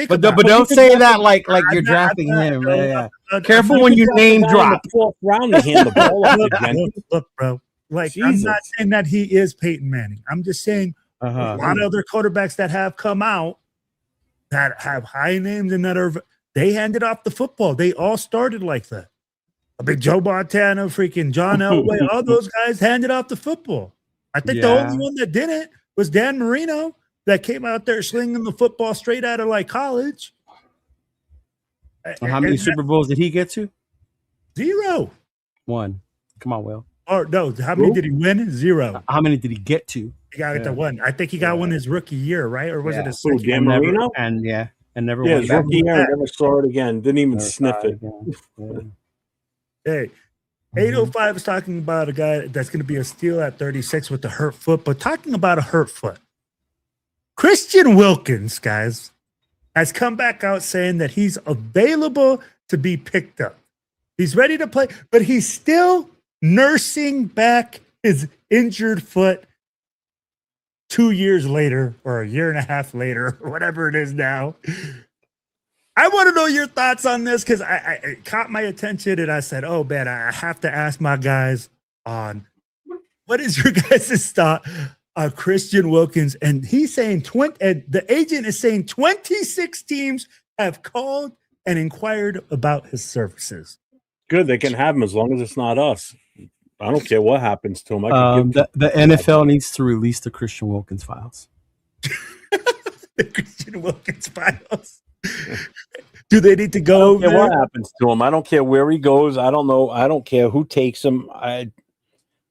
But don't say that like you're drafting him. Yeah. Careful when you name drop. The 4th round to hand the ball off again. Look, bro. Like I'm not saying that he is Peyton Manning. I'm just saying a lot of other quarterbacks that have come out that have high names and that they handed off the football. They all started like that. A big Joe Montana, freaking John Elway, all those guys handed off the football. I think the only one that didn't was Dan Marino that came out there slinging the football straight out of like college. How many Super Bowls did he get to? 0. 1. Come on, Will. Or no, how many did he win? 0. How many did he get to? He got the 1. I think he got one his rookie year, right? Or was it his second? Dan Marino? And never won. His rookie year, never saw it again. Didn't even sniff it. Hey, 805 is talking about a guy that's going to be a steal at 36 with the hurt foot, but talking about a hurt foot. Christian Wilkins, guys, has come back out saying that he's available to be picked up. He's ready to play, but he's still nursing back his injured foot 2 years later, or a year and a half later, or whatever it is now. I want to know your thoughts on this because it caught my attention and I said, oh, man, I have to ask my guys on what is your guys' thought on Christian Wilkins? And he's saying the agent is saying 26 teams have called and inquired about his services. Good, they can have him as long as it's not us. I don't care what happens to him. The NFL needs to release the Christian Wilkins files. The Christian Wilkins files. Do they need to go? I don't care what happens to him. I don't care where he goes. I don't know. I don't care who takes him. I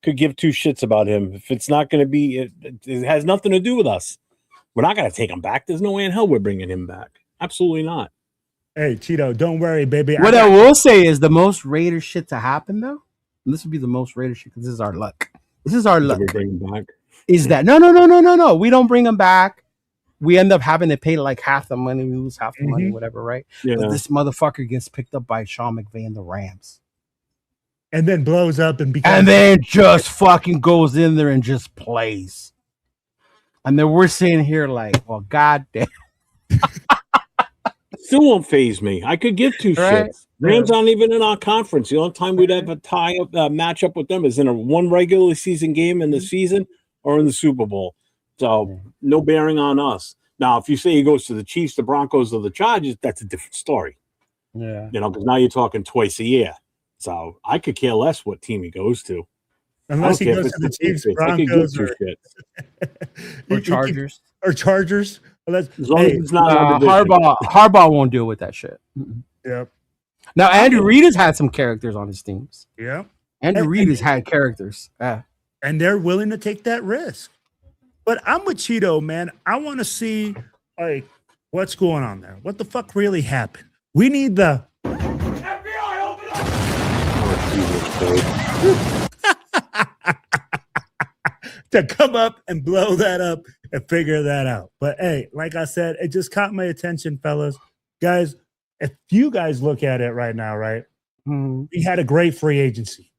could give two shits about him. If it's not going to be, it has nothing to do with us. We're not going to take him back. There's no way in hell we're bringing him back. Absolutely not. Hey, Cheeto, don't worry, baby. What I will say is the most Raider shit to happen, though, and this would be the most Raider shit because this is our luck. This is our luck. Bring him back. Is that no? We don't bring him back. We end up having to pay like half the money. We lose half the money, whatever, right? Yeah. But this motherfucker gets picked up by Sean McVay and the Rams. And then blows up and becomes. And then just fucking goes in there and just plays. And then we're sitting here like, well, goddamn. Still won't phase me. I could give two shits. Rams aren't even in our conference. The only time we'd have a tie-up matchup with them is in one regular season game in the season or in the Super Bowl. So no bearing on us. Now, if you say he goes to the Chiefs, the Broncos, or the Chargers, that's a different story. Yeah. Because now you're talking twice a year. So I could care less what team he goes to. Unless he goes to the Chiefs, Broncos, or Chargers. Or Chargers. As long as it's not Harbaugh won't deal with that shit. Yep. Now, Andrew Reid has had some characters on his teams. Yeah. Andrew Reid has had characters. And they're willing to take that risk. But I'm with Cheeto, man. I want to see, like, what's going on there. What the fuck really happened? We need the FBI, open up! To come up and blow that up and figure that out. But hey, like I said, it just caught my attention, fellas. Guys, if you guys look at it right now, right? We had a great free agency.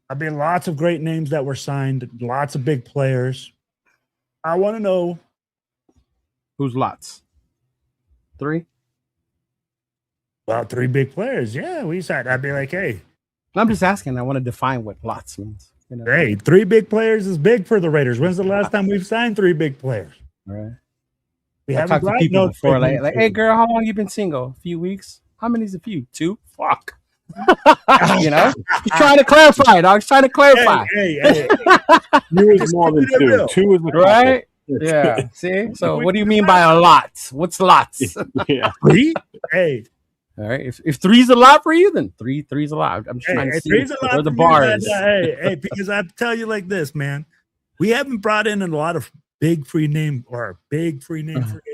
I mean, lots of great names that were signed, lots of big players. I want to know who's lots? 3? Well, 3 big players. Yeah, we signed. I'd be like, hey. I'm just asking. I want to define what lots means. Hey, 3 big players is big for the Raiders. When's the last time we've signed 3 big players? All right. We haven't talked to people before, like, hey, girl, how long you been single? A few weeks? How many's a few? 2? Fuck. Just trying to clarify, dog. Just trying to clarify. Hey. You is more than 2. 2 is the right. Yeah. See. So, what do you mean by a lot? What's lots? Yeah. 3? Hey. All right. If 3's a lot for you, then 3's a lot. I'm just trying to see where the bar is. Hey, because I tell you like this, man. We haven't brought in a lot of big free name free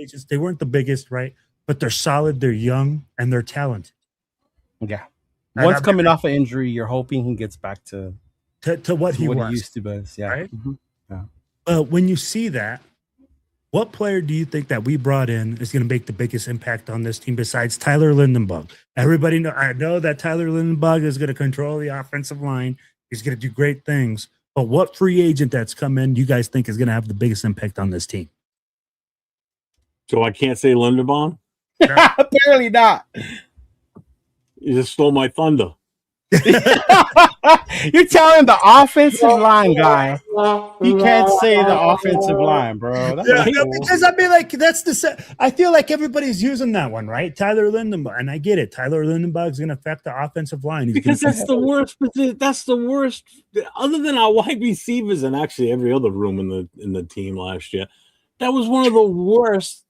agents. They weren't the biggest, right? But they're solid, they're young, and they're talented. Yeah. Once coming off an injury, you're hoping he gets back to what he used to be. Yeah. Right? Mm-hmm. Yeah. But when you see that, what player do you think that we brought in is going to make the biggest impact on this team besides Tyler Linderbaum? I know that Tyler Linderbaum is going to control the offensive line. He's going to do great things. But what free agent that's come in you guys think is going to have the biggest impact on this team? So I can't say Linderbaum? Apparently not. You just stole my thunder. You're telling the offensive line guy he can't say the offensive line, bro. Because I mean, like, I feel like everybody's using that one, right? Tyler Linderbaum, and I get it. Tyler Linderbaum is going to affect the offensive line because that's the worst. That's the worst. Other than our wide receivers and actually every other room in the team last year, that was one of the worst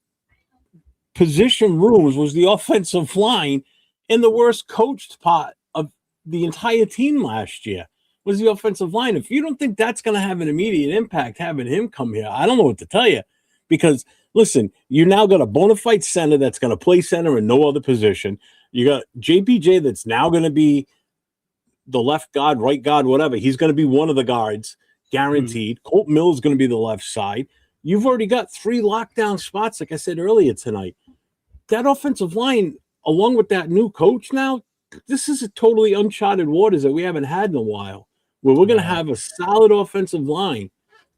position rooms. Was the offensive line and the worst coached part of the entire team last year was the offensive line. If you don't think that's going to have an immediate impact having him come here, I don't know what to tell you. Because, listen, you now got a bona fide center that's going to play center in no other position. You got JPJ that's now going to be the left guard, right guard, whatever. He's going to be one of the guards, guaranteed. Colt Mills is going to be the left side. You've already got 3 lockdown spots, like I said earlier tonight. That offensive line, along with that new coach now, this is a totally uncharted waters that we haven't had in a while, where we're going to have a solid offensive line.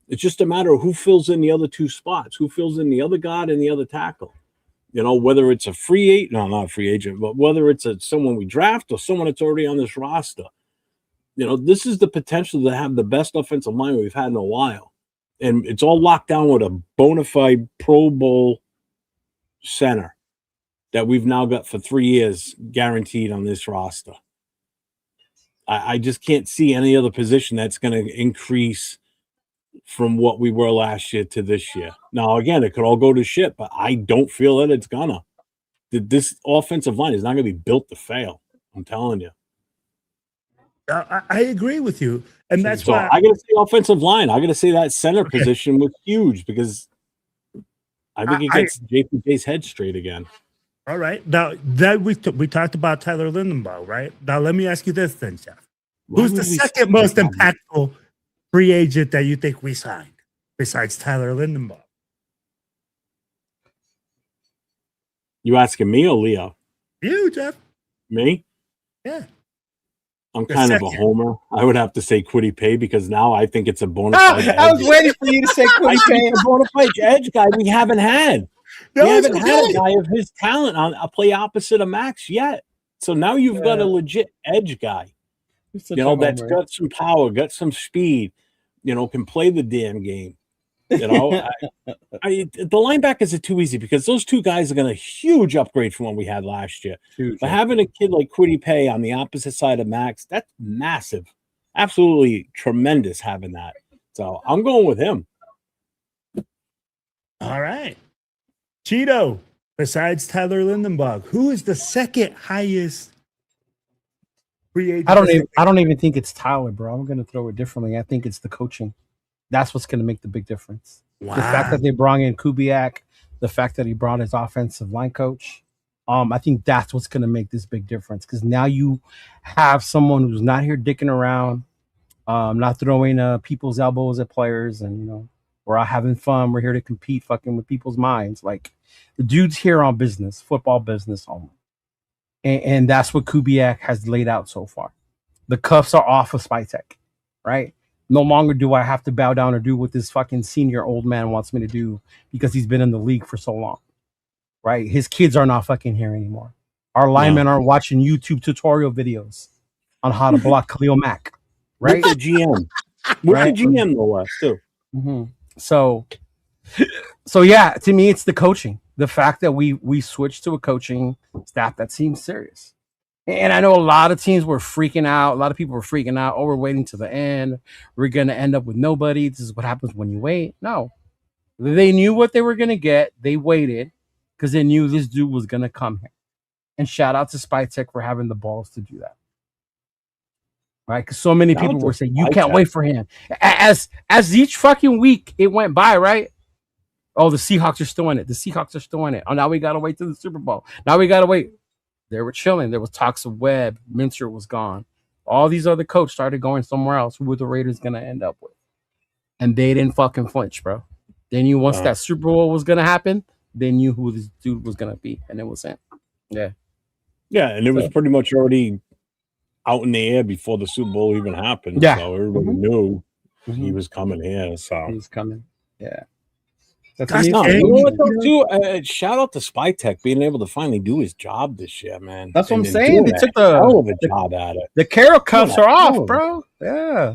It's just a matter of who fills in the other two spots, who fills in the other guard and the other tackle. You know, whether it's a free agent, no, not a free agent, but whether it's someone we draft or someone that's already on this roster. You know, this is the potential to have the best offensive line we've had in a while. And it's all locked down with a bona fide Pro Bowl center that we've now got for 3 years guaranteed on this roster. I just can't see any other position that's going to increase from what we were last year to this year. Now, again, it could all go to shit, but I don't feel that it's gonna. This offensive line is not going to be built to fail. I'm telling you. I agree with you, and that's why I got to say offensive line. I got to say that center position was huge because I think it gets JPJ's head straight again. All right. Now that we talked about Tyler Linderbaum, right? Now let me ask you this then, Jeff. Who's the second most impactful free agent that you think we signed besides Tyler Linderbaum? You asking me or Leo? You, Jeff. Me? Yeah. I'm kind of a homer. I would have to say Quiddy Pay because now I think it's a bona fide edge. I was waiting for you to say Quiddy Pay. A bona fide edge guy we haven't had. We haven't had a guy of his talent on a play opposite of Max yet. So now you've got a legit edge guy. You know, that's got some power, got some speed, you know, can play the damn game. You know, the linebackers are too easy because those two guys are going to huge upgrade from what we had last year. But having a kid like Quiddy Pay on the opposite side of Max, that's massive. Absolutely tremendous having that. So I'm going with him. All right. Cheeto, besides Tyler Linderbaum, who is the second highest free agent? I don't even think it's Tyler, bro. I'm going to throw it differently. I think it's the coaching. That's what's going to make the big difference. Wow. The fact that they brought in Kubiak, the fact that he brought his offensive line coach, I think that's what's going to make this big difference. Because now you have someone who's not here dicking around, not throwing people's elbows at players, and you know, we're out having fun. We're here to compete, fucking with people's minds. Like the dude's here on business, football business only, and that's what Kubiak has laid out so far. The cuffs are off of Spytek, right? No longer do I have to bow down or do what this fucking senior old man wants me to do because he's been in the league for so long, right? His kids are not fucking here anymore. Our linemen are watching YouTube tutorial videos on how to block Khalil Mack, right? With the GM. With the GM, no less, too. Mm-hmm. So yeah, to me, it's the coaching. The fact that we switched to a coaching staff that seems serious. And I know a lot of teams were freaking out. A lot of people were freaking out. Oh, we're waiting to the end. We're going to end up with nobody. This is what happens when you wait. No. They knew what they were going to get. They waited because they knew this dude was going to come here. And shout out to Spytek for having the balls to do that. Right? Because so many people were saying, you can't wait for him. As each fucking week it went by, right? Oh, the Seahawks are still in it. The Seahawks are still in it. Oh, now we got to wait till the Super Bowl. Now we got to wait. They were chilling. There was talks of Webb. Minter was gone. All these other coaches started going somewhere else. Who were the Raiders going to end up with? And they didn't fucking flinch, bro. They knew once that Super Bowl was going to happen, they knew who this dude was going to be. And it was him. Yeah. Yeah, and it was pretty much already out in the air before the Super Bowl even happened. Yeah. So everybody knew he was coming here. So he was coming. Yeah. You know what, though, too? Shout out to Spytek being able to finally do his job this year, man. That's what I'm saying. They took the hell of a job at it. The Carol cuffs are off, bro. Yeah.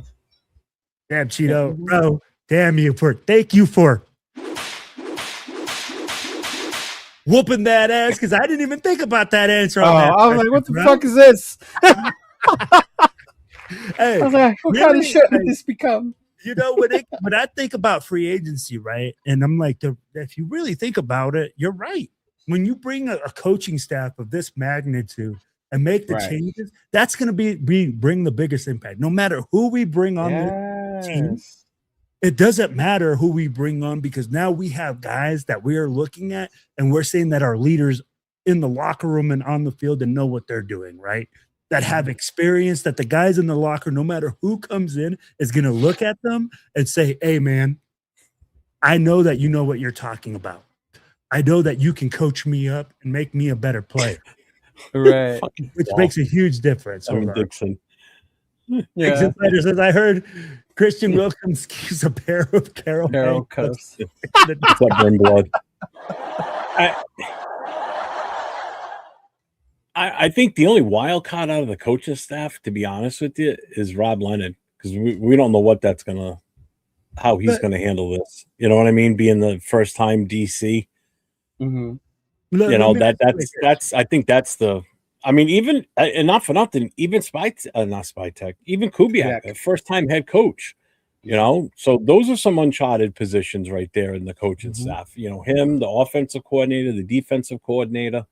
Damn, Cheeto, bro. Damn you for thank you for whooping that ass because I didn't even think about that answer. I was like, what the fuck is this? Hey, I was like, what kind of shit did this become? You know, when I think about free agency, right? And I'm like, if you really think about it, you're right. When you bring a coaching staff of this magnitude and make the changes, that's going to bring the biggest impact. No matter who we bring on the team, it doesn't matter who we bring on because now we have guys that we are looking at and we're saying that our leaders in the locker room and on the field and know what they're doing, right? That have experience, that the guys in the locker, no matter who comes in, is going to look at them and say, hey, man, I know that you know what you're talking about. I know that you can coach me up and make me a better player. Right. Which makes a huge difference. I mean, Dixon. Yeah. Says, I heard Christian Wilkins keeps a pair of Carol cuffs. What's up, Ben Blood? I think the only wild card out of the coaching staff, to be honest with you, is Rob Leonard, because we don't know how he's going to handle this. You know what I mean? Being the first time DC. Mm-hmm. You know, that's I think that's the. I mean, even and not for nothing, even not Spytek, even Kubiak, first time head coach. You know, so those are some uncharted positions right there in the coaching staff. You know, him, the offensive coordinator, the defensive coordinator.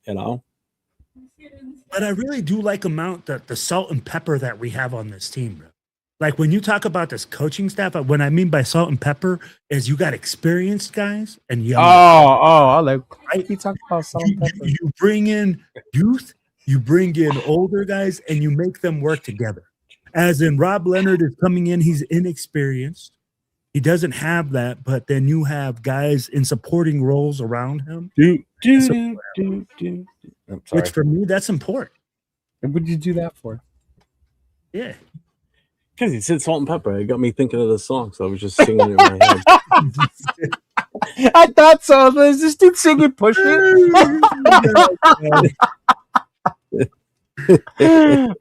You know. But I really do like the salt and pepper that we have on this team, bro. Like when you talk about this coaching staff, what I mean by salt and pepper is you got experienced guys and young. I like. Right? You talk about salt and pepper. You bring in youth, you bring in older guys, and you make them work together. As in Rob Leonard is coming in, he's inexperienced. He doesn't have that, but then you have guys in supporting roles around him. Which for me, that's important. And what did you do that for? Yeah. Because he said salt and pepper. It got me thinking of the song, so I was just singing it in my head. I thought so. Is this dude singing Push It?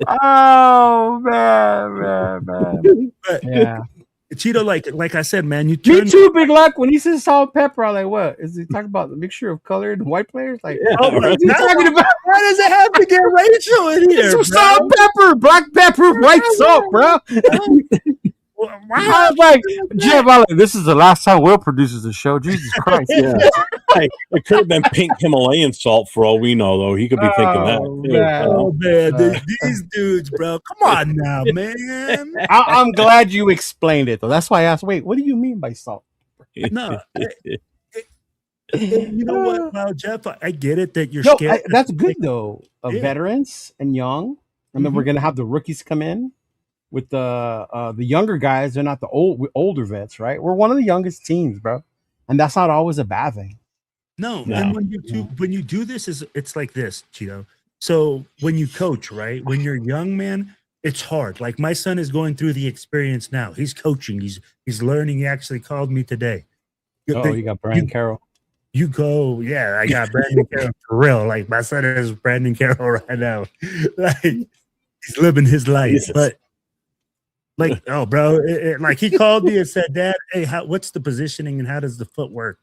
Oh, man. But, yeah. Cheeto, like I said, man, Me too, Big Luck. When he says salt and pepper, I'm like, what? Is he talking about the mixture of colored and white players? Like, what is he talking about? Why does it have to get racial in here? Some salt and pepper, black pepper, white salt, bro. I was like, Jeff, this is the last time Will produces the show. Jesus Christ. Yeah. Hey, it could have been pink Himalayan salt for all we know, though. He could be thinking that. Man. Oh, man. These dudes, bro. Come on now, man. I'm glad you explained it, though. That's why I asked, wait, what do you mean by salt? No. You know what, well, Jeff, I get it that you're scared. That's good, though. Veterans and young. And then we're going to have the rookies come in. With the younger guys, they're not the older vets, right? We're one of the youngest teams, bro, and that's not always a bad thing. No. And when you do this, it's like this, Cheeto. So when you coach, right, when you're young, man, it's hard. Like my son is going through the experience now. He's coaching. He's learning. He actually called me today. You got Brandon Carroll. You go, yeah. I got Brandon Carroll for real. Like my son is Brandon Carroll right now. Like he's living his life, Jesus. But. Like, oh, bro, like he called me and said, Dad, hey, what's the positioning and how does the footwork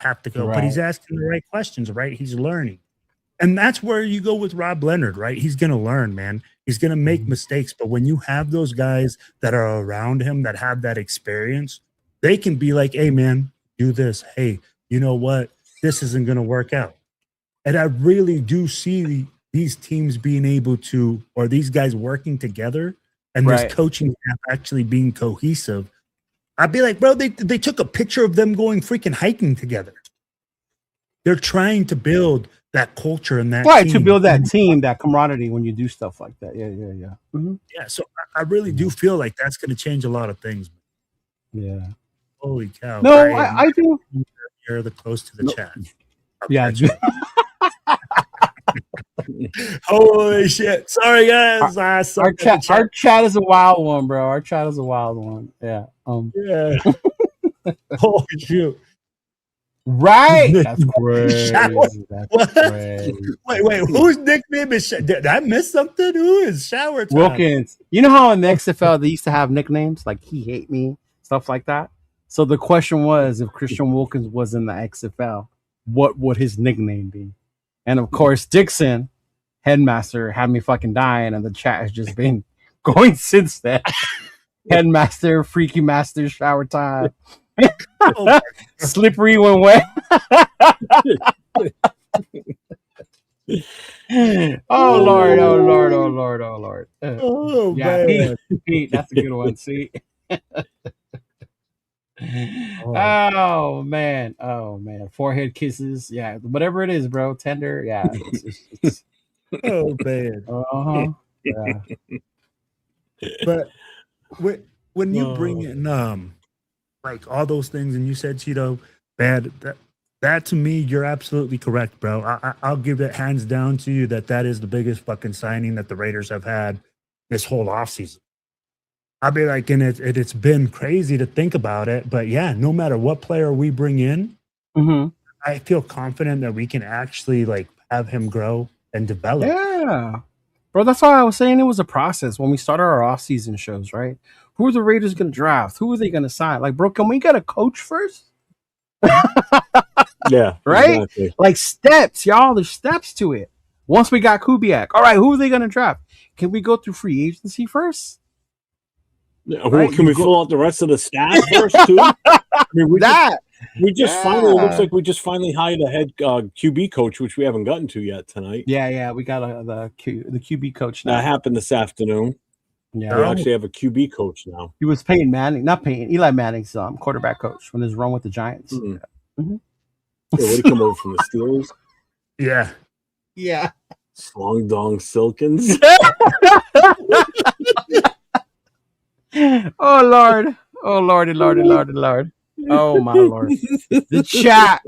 have to go? Right. But he's asking the right questions, right? He's learning. And that's where you go with Rob Leonard, right? He's going to learn, man. He's going to make mistakes. But when you have those guys that are around him that have that experience, they can be like, hey, man, do this. Hey, you know what? This isn't going to work out. And I really do see these teams being able to, or these guys working together. And this coaching staff actually being cohesive. I'd be like, bro, they took a picture of them going freaking hiking together. They're trying to build that culture and that team. To build that team, that camaraderie when you do stuff like that. Yeah. Mm-hmm. Yeah, so I really do feel like that's going to change a lot of things. Yeah. Holy cow. No, I do. You're the close to the chat. Yeah. Holy shit. Sorry, guys. Our chat is a wild one, bro. Our chat is a wild one. Yeah. Yeah. Holy shoot. Right. That's crazy. That's crazy. Wait. Whose nickname is Did I miss something? Who is Shower Time? Wilkins. You know how in the XFL they used to have nicknames like He Hate Me, stuff like that? So the question was, if Christian Wilkins was in the XFL, what would his nickname be? And of course, Dixon, Headmaster, had me fucking dying, and the chat has just been going since then. Headmaster, Freaky Master, Shower Time. Slippery when wet. Oh Lord. Yeah, Pete, that's a good one. See. Oh man. Forehead kisses. Yeah, whatever it is, bro. Tender. Yeah. It's oh man. Yeah. But when you bring in like all those things, and you said Cheeto bad, That to me, you're absolutely correct, bro. I'll give it hands down to you that is the biggest fucking signing that the Raiders have had this whole offseason. I'll be like, and it's been crazy to think about it, but yeah, no matter what player we bring in, I feel confident that we can actually like have him grow and develop. Yeah, bro. That's why I was saying it was a process when we started our off-season shows, right? Who are the Raiders going to draft? Who are they going to sign? Like, bro, can we get a coach first? Yeah, right. Exactly. Like steps, y'all. There's steps to it. Once we got Kubiak, all right. Who are they going to draft? Can we go through free agency first? Yeah, right? Can we fill out the rest of the staff first too? I mean, finally looks like we just finally hired a head QB coach, which we haven't gotten to yet tonight. Yeah, we got the QB coach now. That happened this afternoon. Yeah, we actually have a QB coach now. He was Eli Manning's quarterback coach when his run with the Giants. Mm-hmm. Yeah, what did he come over from the Steelers? Yeah. Slong Dong Silkins. Oh Lord. Oh Lordy, Lordy, Lordy, Lord. Oh my Lord. The chat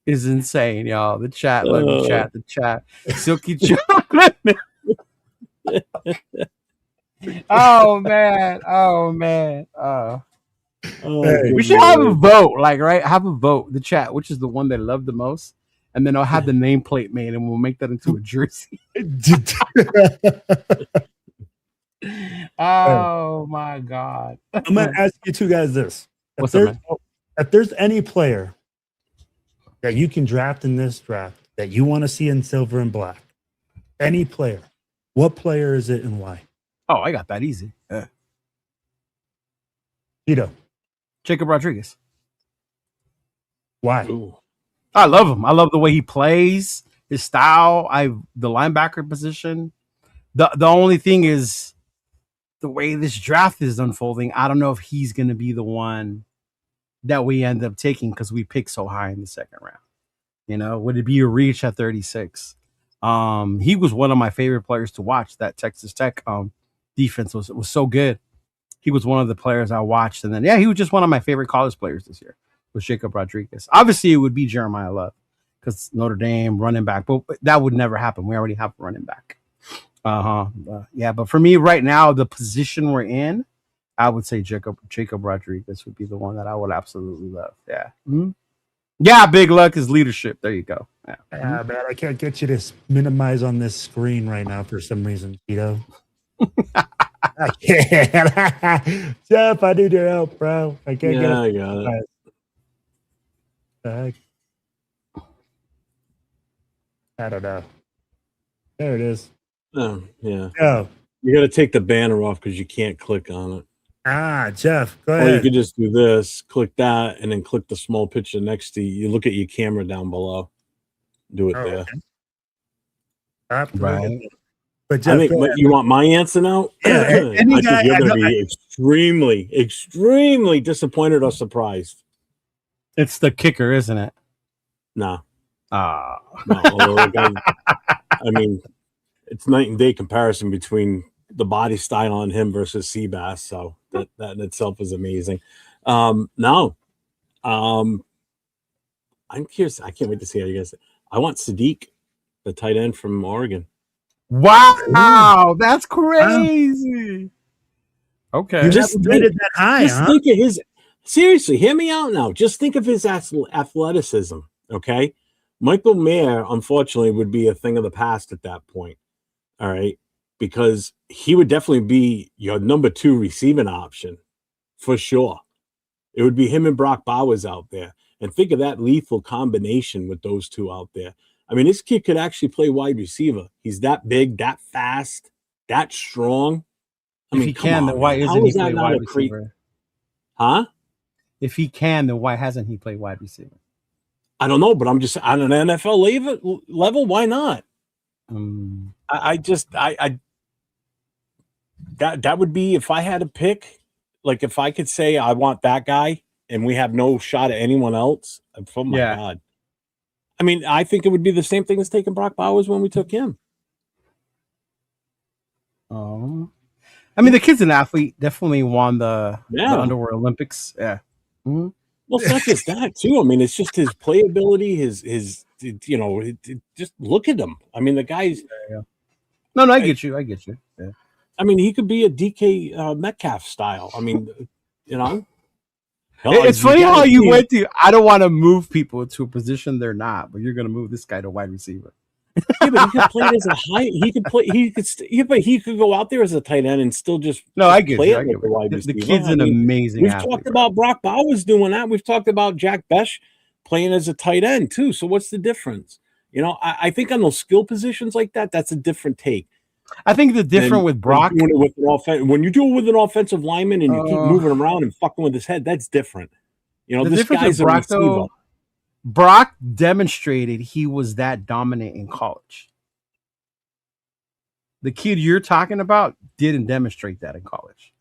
is insane, y'all. The chat, look, the chat. Silky chocolate. Oh man. We should have a vote, like, right? Have a vote, the chat, which is the one they love the most, and then I'll have the nameplate made and we'll make that into a jersey. Oh my God. I'm gonna ask you two guys this. If there's any player that you can draft in this draft that you want to see in silver and black, any player, what player is it and why? Oh, I got that easy. Tito. Jacob Rodriguez. Why? Ooh. I love him. I love the way he plays, his style. The linebacker position. The only thing is the way this draft is unfolding. I don't know if he's going to be the one that we end up taking because we picked so high in the second round. You know, would it be a reach at 36? He was one of my favorite players to watch. That Texas Tech defense was so good. He was one of the players I watched, and then he was just one of my favorite college players this year. Was Jacob Rodriguez. Obviously, it would be Jeremiah Love because Notre Dame running back, but that would never happen. We already have a running back. But for me right now, the position we're in, I would say Jacob Rodriguez would be the one that I would absolutely love. Yeah. Mm-hmm. Yeah, big luck is leadership. There you go. Yeah. Man, I can't get you to minimize on this screen right now for some reason, Tito. I can't. Jeff, I need your help, bro. I can't get it. I got it. I don't know. There it is. Oh, yeah. Oh. You got to take the banner off because you can't click on it. Jeff, go ahead. Or you could just do this, click that, and then click the small picture next to you. You look at your camera down below. Do it there. Okay. Right. But Jeff, I think you want my answer now? Yeah, I think you're going to be extremely, extremely disappointed or surprised. It's the kicker, isn't it? No. No. I mean, it's night and day comparison between the body style on him versus Seabass. So that in itself is amazing. I'm curious. I can't wait to see how you guys. I want Sadiq, the tight end from Oregon. Wow, that's crazy. Okay, you just rated that high. Think of his. Seriously, hear me out now. Just think of his athleticism. Okay, Michael Mayer, unfortunately, would be a thing of the past at that point. All right, because he would definitely be your number 2 receiving option for sure. It would be him and Brock Bowers out there, and think of that lethal combination with those two out there. I mean, this kid could actually play wide receiver. He's that big, that fast, that strong. If he can, then why isn't he playing wide receiver? Huh? If he can, then why hasn't he played wide receiver? I don't know, but I'm just on an NFL level. Why not? That would be if I had to pick. Like if I could say I want that guy, and we have no shot at anyone else. Oh my God. I mean, I think it would be the same thing as taking Brock Bowers when we took him. Oh, I mean, the kid's an athlete. Definitely won the Underworld Olympics. Yeah. Mm-hmm. Well, it's not just that too. I mean, it's just his playability, his just look at him. I mean, the guy's. No, I get you. Yeah. I mean, he could be a DK Metcalf style. I mean, it's funny how you went to. I don't want to move people to a position they're not, but you're going to move this guy to wide receiver. Yeah, but he could play it as a high. He could play. But he could go out there as a tight end and still just I get play you. it like a wide receiver. The kid's an amazing. We've talked about Brock Bowers doing that. We've talked about Jack Besh playing as a tight end too. So what's the difference? I think on those skill positions like that, that's a different take. I think the different with Brock when you do it with an offensive lineman and you keep moving around and fucking with his head, that's different. This guy's a receiver. Brock demonstrated he was that dominant in college. The kid you're talking about didn't demonstrate that in college.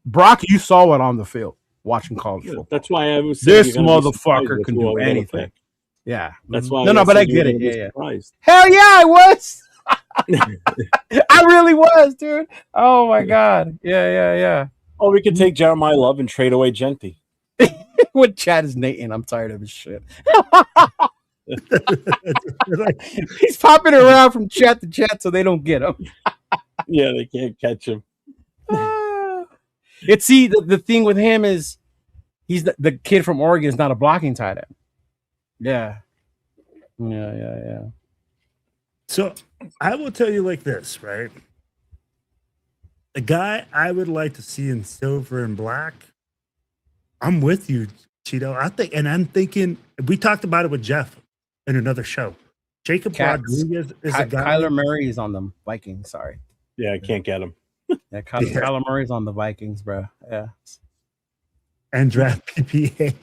Brock, you saw it on the field watching college football. That's why I was saying this motherfucker can do anything. Yeah, that's why. No, but I get it. Yeah. Surprised. Hell yeah, I was. I really was, dude. Oh my god. Yeah. Oh, we could take Jeremiah Love and trade away Genty. What Chad is Nathan? I'm tired of his shit. He's popping around from chat to chat so they don't get him. Yeah, they can't catch him. The thing with him is he's the kid from Oregon is not a blocking tight end. Yeah. So I will tell you like this, right? The guy I would like to see in silver and black. I'm with you, Cheeto. I'm thinking we talked about it with Jeff in another show. Jacob Rodriguez is a guy. Kyler Murray is on the Vikings. Sorry. Yeah, I can't get him. Yeah, Kyler Murray's on the Vikings, bro. Yeah. And draft PPA.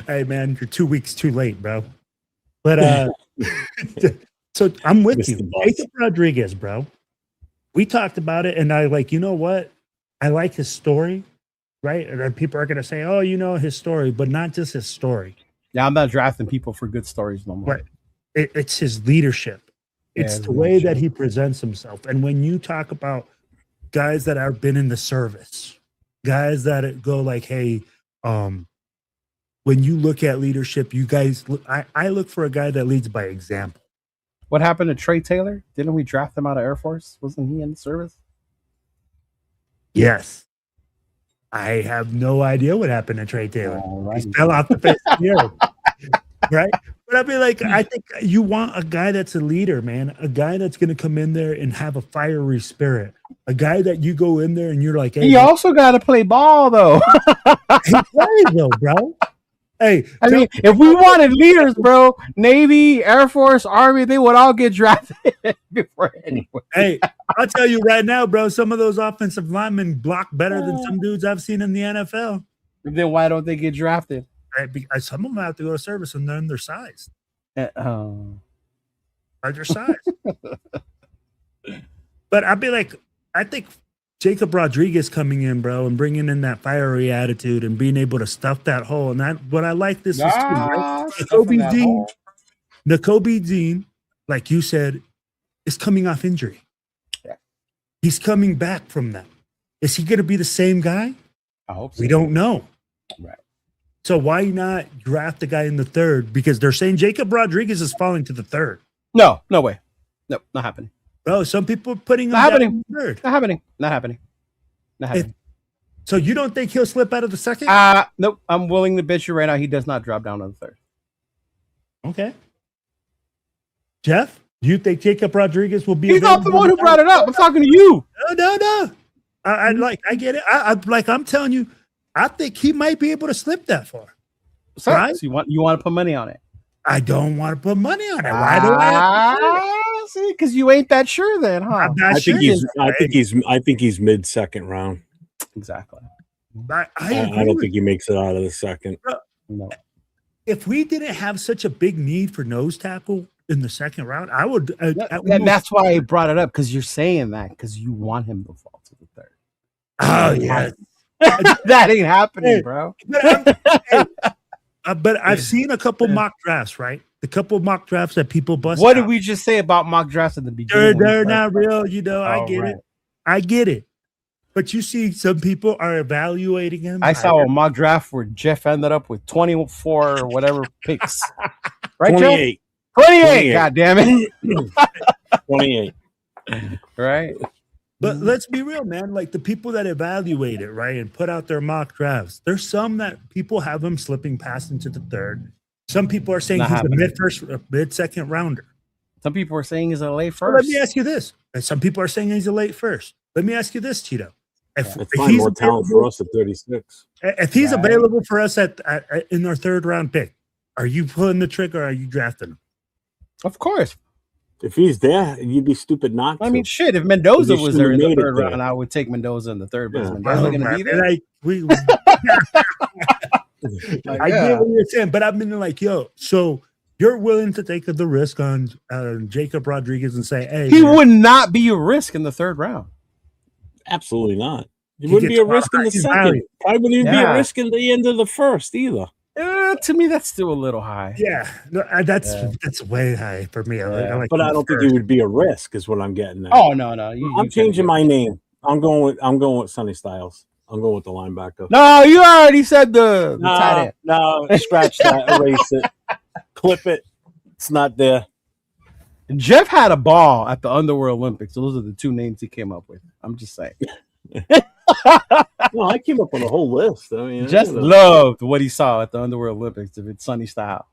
Hey man, you're 2 weeks too late, bro. But so I'm with you. Jacob Rodriguez, bro. We talked about it, and I like, you know what? I like his story, right? And people are gonna say, oh, his story, but not just his story. Yeah, I'm not drafting people for good stories no more. But it's his leadership. It's the way that he presents himself. And when you talk about guys that have been in the service, guys that go like, hey, when you look at leadership, you guys, I look for a guy that leads by example. What happened to Trey Taylor? Didn't we draft him out of Air Force? Wasn't he in the service? Yes. I have no idea what happened to Trey Taylor. He fell off the face of the earth. Right? But I mean, like, I think you want a guy that's a leader, man. A guy that's going to come in there and have a fiery spirit. A guy that you go in there and you're like, hey, he also got to play ball, though. He plays, though, bro. Hey, I mean, if we wanted leaders, bro, Navy, Air Force, Army, they would all get drafted before anyway. Hey, I'll tell you right now, bro, some of those offensive linemen block better than some dudes I've seen in the NFL. Then why don't they get drafted? Right, because some of them have to go to service and they're undersized. Undersized. But I'd be like, I think Jacob Rodriguez coming in, bro, and bringing in that fiery attitude and being able to stuff that hole. And that what I like this is too, right? Nakobe Dean, like you said, is coming off injury. Yeah. He's coming back from that. Is he going to be the same guy? I hope so. We don't know. Right. So why not draft the guy in the third? Because they're saying Jacob Rodriguez is falling to the third. No way. Nope, not happening. Bro, some people are putting him not happening. In the third. Not happening. So you don't think he'll slip out of the second? Nope. I'm willing to bet you right now he does not drop down to the third. Okay. Jeff, do you think Jacob Rodriguez will be? He's not the one who brought it up. I'm talking to you. No. I get it. I'm telling you, I think he might be able to slip that far. So, right? So you want to put money on it? I don't want to put money on it. Why do I? See, because you ain't that sure then, huh? I think he's mid-second round. Exactly. I don't think he makes it out of the second. No. If we didn't have such a big need for nose tackle in the second round, I would. And that's why I brought it up, because you're saying that because you want him to fall to the third. Oh yeah, that ain't happening, bro. But I've seen a couple mock drafts, right? The couple mock drafts that people bust. What did we just say about mock drafts at the beginning? They're not real, I get it. But you see, some people are evaluating him. I saw a mock draft where Jeff ended up with 24 or whatever picks. Right, 28. Jeff? 28. God damn it. 28. Right. But let's be real, man. Like the people that evaluate it, right, and put out their mock drafts, there's some that people have him slipping past into the third. Some people are saying he's a mid-second rounder. Some people are saying he's a late first. Well, let me ask you this. And some people are saying he's a late first. Let me ask you this, Cheeto. If he's more talent for us at 36. If he's available for us in our third round pick, are you pulling the trigger or are you drafting him? Of course. If he's there, you'd be stupid not to. I mean, shit, if Mendoza was there in the third round, I would take Mendoza in the third. But Mendoza going to be there? I get what you're saying, but I'm in like, yo, so you're willing to take the risk on Jacob Rodriguez and say, hey. He would not be a risk in the third round. Absolutely not. It wouldn't be a risk in the second. Probably wouldn't even be a risk in the end of the first either. To me, that's still a little high. Yeah, no, that's way high for me. But I don't think it would be a risk, is what I'm getting at. Oh no, I'm changing my name. I'm going with Sonny Styles. I'm going with the linebacker. No, you already said the tight end. No, scratch that, erase it, clip it. It's not there. Jeff had a ball at the Underworld Olympics. So those are the two names he came up with. I'm just saying. No, I came up with a whole list. I mean, just loved what he saw at the Underworld Olympics. If it's Sonny Styles,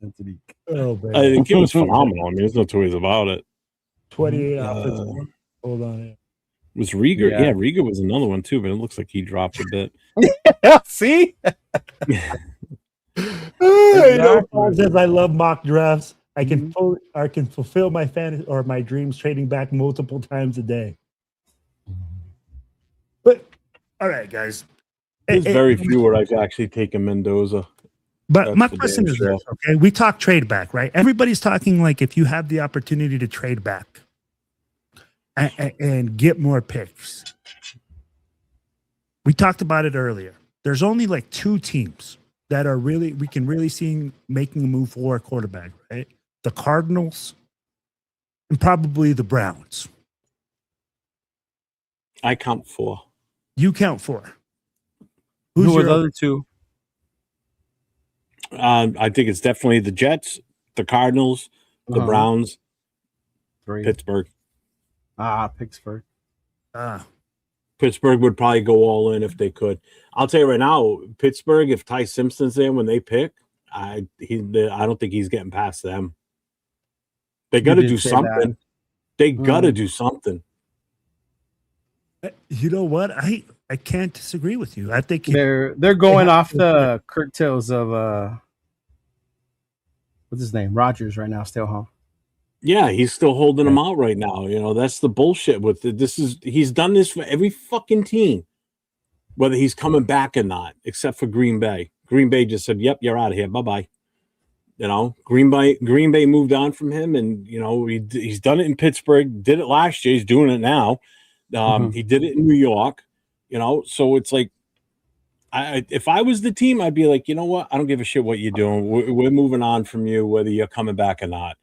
oh, the kid was phenomenal. I mean, there's no two ways about it. 28 offensive. Hold on. It was Rieger. Yeah, Rieger was another one too, but it looks like he dropped a bit. See? Says I love mock drafts. I can fulfill my fantasy or my dreams trading back multiple times a day. But all right, guys. There's very few where I've actually taken Mendoza. But my question is this, okay? We talk trade back, right? Everybody's talking like if you have the opportunity to trade back and get more picks. We talked about it earlier. There's only like two teams that are we can really see making a move for a quarterback, right? The Cardinals and probably the Browns. I count 4. You count 4. Who are the other two? I think it's definitely the Jets, the Cardinals, the Browns, 3. Pittsburgh. Pittsburgh. Pittsburgh would probably go all in if they could. I'll tell you right now, Pittsburgh, if Ty Simpson's there when they pick, I don't think he's getting past them. They got to do something. They got to do something. You know what? I can't disagree with you. I think they're going off the curtails of what's his name? Rodgers right now, still, huh? Yeah, he's still holding them out right now. You know, that's the bullshit with it. He's done this for every fucking team, whether he's coming back or not, except for Green Bay. Green Bay just said, "Yep, you're out of here. Bye-bye." You know, Green Bay moved on from him, and you know he's done it in Pittsburgh. Did it last year. He's doing it now. He did it in New York. You know, so it's like, if I was the team, I'd be like, you know what? I don't give a shit what you're doing. We're moving on from you, whether you're coming back or not.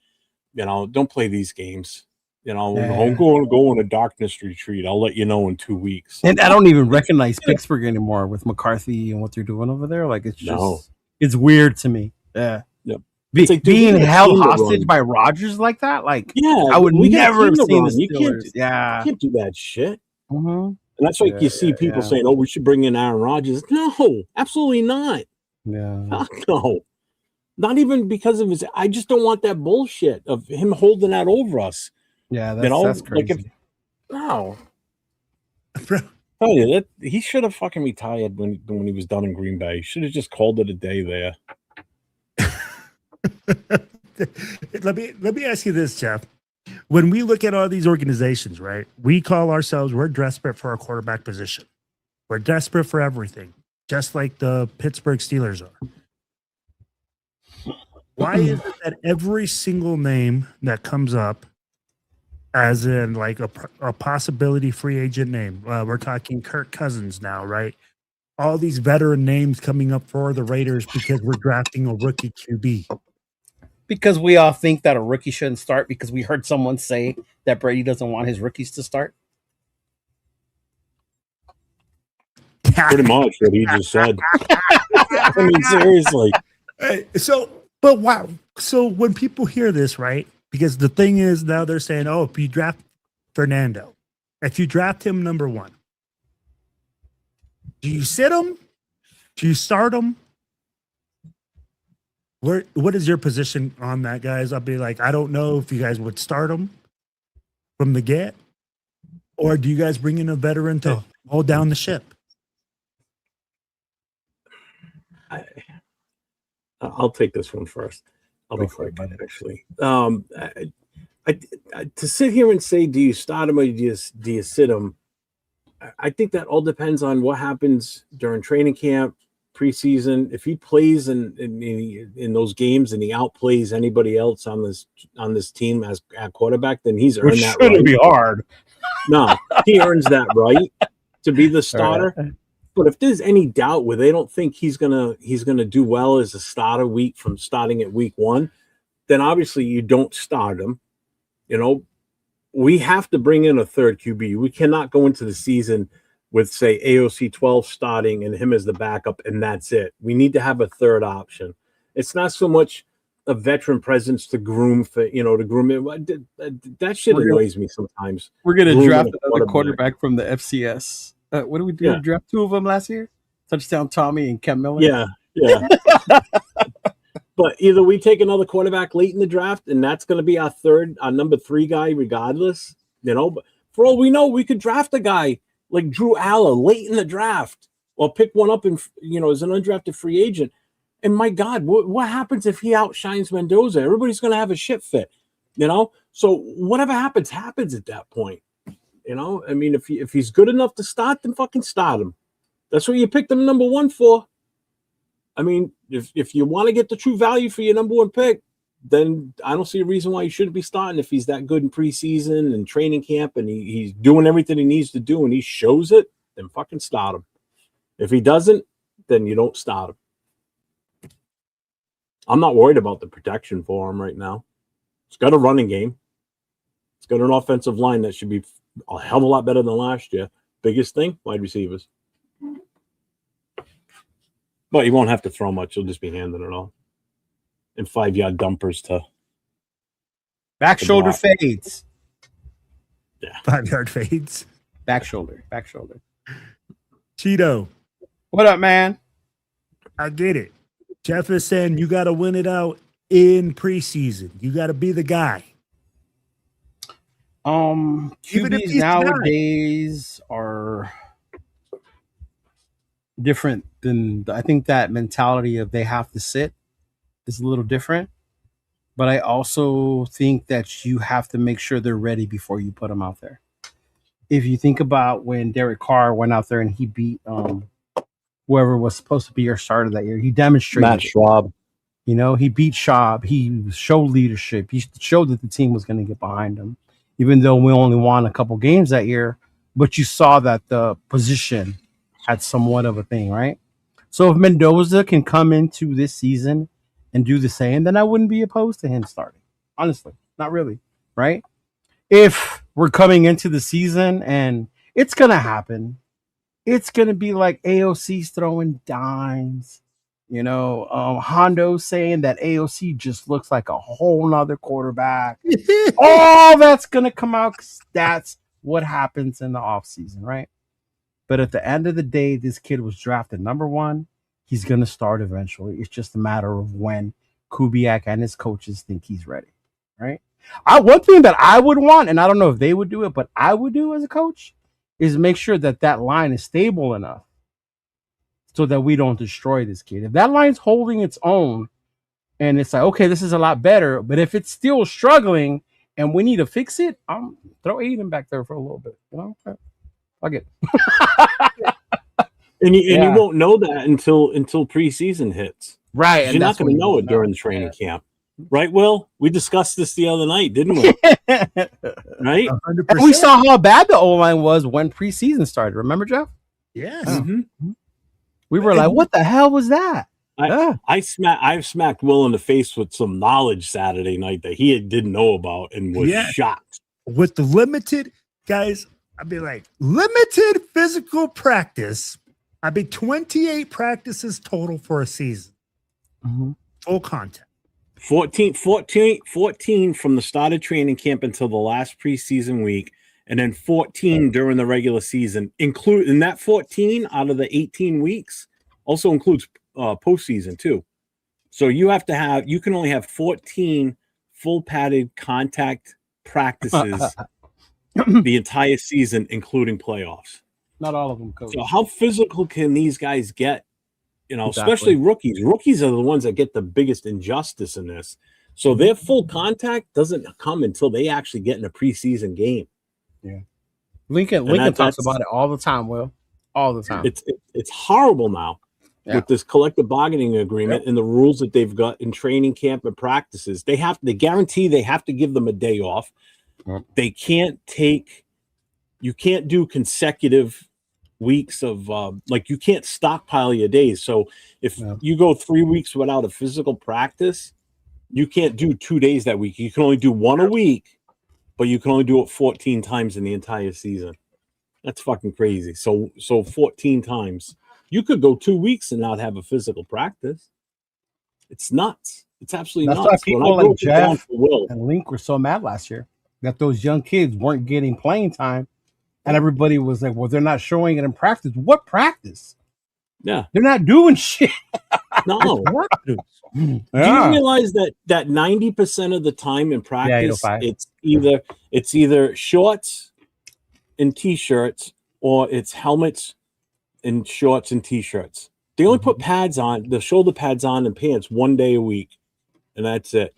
You know, don't play these games. You know, don't go on a darkness retreat. I'll let you know in 2 weeks. And I don't even recognize Pittsburgh anymore with McCarthy and what they're doing over there. Like, it's just, it's weird to me. Yeah. Yep. It's like, being held hostage by Rodgers like that, like, I would never have seen the Steelers. You can't do that shit. And that's why you see people saying, "Oh, we should bring in Aaron Rodgers." No, absolutely not. No, not even because of his. I just don't want that bullshit of him holding that over us. Yeah, that's crazy. Like no. Tell you that he should have fucking retired when he was done in Green Bay. Should have just called it a day there. Let me ask you this, Jeff. When we look at all these organizations, right, we call ourselves, we're desperate for our quarterback position. We're desperate for everything, just like the Pittsburgh Steelers are. Why is it that every single name that comes up, as in like a possibility free agent name, we're talking Kirk Cousins now, right? All these veteran names coming up for the Raiders because we're drafting a rookie QB. Because we all think that a rookie shouldn't start because we heard someone say that Brady doesn't want his rookies to start. Pretty much what he just said. I mean, seriously. But wow. So when people hear this, right? Because the thing is now they're saying, oh, if you draft Fernando, if you draft him number 1, do you sit him? Do you start him? What is your position on that, guys? I'll be like, I don't know if you guys would start him from the get, or do you guys bring in a veteran to hold down the ship? I'll take this one first. I'll be quick, actually. To sit here and say, do you start him or do you sit him? I think that all depends on what happens during training camp, preseason. If he plays in those games and he outplays anybody else on this team as at quarterback, then he's earned that right. Shouldn't be hard. No, he earns that right to be the starter. Right. But if there's any doubt where they don't think he's gonna do well as a starter from starting at week 1, then obviously you don't start him. You know, we have to bring in a third QB. We cannot go into the season with, say, AOC 12 starting and him as the backup, and that's it. We need to have a third option. It's not so much a veteran presence to groom for, to groom it. That shit annoys me sometimes. We're gonna draft another quarterback from the FCS. What did we do? Yeah. Draft 2 of them last year? Touchdown Tommy and Ken Miller. Yeah. But either we take another quarterback late in the draft, and that's going to be our number 3 guy, regardless. But for all we know, we could draft a guy like Drew Aller late in the draft, or pick one up and as an undrafted free agent. And my God, what happens if he outshines Mendoza? Everybody's going to have a shit fit, So whatever happens at that point. I mean, if he's good enough to start, then fucking start him. That's what you picked him number 1 for. I mean, if you want to get the true value for your number 1 pick, then I don't see a reason why you shouldn't be starting if he's that good in preseason and training camp and he's doing everything he needs to do and he shows it, then fucking start him. If he doesn't, then you don't start him. I'm not worried about the protection for him right now. It's got a running game. It's got an offensive line that should be a hell of a lot better than last year. Biggest thing, wide receivers. But you won't have to throw much. You'll just be handing it off. And 5-yard dumpers to back shoulder fades. Yeah. 5-yard fades. Back shoulder. Cheeto. What up, man? I get it. Jeff is saying you got to win it out in preseason. You got to be the guy. QBs nowadays are different than I think that mentality of they have to sit is a little different. But I also think that you have to make sure they're ready before you put them out there. If you think about when Derek Carr went out there and he beat whoever was supposed to be your starter that year, he demonstrated Matt Schwab. He beat Schwab. He showed leadership. He showed that the team was going to get behind him, even though we only won a couple games that year. But you saw that the position had somewhat of a thing, right? So if Mendoza can come into this season and do the same, then I wouldn't be opposed to him starting. Honestly, not really, right? If we're coming into the season and it's going to happen, it's going to be like AOC's throwing dimes. Hondo saying that AOC just looks like a whole nother quarterback. All that's going to come out because that's what happens in the offseason, right? But at the end of the day, this kid was drafted number 1. He's going to start eventually. It's just a matter of when Kubiak and his coaches think he's ready, right? One thing that I would want, and I don't know if they would do it, but I would do as a coach, is make sure that line is stable enough so that we don't destroy this kid. If that line's holding its own and it's like, okay, this is a lot better, but if it's still struggling and we need to fix it, throw Aiden back there for a little bit. Fuck it. And you won't know that until preseason hits. Right. And you're not going to know it during the training camp. Right, Will? We discussed this the other night, didn't we? Right? 100%. And we saw how bad the O-line was when preseason started. Remember, Jeff? Yes. Mm-hmm. We were like, what the hell was that? I've smacked Will in the face with some knowledge Saturday night that he didn't know about and was shocked. With the limited, guys, I'd be like, limited physical practice I mean, 28 practices total for a season. Full contact. 14 from the start of training camp until the last preseason week, and then 14 during the regular season. In that 14 out of the 18 weeks also includes postseason too. So you can only have 14 full padded contact practices the entire season, including playoffs. Not all of them, coach. So how physical can these guys get? Especially rookies. Rookies are the ones that get the biggest injustice in this. So their full contact doesn't come until they actually get in a preseason game. Yeah. Lincoln talks about it all the time, Will. All the time. It's horrible now with this collective bargaining agreement and the rules that they've got in training camp and practices. They guarantee they have to give them a day off. They can't you can't do consecutive weeks of you can't stockpile your days. So if you go 3 weeks without a physical practice, you can't do 2 days that week. You can only do one a week, but you can only do it 14 times in the entire season. That's fucking crazy. So 14 times. You could go 2 weeks and not have a physical practice. It's nuts. It's absolutely nuts. That's why people like Jeff and Link were so mad last year that those young kids weren't getting playing time. And everybody was like, well, they're not showing it in practice. What practice? Yeah. They're not doing shit. No. Do you realize that 90% of the time in practice, it's either shorts and T-shirts or it's helmets and shorts and T-shirts. They only put pads on, the shoulder pads on and pants 1 day a week. And that's it.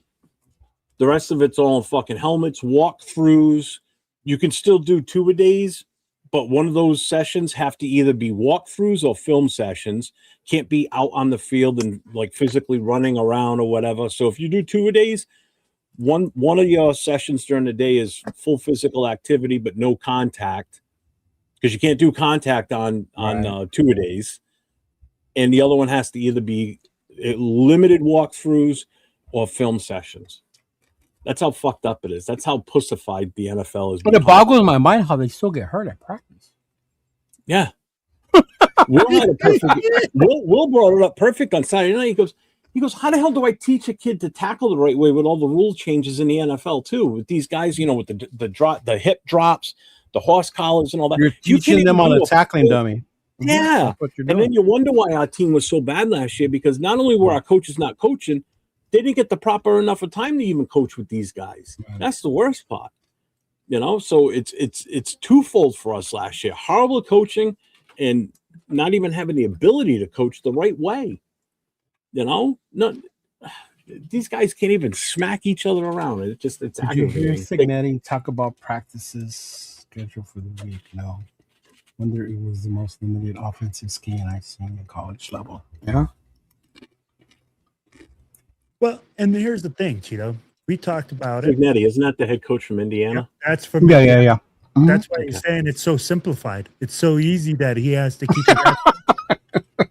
The rest of it's all fucking helmets, walkthroughs. You can still do 2 a days, but one of those sessions have to either be walkthroughs or film sessions. Can't be out on the field and like physically running around or whatever. So if you do 2 a days, one of your sessions during the day is full physical activity, but no contact, because you can't do contact on 2 a days. And the other one has to either be limited walkthroughs or film sessions. That's how fucked up it is. That's how pussified the NFL is. But it boggles my mind how they still get hurt at practice. Yeah. Will brought it up perfect on Saturday night. He goes, how the hell do I teach a kid to tackle the right way with all the rule changes in the NFL too? With these guys, with the hip drops, the horse collars and all that. You're teaching them on a tackling dummy. Yeah. That's what you're doing. And then you wonder why our team was so bad last year, because not only were our coaches not coaching, they didn't get the proper enough of time to even coach with these guys. That's the worst part. So it's twofold for us last year. Horrible coaching and not even having the ability to coach the right way. These guys can't even smack each other around. It's aggravating. Did you hear Signetti talk about practices schedule for the week? No. Wonder it was the most limited offensive scheme I've seen in college level. Yeah. Well, and here's the thing, Cheeto. We talked about it. Signetti, isn't that the head coach from Indiana? Yeah, that's from Yeah. Mm-hmm. That's why he's saying it's so simplified. It's so easy that he has to keep it.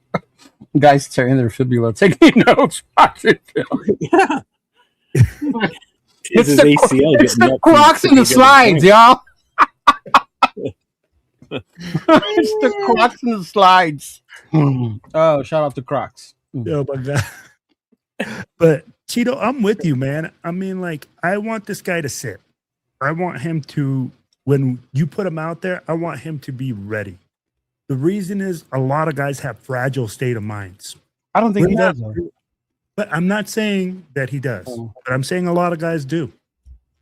Guys tearing their fibula, taking notes, watching film. Yeah. It's the Crocs and the slides, y'all. It's the Crocs and the slides. Oh, shout out to Crocs. Oh my God. But Cheeto, I'm with you, man. I mean, I want this guy to sit. I want him to, when you put him out there, I want him to be ready. The reason is a lot of guys have fragile state of minds. I don't think he does. But I'm not saying that he does. But I'm saying a lot of guys do.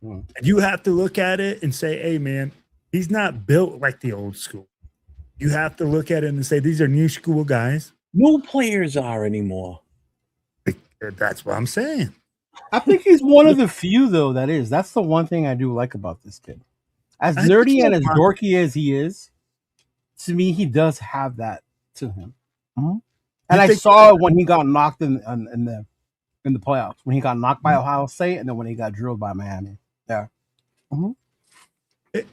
And you have to look at it and say, hey, man, he's not built like the old school. You have to look at it and say, these are new school guys. No players are anymore. That's what I'm saying. I think he's one of the few, though, that is. That's the one thing I do like about this kid. As nerdy and as dorky as he is, to me, he does have that to him. Mm-hmm. And I saw it when he got knocked in the playoffs, when he got knocked by Ohio State, and then when he got drilled by Miami. Yeah. Mm-hmm.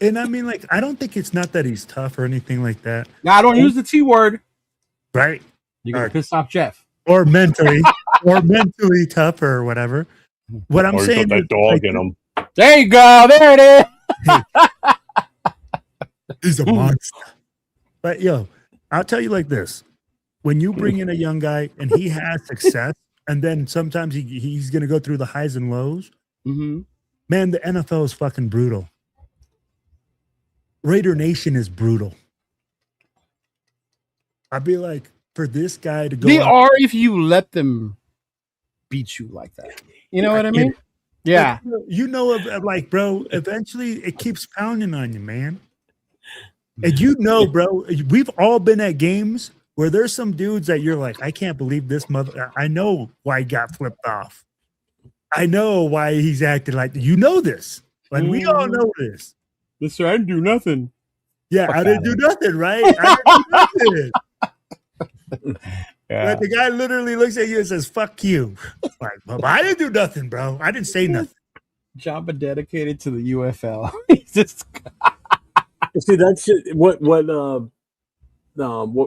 And I mean, I don't think it's not that he's tough or anything like that. Now, I don't use the T word. Right. You're going to piss off Jeff. Or mentally tough or whatever. What I'm saying, that dog in him. There you go. There it is. He's a monster. But I'll tell you like this: when you bring in a young guy and he has success, and then sometimes he's going to go through the highs and lows. Mm-hmm. Man, the NFL is fucking brutal. Raider Nation is brutal. I'd be like, for this guy to go. They are if you let them beat you like that. You know what I mean? Yeah. Like, bro, eventually it keeps pounding on you, man. And you know, bro, we've all been at games where there's some dudes that you're like, I can't believe this mother. I know why he got flipped off. I know why he's acting like you know this. Like we all know this. Listen, I didn't do nothing. Yeah, I didn't do nothing, right? I didn't do nothing. Yeah. But the guy literally looks at you and says, "Fuck you." Like, I didn't do nothing, bro. I didn't say nothing. Jamba dedicated to the UFL. He's just see that's what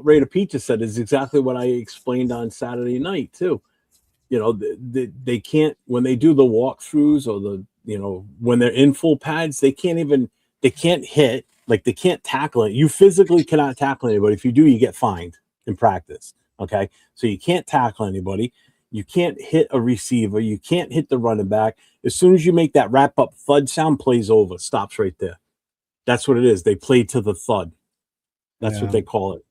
Raider Pizza said is exactly what I explained on Saturday night too. You know, they can't, when they do the walkthroughs or when they're in full pads, they can't hit, like they can't tackle it. You physically cannot tackle anybody. If you do, you get fined in practice. Okay. So you can't tackle anybody. You can't hit a receiver. You can't hit the running back. As soon as you make that wrap up thud sound, plays over, stops right there. That's what it is. They play to the thud. That's what they call it.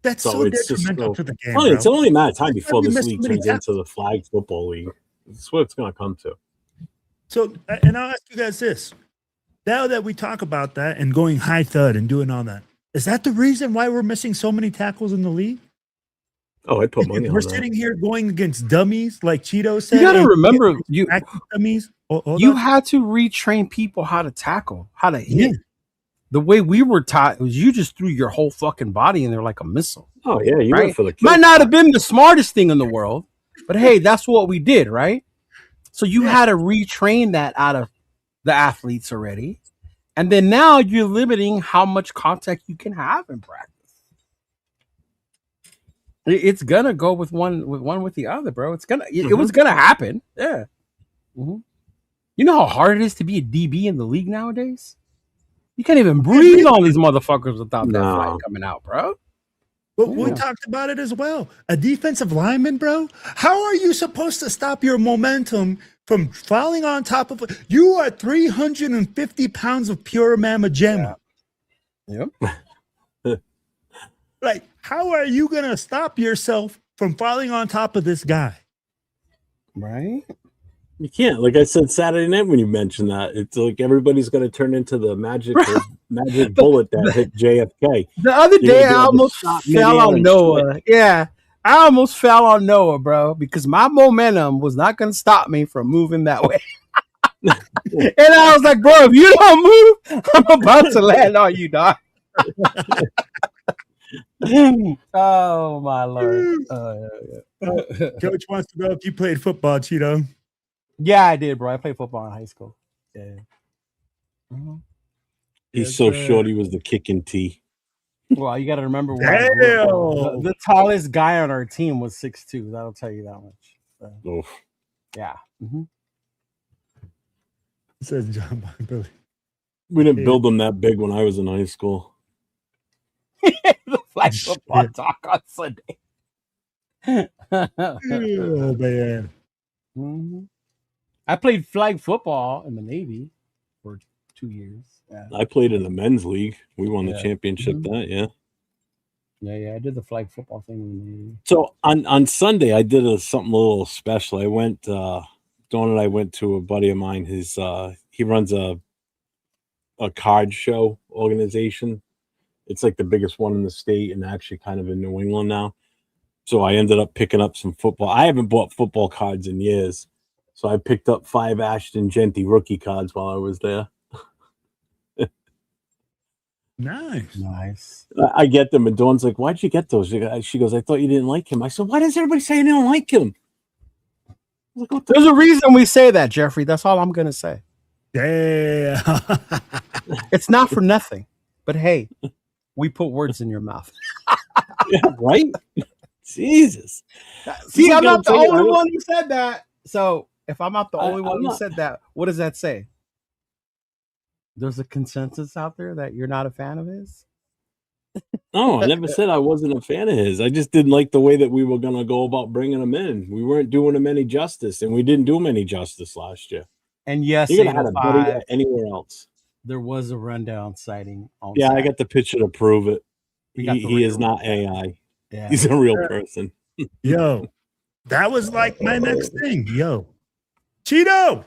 That's so detrimental to the game. It's only a matter of time before this league turns into the flag football league. That's what it's going to come to. So, and I'll ask you guys this. Now that we talk about that and going high thud and doing all that, is that the reason why we're missing so many tackles in the league? Oh, I put money on that. We're sitting here going against dummies, like Cheeto said. You got to remember, dummies. You had to retrain people how to tackle, how to hit. Yeah. The way we were taught was you just threw your whole fucking body in there like a missile. Oh, yeah. You went for the kill. Might not have been the smartest thing in the world, but hey, that's what we did, right? So you had to retrain that out of the athletes already. And then now you're limiting how much contact you can have in practice. It's going to go with one with the other, bro. It was going to happen. Yeah. Mm-hmm. You know how hard it is to be a DB in the league nowadays? You can't even breathe on these motherfuckers without that flag coming out, bro. But we talked about it as well. A defensive lineman, bro. How are you supposed to stop your momentum from falling on top of it? You are 350 pounds of pure mamma jamma. Yeah. Yep. Like, how are you going to stop yourself from falling on top of this guy? Right? You can't. Like I said Saturday night when you mentioned that, it's like everybody's going to turn into the magic bullet that hit JFK. The other day, I almost fell on Noah. Yeah, I almost fell on Noah, bro, because my momentum was not going to stop me from moving that way. And I was like, bro, if you don't move, I'm about to land on you, dog. Oh, my Lord. Coach wants to know if you played football, Cheeto. Yeah, I did, bro. I played football in high school. Yeah. Mm-hmm. He's so short, he was the kicking tee. Well, you got to remember, the tallest guy on our team was 6'2". That'll tell you that much. So, yeah. Mm-hmm. Says John Billy. We didn't build them that big when I was in high school. The flag football talk on Sunday. Oh, man. Mm-hmm. I played flag football in the Navy for 2 years. Yeah. I played in the men's league. We won the championship that, Yeah, I did the flag football thing in the Navy. So on Sunday, I did something a little special. I went, Dawn and I went to a buddy of mine. He runs a card show organization. It's like the biggest one in the state and actually kind of in New England now. So I ended up picking up some football. I haven't bought football cards in years. So I picked up 5 Ashton Genty rookie cards while I was there. Nice. I get them, and Dawn's like, "Why'd you get those?" She goes, "I thought you didn't like him." I said, "Why does everybody say they don't like him?" Like, there's a reason we say that, Jeffrey. That's all I'm gonna say. Yeah. It's not for nothing. But hey, we put words in your mouth. Yeah, right? Jesus. See, I'm not the only one who said that. So if I'm not the only one who said that, what does that say? There's a consensus out there that you're not a fan of his? No, I never said I wasn't a fan of his. I just didn't like the way that we were going to go about bringing him in. We weren't doing him any justice, and we didn't do him any justice last year. And yes, You're going to have a better 805, year anywhere else. there was a rundown sighting. On Yeah, I Saturday. got the picture to prove it. We He is not AI. Yeah. He's a real person. Yo, that was like my next thing. Yo, Cheeto,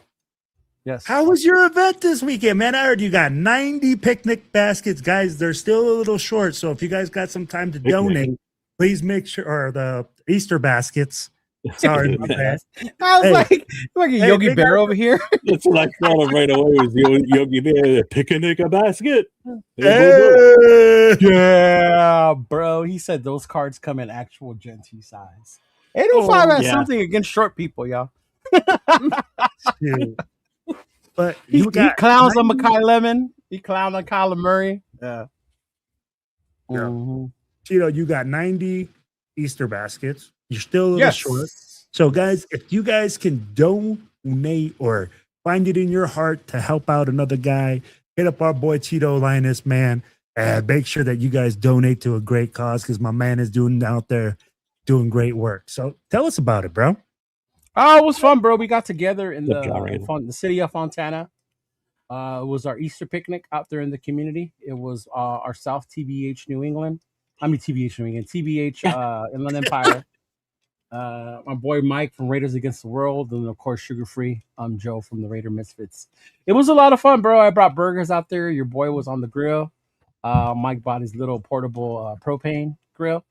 Yes. how was your event this weekend, man? I heard you got 90 picnic baskets. Guys, they're still a little short. So if you guys got some time to donate, please make sure, or the Easter baskets. Sorry about that. I was like a Yogi Bear over here. That's what I thought of right away. Was Yogi Bear picnic a basket? Hey. Yeah, bro. He said those cards come in actual Gen-T size. 805 has something against short people, y'all. But he clowns on Makai Lemon. He clowns on Kyler Murray. Yeah. Mm-hmm. Cheeto, you got 90 Easter baskets. You're still a little short. So, guys, if you guys can donate or find it in your heart to help out another guy, hit up our boy Cheeto Linus, man, and make sure that you guys donate to a great cause because my man is out there doing great work. So, tell us about it, bro. Oh, it was fun, bro. We got together in the city of Fontana. It was our Easter picnic out there in the community. It was our South TBH New England. TBH Inland Empire. My boy Mike from Raiders Against the World, and of course Sugar Free. I'm Joe from the Raider Misfits. It was a lot of fun, bro. I brought burgers out there. Your boy was on the grill. Mike bought his little portable propane grill.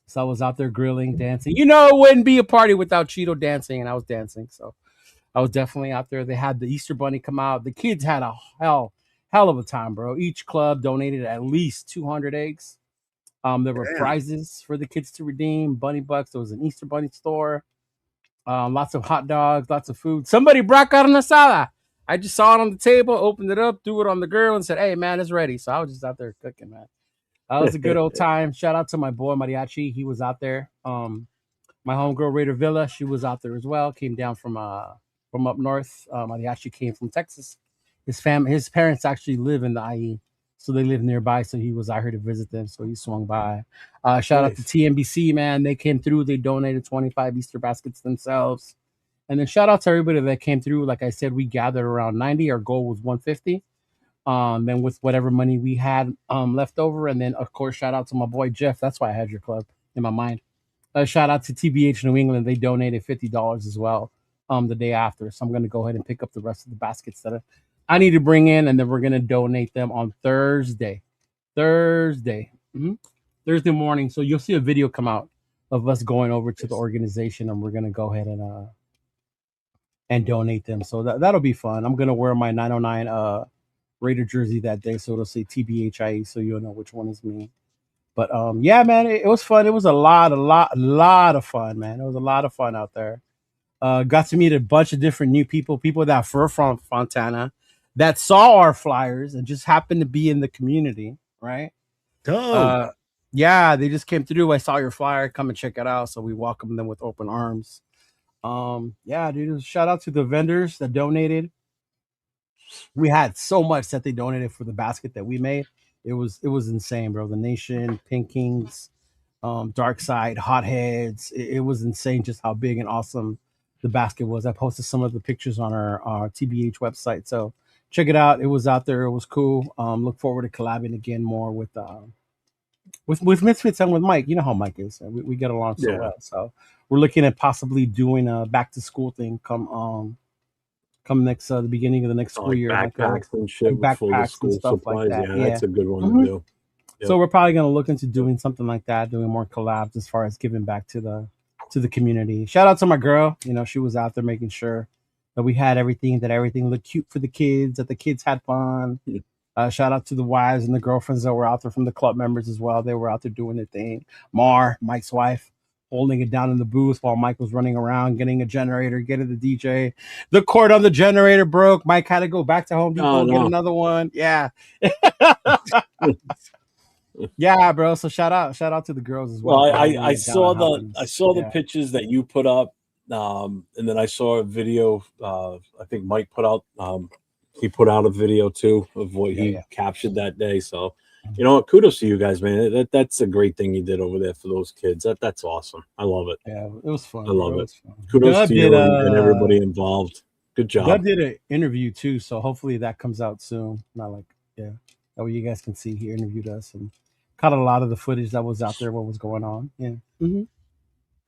So I was out there grilling, dancing. You know, it wouldn't be a party without Cheeto dancing, and I was dancing. So I was definitely out there. They had the Easter Bunny come out. The kids had a hell of a time, bro. Each club donated at least 200 eggs. There were prizes for the kids to redeem, bunny bucks. There was an Easter Bunny store. Lots of hot dogs, lots of food. Somebody brought carne asada. I just saw it on the table, opened it up, threw it on the grill, and said, "Hey, man, it's ready." So I was just out there cooking, man. That was a good old time. Shout out to my boy Mariachi. He was out there. My homegirl Raider Villa, she was out there as well. Came down from up north. Mariachi came from Texas. His parents actually live in the IE, so they live nearby. So he was out here to visit them. So he swung by. Shout out to TNBC, man. They came through. They donated 25 Easter baskets themselves. And then shout out to everybody that came through. Like I said, we gathered around 90. Our goal was 150. Then with whatever money we had left over, and then of course shout out to my boy Jeff. That's why I had your club in my mind. Shout out to TBH New England. They donated $50 as well the day after. So I'm going to go ahead and pick up the rest of the baskets that I need to bring in, and then we're going to donate them on Thursday. Thursday morning. So you'll see a video come out of us going over to the organization, and we're going to go ahead and donate them. So that'll be fun. I'm going to wear my 909 Raider jersey that day, so it'll say TBHIE, so you'll know which one is me. But yeah, man, it was fun. It was a lot of fun, man. It was a lot of fun out there. Got to meet a bunch of different new people that were from Fontana, that saw our flyers and just happened to be in the community, right? Yeah, they just came through. I saw your flyer, come and check it out. So we welcomed them with open arms. Yeah, dude, shout out to the vendors that donated. We had so much that they donated for the basket that we made. It was insane, bro. The Nation, Pink Kings, Dark Side, Hotheads. It was insane just how big and awesome the basket was. I posted some of the pictures on our TBH website, so check it out. It was out there. It was cool. Look forward to collabing again more with Misfits and with Mike. You know how Mike is. We get along so well. So we're looking at possibly doing a back to school thing come next the beginning of the next school year, backpacks and shit, backpacks and stuff supplies. like that. Yeah, that's a good one to do. Yep. So we're probably going to look into doing something like that, doing more collabs as far as giving back to the community. Shout out to my girl. You know, she was out there making sure that we had everything looked cute for the kids, that the kids had fun. Shout out to the wives and the girlfriends that were out there from the club members as well. They were out there doing their thing. Mike's wife, holding it down in the booth while Mike was running around, getting a generator, getting the DJ. The cord on the generator broke. Mike had to go back to Home Depot and get another one. Yeah. Yeah, bro. So shout out to the girls as well. I saw the pictures that you put up, and then I saw a video. I think Mike put out. He put out a video too of what he captured that day. So you know what? Kudos to you guys, man. That's a great thing you did over there for those kids. That's awesome. I love it. Yeah, it was fun. I love it. Fun. Kudos Doug to you and everybody involved. Good job. Doug did an interview too, so hopefully that comes out soon. Not like that way you guys can see he interviewed us and caught a lot of the footage that was out there. What was going on? Yeah. Mm-hmm.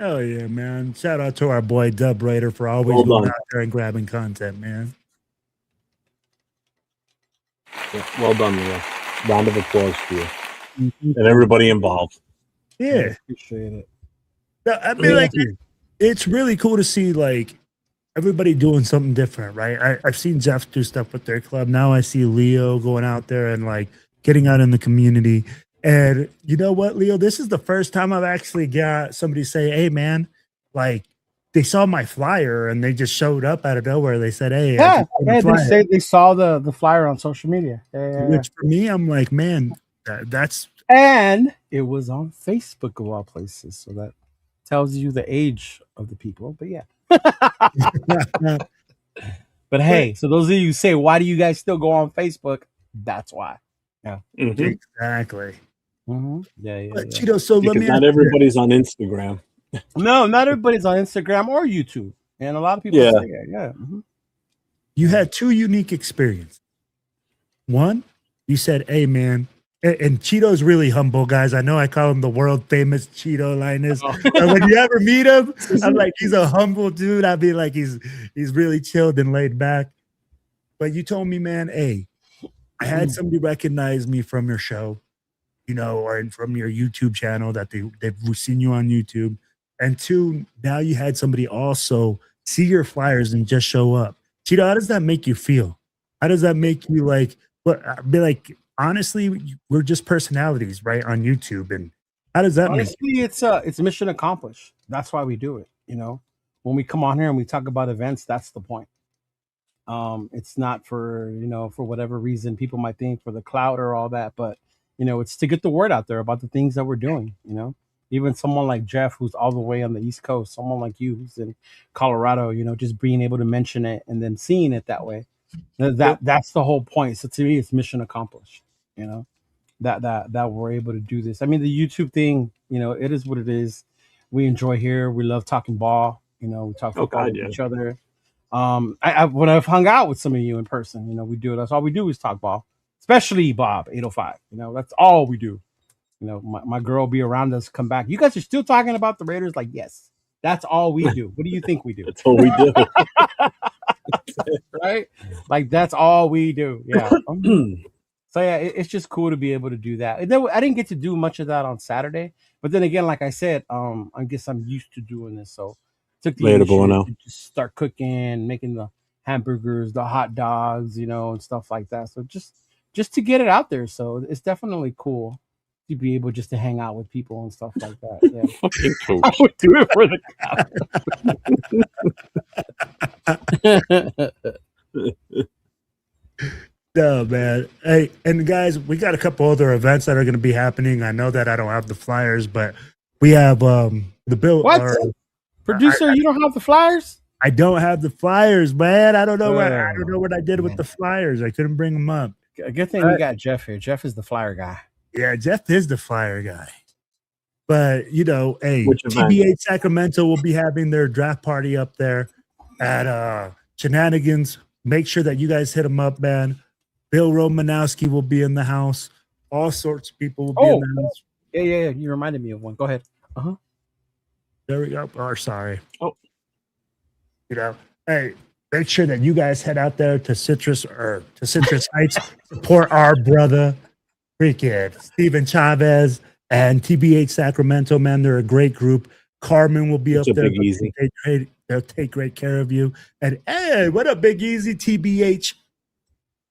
Oh yeah, man! Shout out to our boy Dub Raider for always going out there and grabbing content, man. Yeah, well done, Leo. Round of applause for you and everybody involved. Yeah, I appreciate it. I mean, like, it's really cool to see like everybody doing something different, right? I've seen Jeff do stuff with their club. Now I see Leo going out there and like getting out in the community. And you know what, Leo? This is the first time I've actually got somebody say, "Hey, man, like they saw my flyer and they just showed up out of nowhere." They said, "Hey, they saw the flyer on social media." Yeah. Which for me, I'm like, man, that's and it was on Facebook of all places, so that tells you the age of the people. But yeah. But hey, so those of you who say, "Why do you guys still go on Facebook?" That's why. Yeah, exactly. Mm-hmm. Yeah. Cheeto, so let me. Not everybody's on Instagram. No, not everybody's on Instagram or YouTube, and a lot of people say that. Yeah. Mm-hmm. You had two unique experiences. One, you said, "Hey, man." And Cheeto's really humble, guys. I know I call him the world famous Cheeto Linus. When you ever meet him, I'm like, he's a humble dude. I'd be like, he's really chilled and laid back. But you told me, man, hey, I had somebody recognize me from your show, you know, or from your YouTube channel that they've seen you on YouTube. And two, now you had somebody also see your flyers and just show up. Cheeto, how does that make you feel? How does that make you like, be like, honestly, we're just personalities, right, on YouTube, and how does that honestly it's mission accomplished. That's why we do it. You know, when we come on here and we talk about events, that's the point. It's not for for whatever reason people might think for the clout or all that, but it's to get the word out there about the things that we're doing. Even someone like Jeff, who's all the way on the East Coast, someone like you who's in Colorado, just being able to mention it and then seeing it that way. That's the whole point. So to me, it's mission accomplished. That we're able to do this. I mean, the YouTube thing, it is what it is. We enjoy here. We love talking ball. We talk football with each other. When I've hung out with some of you in person, we do it. That's all we do is talk ball. Especially Bob 805. That's all we do. My girl will be around us. Come back. You guys are still talking about the Raiders? Like, yes, that's all we do. What do you think we do? That's all we do. Right? Like, that's all we do. Yeah. So yeah, it's just cool to be able to do that. I didn't get to do much of that on Saturday, but then again, like I said, I guess I'm used to doing this, so took the initiative to just start cooking, making the hamburgers, the hot dogs, and stuff like that. So just to get it out there. So it's definitely cool to be able just to hang out with people and stuff like that. Yeah. Fucking coach. I would do it for the crowd. No, man. Hey, and guys, we got a couple other events that are going to be happening. I know that I don't have the flyers, but we have the bill. What? Producer, you don't have the flyers? I don't have the flyers, man. I don't know what I did with the flyers. I couldn't bring them up. A good thing we got Jeff here. Jeff is the flyer guy. Yeah, Jeff is the flyer guy. But TBH Sacramento will be having their draft party up there at Shenanigans. Make sure that you guys hit them up, man. Bill Romanowski will be in the house. All sorts of people will be in the house. Yeah. You reminded me of one. Go ahead. There we go. Oh, sorry. Hey, make sure that you guys head out there to Citrus Heights. Support our brother, freaking Steven Chavez and TBH Sacramento, man. They're a great group. Carmen will be up there. They'll take great care of you. And hey, what up, Big Easy? TBH.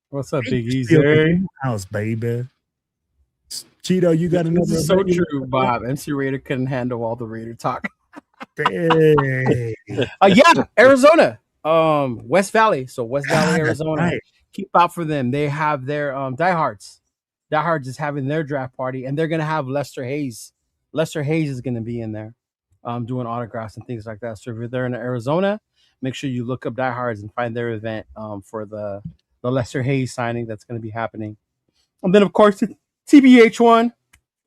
What's up, Big Easy? House, baby. Cheeto, you got another. This is so true, Bob. MC Raider couldn't handle all the Raider talk. Hey. Yeah, Arizona. West Valley. So West Valley, Arizona. Right. Keep out for them. They have their diehards. Diehards is having their draft party, and they're gonna have Lester Hayes. Lester Hayes is gonna be in there, doing autographs and things like that. So if you're there in Arizona, make sure you look up Diehards and find their event for the Lester Hayes signing that's going to be happening. And then, of course, TBH one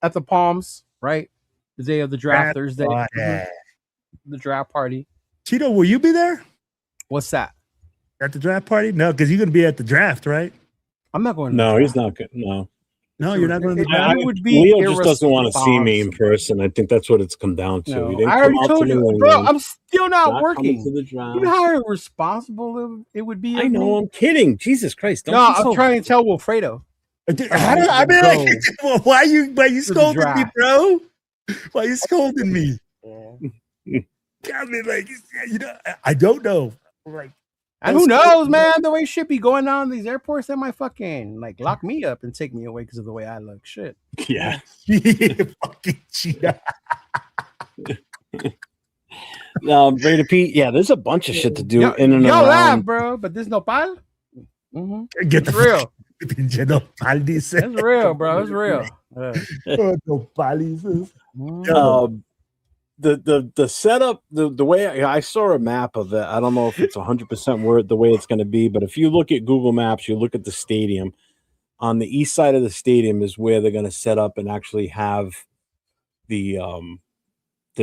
at the Palms, right? The day of the draft, Thursday. The draft party. Cheeto, will you be there? What's that? At the draft party? No, because you're going to be at the draft, right? I'm not going. No, he's not good. No. No, you're not going to the draft. Leo just doesn't want to see me in person. I think that's what it's come down to. No, He didn't I come already out told to you, New bro. England. I'm still not working. To the draft. You know how irresponsible it would be. I know. I'm kidding. Jesus Christ! No, I'm trying to tell Wilfredo. I mean, like, why you scolding me, bro? Why you scolding me? I mean, like, you know, I don't know. Like, and who knows, man? The way shit be going on in these airports, they might fucking like lock me up and take me away because of the way I look. Shit. Yeah. Fucking cheetah. Raider Pete. Yeah, there's a bunch of shit to do in and y'all around. laugh, bro, but there's no pal. Get the real. It's real, bro. It's real. The setup, the way I saw a map of it, I don't know if it's 100% word the way it's going to be, but if you look at Google Maps, you look at the stadium. On the east side of the stadium is where they're going to set up and actually have the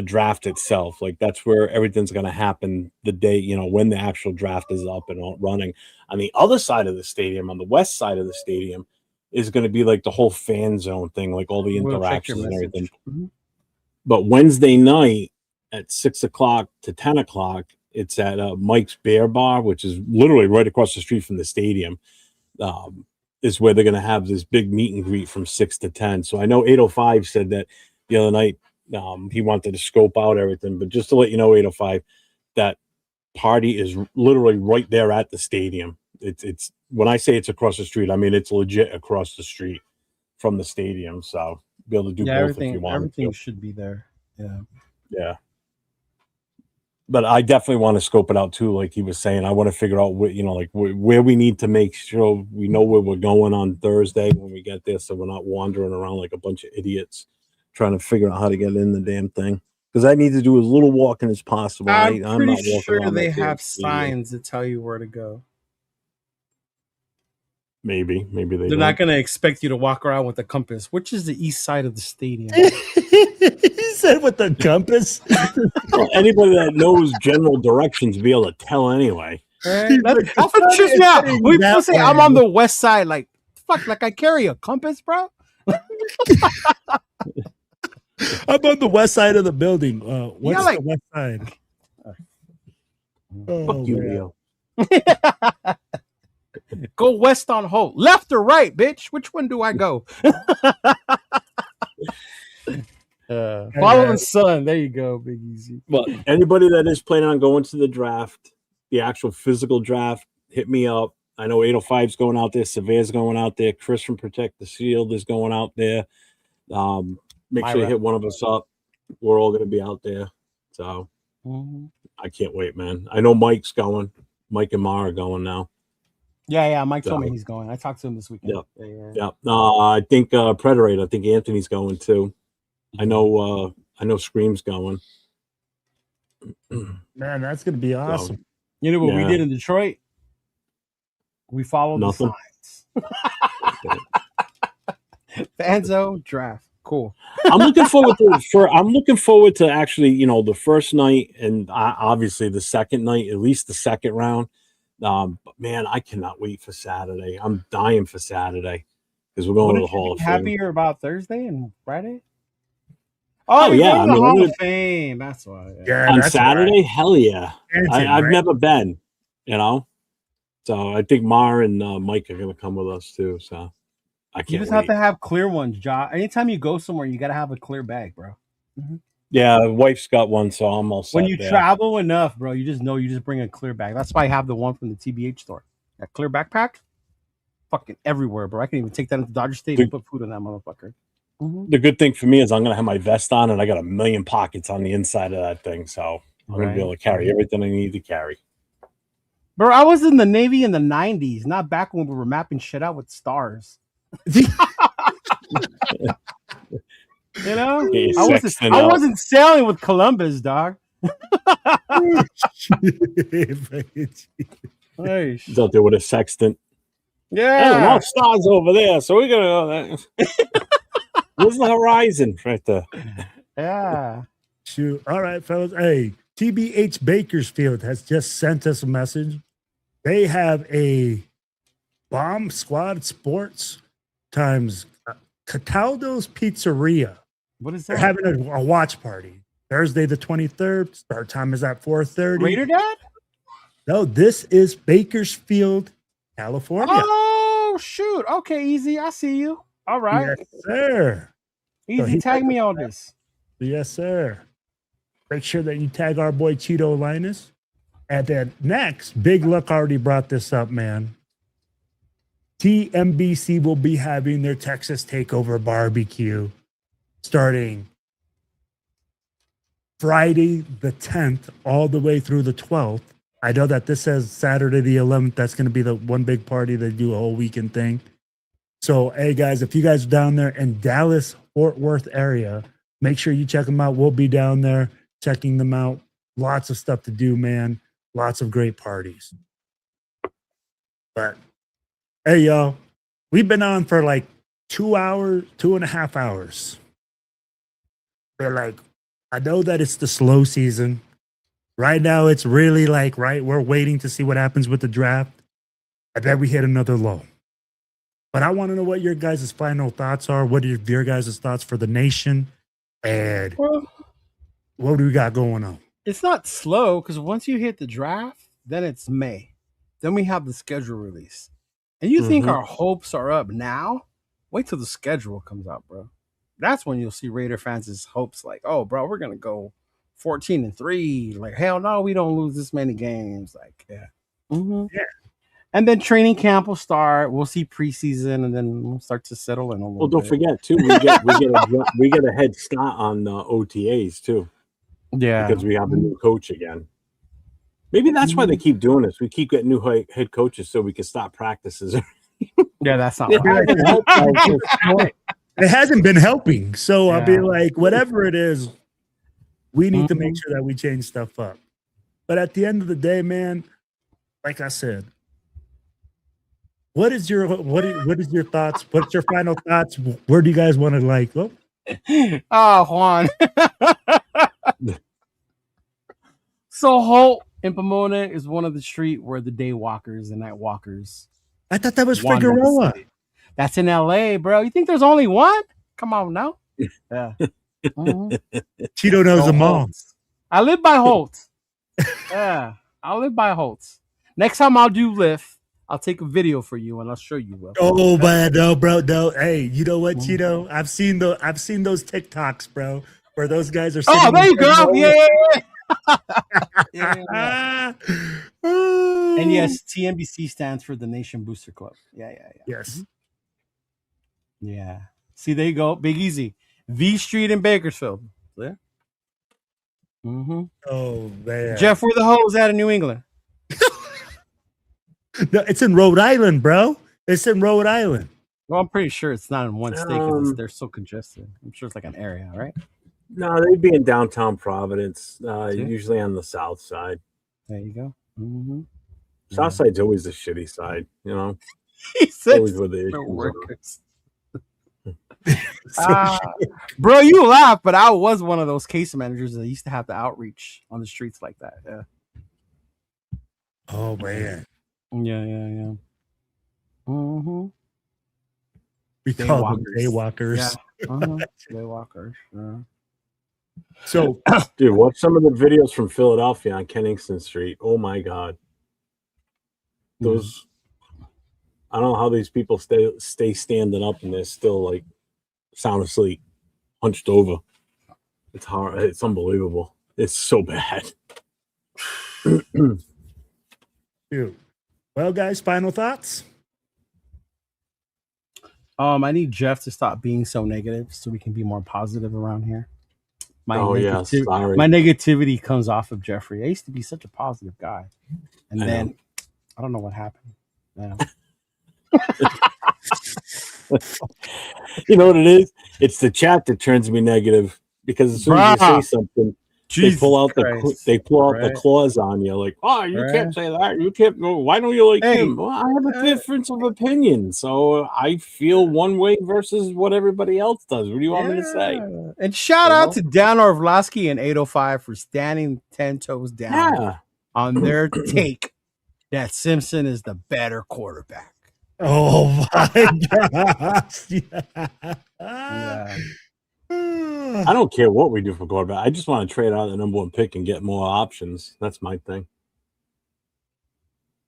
draft itself. Like that's where everything's going to happen the day, you know, when the actual draft is up and running. On the other side of the stadium, on the west side of the stadium, is going to be like the whole fan zone thing, like all the interactions and everything. Mm-hmm. But Wednesday night at 6 o'clock to 10 o'clock, it's at Mike's Beer Bar, which is literally right across the street from the stadium. Is where they're going to have this big meet and greet from 6 to 10. So I know 805 said that the other night he wanted to scope out everything, but just to let you know, 805, that party is literally right there at the stadium. It's when I say it's across the street, I mean it's legit across the street from the stadium. So be able to do both if you want. Everything should be there. Yeah. But I definitely want to scope it out too, like he was saying. I want to figure out what, you know, like where we need to make sure we know where we're going on Thursday when we get there, so we're not wandering around like a bunch of idiots trying to figure out how to get in the damn thing. Because I need to do as little walking as possible. I'm not pretty walking sure around they that damn have stadium. signs that tell you where to go. Maybe They're don't. not going to expect you to walk around with a compass, which is the east side of the stadium. He said with the compass. Well, anybody that knows general directions be able to tell anyway. That's what you now. We people say I'm on the west side, like fuck, like I carry a compass, bro. I'm on the west side of the building. What's like, the west side? Fuck you, Leo. Go west on Holt. Left or right, bitch? Which one do I go? Follow the sun. There you go, Big Easy. Well, anybody that is planning on going to the draft, the actual physical draft, hit me up. I know 805's going out there. Surveyor's going out there. Chris from Protect the Shield is going out there. Make sure you hit one of us up. We're all going to be out there. So I can't wait, man. I know Mike's going. Mike and Mara are going now. Yeah. Mike told me he's going. I talked to him this weekend. Yeah. I think Predator. I think Anthony's going too. I know Scream's going. Man, that's gonna be awesome. So, you know what we did in Detroit? We followed the signs. Fanzo draft. Cool. I'm looking forward to actually, you know, the first night and obviously the second night, at least the second round. But man, I cannot wait for Saturday. I'm dying for Saturday because we're going to the Hall of Fame. Happier about Thursday and Friday? Oh yeah, I mean, the Hall of Fame. That's why. Yeah, on Saturday, hell yeah. I've right? never been, you know. So I think Mar and Mike are going to come with us too. So I can't. You just wait. have to have clear ones, Josh. Anytime you go somewhere, you got to have a clear bag, bro. Yeah, wife's got one, so I'm all set. When you there. travel enough, bro, you just know you just bring a clear bag. That's why I have the one from the TBH store. That clear backpack, fucking everywhere, bro. I can even take that into Dodger Stadium and put food in that motherfucker. The good thing for me is I'm going to have my vest on, and I got a million pockets on the inside of that thing, so I'm going to be able to carry everything I need to carry. Bro, I was in the Navy in the 90s, not back when we were mapping shit out with stars. You know, I wasn't sailing with Columbus, dog. He's out there with a sextant. Hey, He's out there with a sextant. Hey, He's out there with a sextant. hey. He's out there with a sextant. Yeah. Stars over there, so we're gonna go there. Where's the horizon right there? Yeah. Shoot. All right, fellas. Hey, TBH Bakersfield has just sent us a message. They have a Bomb Squad Sports times Cataldo's Pizzeria. What is that? They're having a watch party Thursday the 23rd. Start time is at 4:30. Raider Dad? No, this is Bakersfield, California. Oh, shoot. Okay, easy. I see you. All right. Yes, sir. Easy. Tag me on this. Yes, sir. Make sure that you tag our boy Cheeto Linus. And then next, Big Luck already brought this up, man. TMBC will be having their Texas Takeover barbecue starting Friday the 10th all the way through the 12th. I know that this says Saturday the 11th. That's going to be the one big party. They do a whole weekend thing. So, hey, guys, if you guys are down there in Dallas, Fort Worth area, make sure you check them out. We'll be down there checking them out. Lots of stuff to do, man. Lots of great parties. But, hey, y'all, we've been on for like 2 hours, 2.5 hours. But, like, I know that it's the slow season. Right now, it's really like, we're waiting to see what happens with the draft. I bet we hit another low. But I want to know what your guys' final thoughts are. What are your guys' thoughts for the nation? And what do we got going on? It's not slow because once you hit the draft, then it's May. Then we have the schedule release. And you think our hopes are up now? Wait till the schedule comes out, bro. That's when you'll see Raider fans' hopes like, oh, bro, we're going to go 14-3. Like, hell no, we don't lose this many games. Like, yeah. Yeah. And then training camp will start. We'll see preseason, and then we'll start to settle in a little Well, don't bit. forget too. We get a head start on OTAs too. Yeah, because we have a new coach again. Maybe that's why they keep doing this. We keep getting new head coaches so we can stop practices. Yeah, that's not right. It hasn't been helping. So I'll be like, whatever it is, we need to make sure that we change stuff up. But at the end of the day, man, like I said, what is your thoughts? What's your final thoughts? Where do you guys want to like? Oh, Juan. So Holt in Pomona is one of the street where the day walkers and night walkers. I thought that was Figueroa. That's in LA, bro. You think there's only one? Come on, no. Yeah. Cheeto knows them all. I live by Holt. Yeah, I live by Holt. Next time I'll do Lyft, I'll take a video for you and I'll show you. Will. Oh man, no, bro, no. Hey, you know what, Cheeto? I've seen those TikToks, bro, where those guys are. Oh, there you go. Yeah. And yes, TMBC stands for the Nation Booster Club. Yeah. Yes. Yeah. See, there you go. Big Easy. V Street in Bakersfield. There. Oh man. Jeff, where the hoes at in New England? No, it's in Rhode Island, bro. It's in Rhode Island. Well, I'm pretty sure it's not in one state because they're so congested. I'm sure it's like an area, right? No, they'd be in downtown Providence, usually on the south side. There you go. South side's always the shitty side, you know. He said always where the issues bro, you laugh, but I was one of those case managers that used to have to outreach on the streets like that. Yeah. Oh man. Yeah. We call them daywalkers. Yeah. Daywalkers. Yeah. So, dude, watch some of the videos from Philadelphia on Kennington Street. Oh my God. Those, I don't know how these people stay standing up and they're still like sound asleep, hunched over. It's hard. It's unbelievable. It's so bad. dude. Well, guys, final thoughts? I need Jeff to stop being so negative so we can be more positive around here. My negativity comes off of Jeffrey. I used to be such a positive guy. And then I don't know what happened. Yeah. You know what it is? It's the chat that turns me negative because as soon as you say something, They pull out the claws on you, like, oh, you can't say that. You can't go. Why don't you like him? Well, I have a difference of opinion, so I feel one way versus what everybody else does. What do you want me to say? And shout out to Dan Orlovsky and 805 for standing 10 toes down on their take that Simpson is the better quarterback. Oh my gosh! Yeah. I don't care what we do for quarterback. I just want to trade out the number 1 pick and get more options. That's my thing.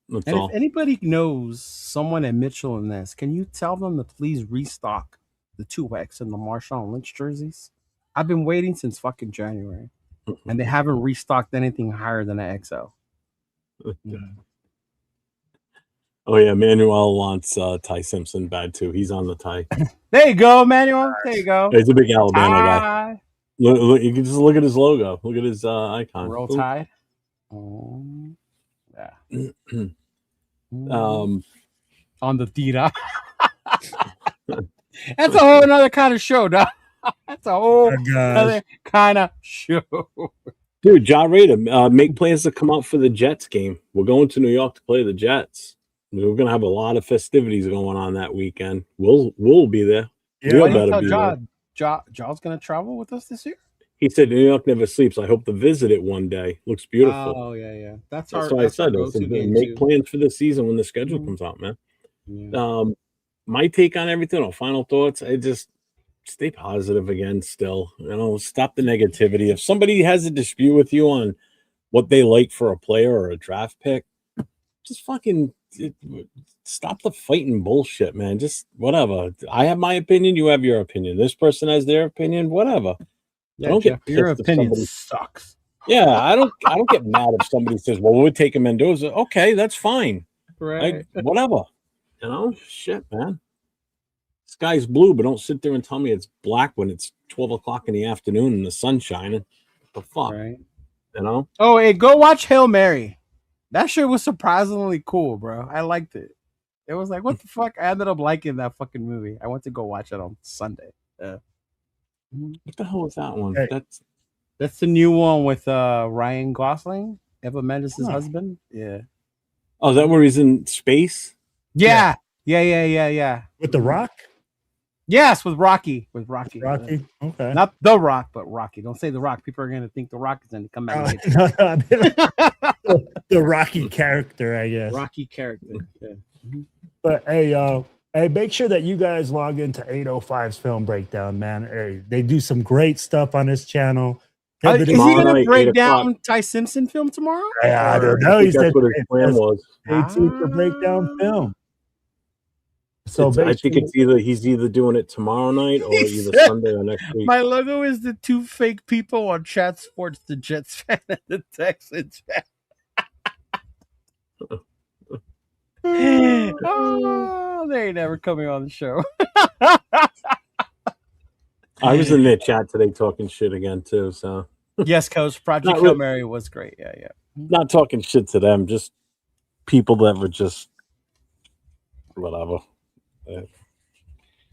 That's all. If anybody knows someone at Mitchell in this, can you tell them to please restock the 2X and the Marshawn Lynch jerseys? I've been waiting since fucking January, and they haven't restocked anything higher than an XL. Oh yeah, Manuel wants Ty Simpson bad too. He's on the tie. There you go, Manuel. There you go. He's a big Alabama guy. Look, you can just look at his logo. Look at his icon. Roll Tide. Yeah. On the Tira. That's a whole other kind of show, dog. That's a whole other kind of show. Dude, Ja Raider, make plans to come out for the Jets game. We're going to New York to play the Jets. We're going to have a lot of festivities going on that weekend. We'll be there. Yeah, why do you tell Ja's going to travel with us this year? He said New York never sleeps. I hope to visit it one day. Looks beautiful. Oh, yeah. That's why I said make plans for the season when the schedule comes out, man. Yeah. My take on everything, or final thoughts, I just stay positive again still. Stop the negativity. If somebody has a dispute with you on what they like for a player or a draft pick, just fucking stop the fighting bullshit, man. Just whatever. I have my opinion. You have your opinion. This person has their opinion. Whatever. Yeah, don't get your opinion sucks. Yeah, I don't get mad if somebody says, "Well, we'll take a Mendoza." Okay, that's fine. Right. Whatever. Shit, man. Sky's blue, but don't sit there and tell me it's black when it's 12 o'clock in the afternoon and the sun's shining. What the fuck? Right. Oh, hey, go watch Hail Mary. That shit was surprisingly cool, bro. I liked it. It was like, what the fuck? I ended up liking that fucking movie. I went to go watch it on Sunday. What the hell was that one? Hey. That's the new one with Ryan Gosling, Eva Mendes' husband. Yeah. Oh, is that where he's in space? Yeah. With The Rock? Yes, with Rocky. Rocky. Okay. Not The Rock, but Rocky. Don't say The Rock. People are going to think The Rock is going to come back. The Rocky character, I guess. Rocky character. Yeah. But hey, make sure that you guys log into 805's Film Breakdown, man. Hey, they do some great stuff on this channel. Is he going to break down Ty Simpson film tomorrow? I don't know. He said what his plan was. 18th to break down film. So I think he's either doing it tomorrow night or either Sunday or next week. My logo is the two fake people on Chat Sports, the Jets fan and the Texans fan. Oh, they ain't never coming on the show. I was in their chat today talking shit again too. So yes, Coach. Project Hail Mary was great. Yeah. Not talking shit to them, just people that were just whatever.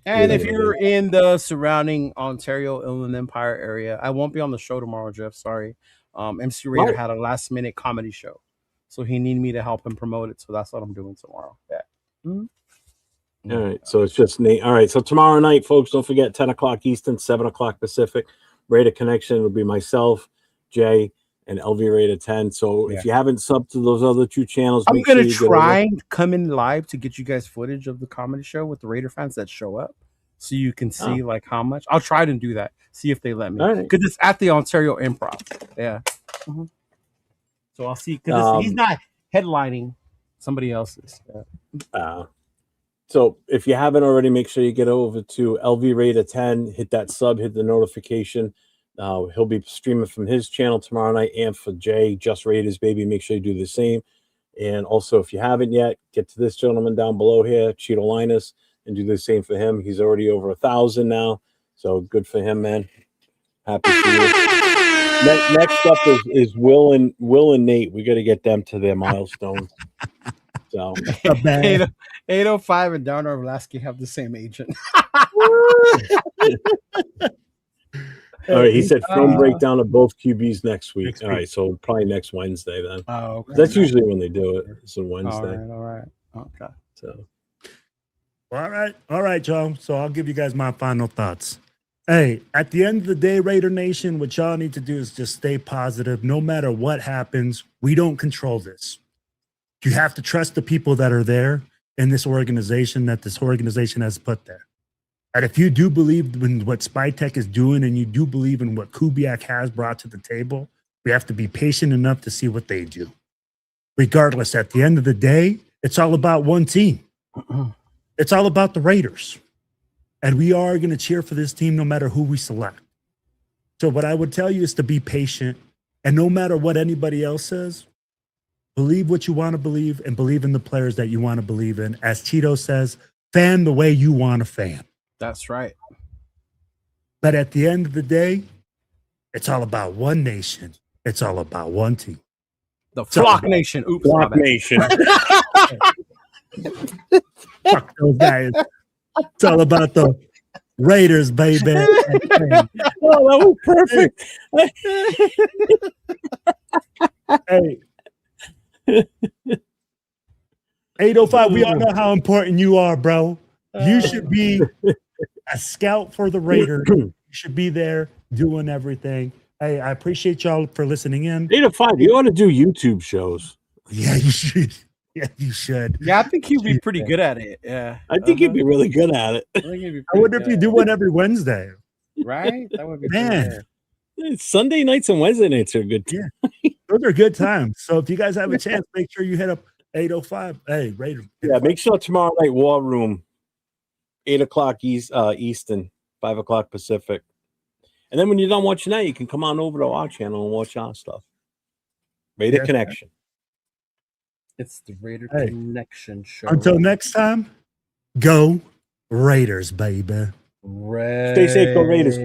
And if you're in the surrounding Ontario Inland Empire area, I won't be on the show tomorrow, Jeff. Sorry. MC Raider had a last minute comedy show, so he needed me to help him promote it. So that's what I'm doing tomorrow. Yeah. All right. So it's just Nate. All right. So tomorrow night, folks, don't forget 10 o'clock Eastern, 7 o'clock Pacific. Raider Connection will be myself, Jay, and LV Raider 10. So if you haven't subbed to those other two channels, I'm going to try and come in live to get you guys footage of the comedy show with the Raider fans that show up, so you can see like how much. I'll try to do that. See if they let me, because it's at the Ontario Improv. Yeah. So I'll see, because he's not headlining, somebody else is. So if you haven't already, make sure you get over to LV Raider 10, hit that sub, hit the notification. He'll be streaming from his channel tomorrow night, and for Jay, Just Raiders, baby, make sure you do the same. And also, if you haven't yet, get to this gentleman down below here, Cheeto Linus, and do the same for him. He's already over 1,000 now, so good for him, man. Happy for you. Next up is Will and Nate. We got to get them to their milestones. So 805 and Darnell Orlovsky have the same agent. All right, he said film breakdown of both QBs next week. All right, so probably next Wednesday then. Oh, okay. That's usually when they do it. It's a Wednesday. All right. Okay. So, all right, Joe. So I'll give you guys my final thoughts. Hey, at the end of the day, Raider Nation, what y'all need to do is just stay positive. No matter what happens, we don't control this. You have to trust the people that are there in this organization that this organization has put there. And if you do believe in what Spytech is doing and you do believe in what Kubiak has brought to the table, we have to be patient enough to see what they do. Regardless, at the end of the day, it's all about one team. It's all about the Raiders. And we are going to cheer for this team no matter who we select. So what I would tell you is to be patient. And no matter what anybody else says, believe what you want to believe and believe in the players that you want to believe in. As Cheeto says, fan the way you want to fan. That's right. But at the end of the day, it's all about one nation. It's all about one team. The Flock Nation. Oops. Flock Nation. Fuck those guys. It's all about the Raiders, baby. Oh, that was perfect. Hey. 805, we all know how important you are, bro. You should be a scout for the Raiders. You should be there doing everything. Hey, I appreciate y'all for listening in. 805, you ought to do YouTube shows. Yeah, you should. Yeah, you should. Yeah, I think he'd be pretty good at it. Yeah. I think he'd be really good at it. I wonder if you do one every Wednesday. Right? That would be Man. Sunday nights and Wednesday nights are good. Yeah. Those are good times. So if you guys have a chance, make sure you hit up 805. Hey, Raider. Yeah, make sure tomorrow night, War Room, 8 o'clock Eastern, 5 o'clock Pacific. And then when you're done watching that, you can come on over to our channel and watch our stuff. Raider Connection. It's the Raider Connection show. Until next time, go Raiders, baby. Stay safe, go Raiders.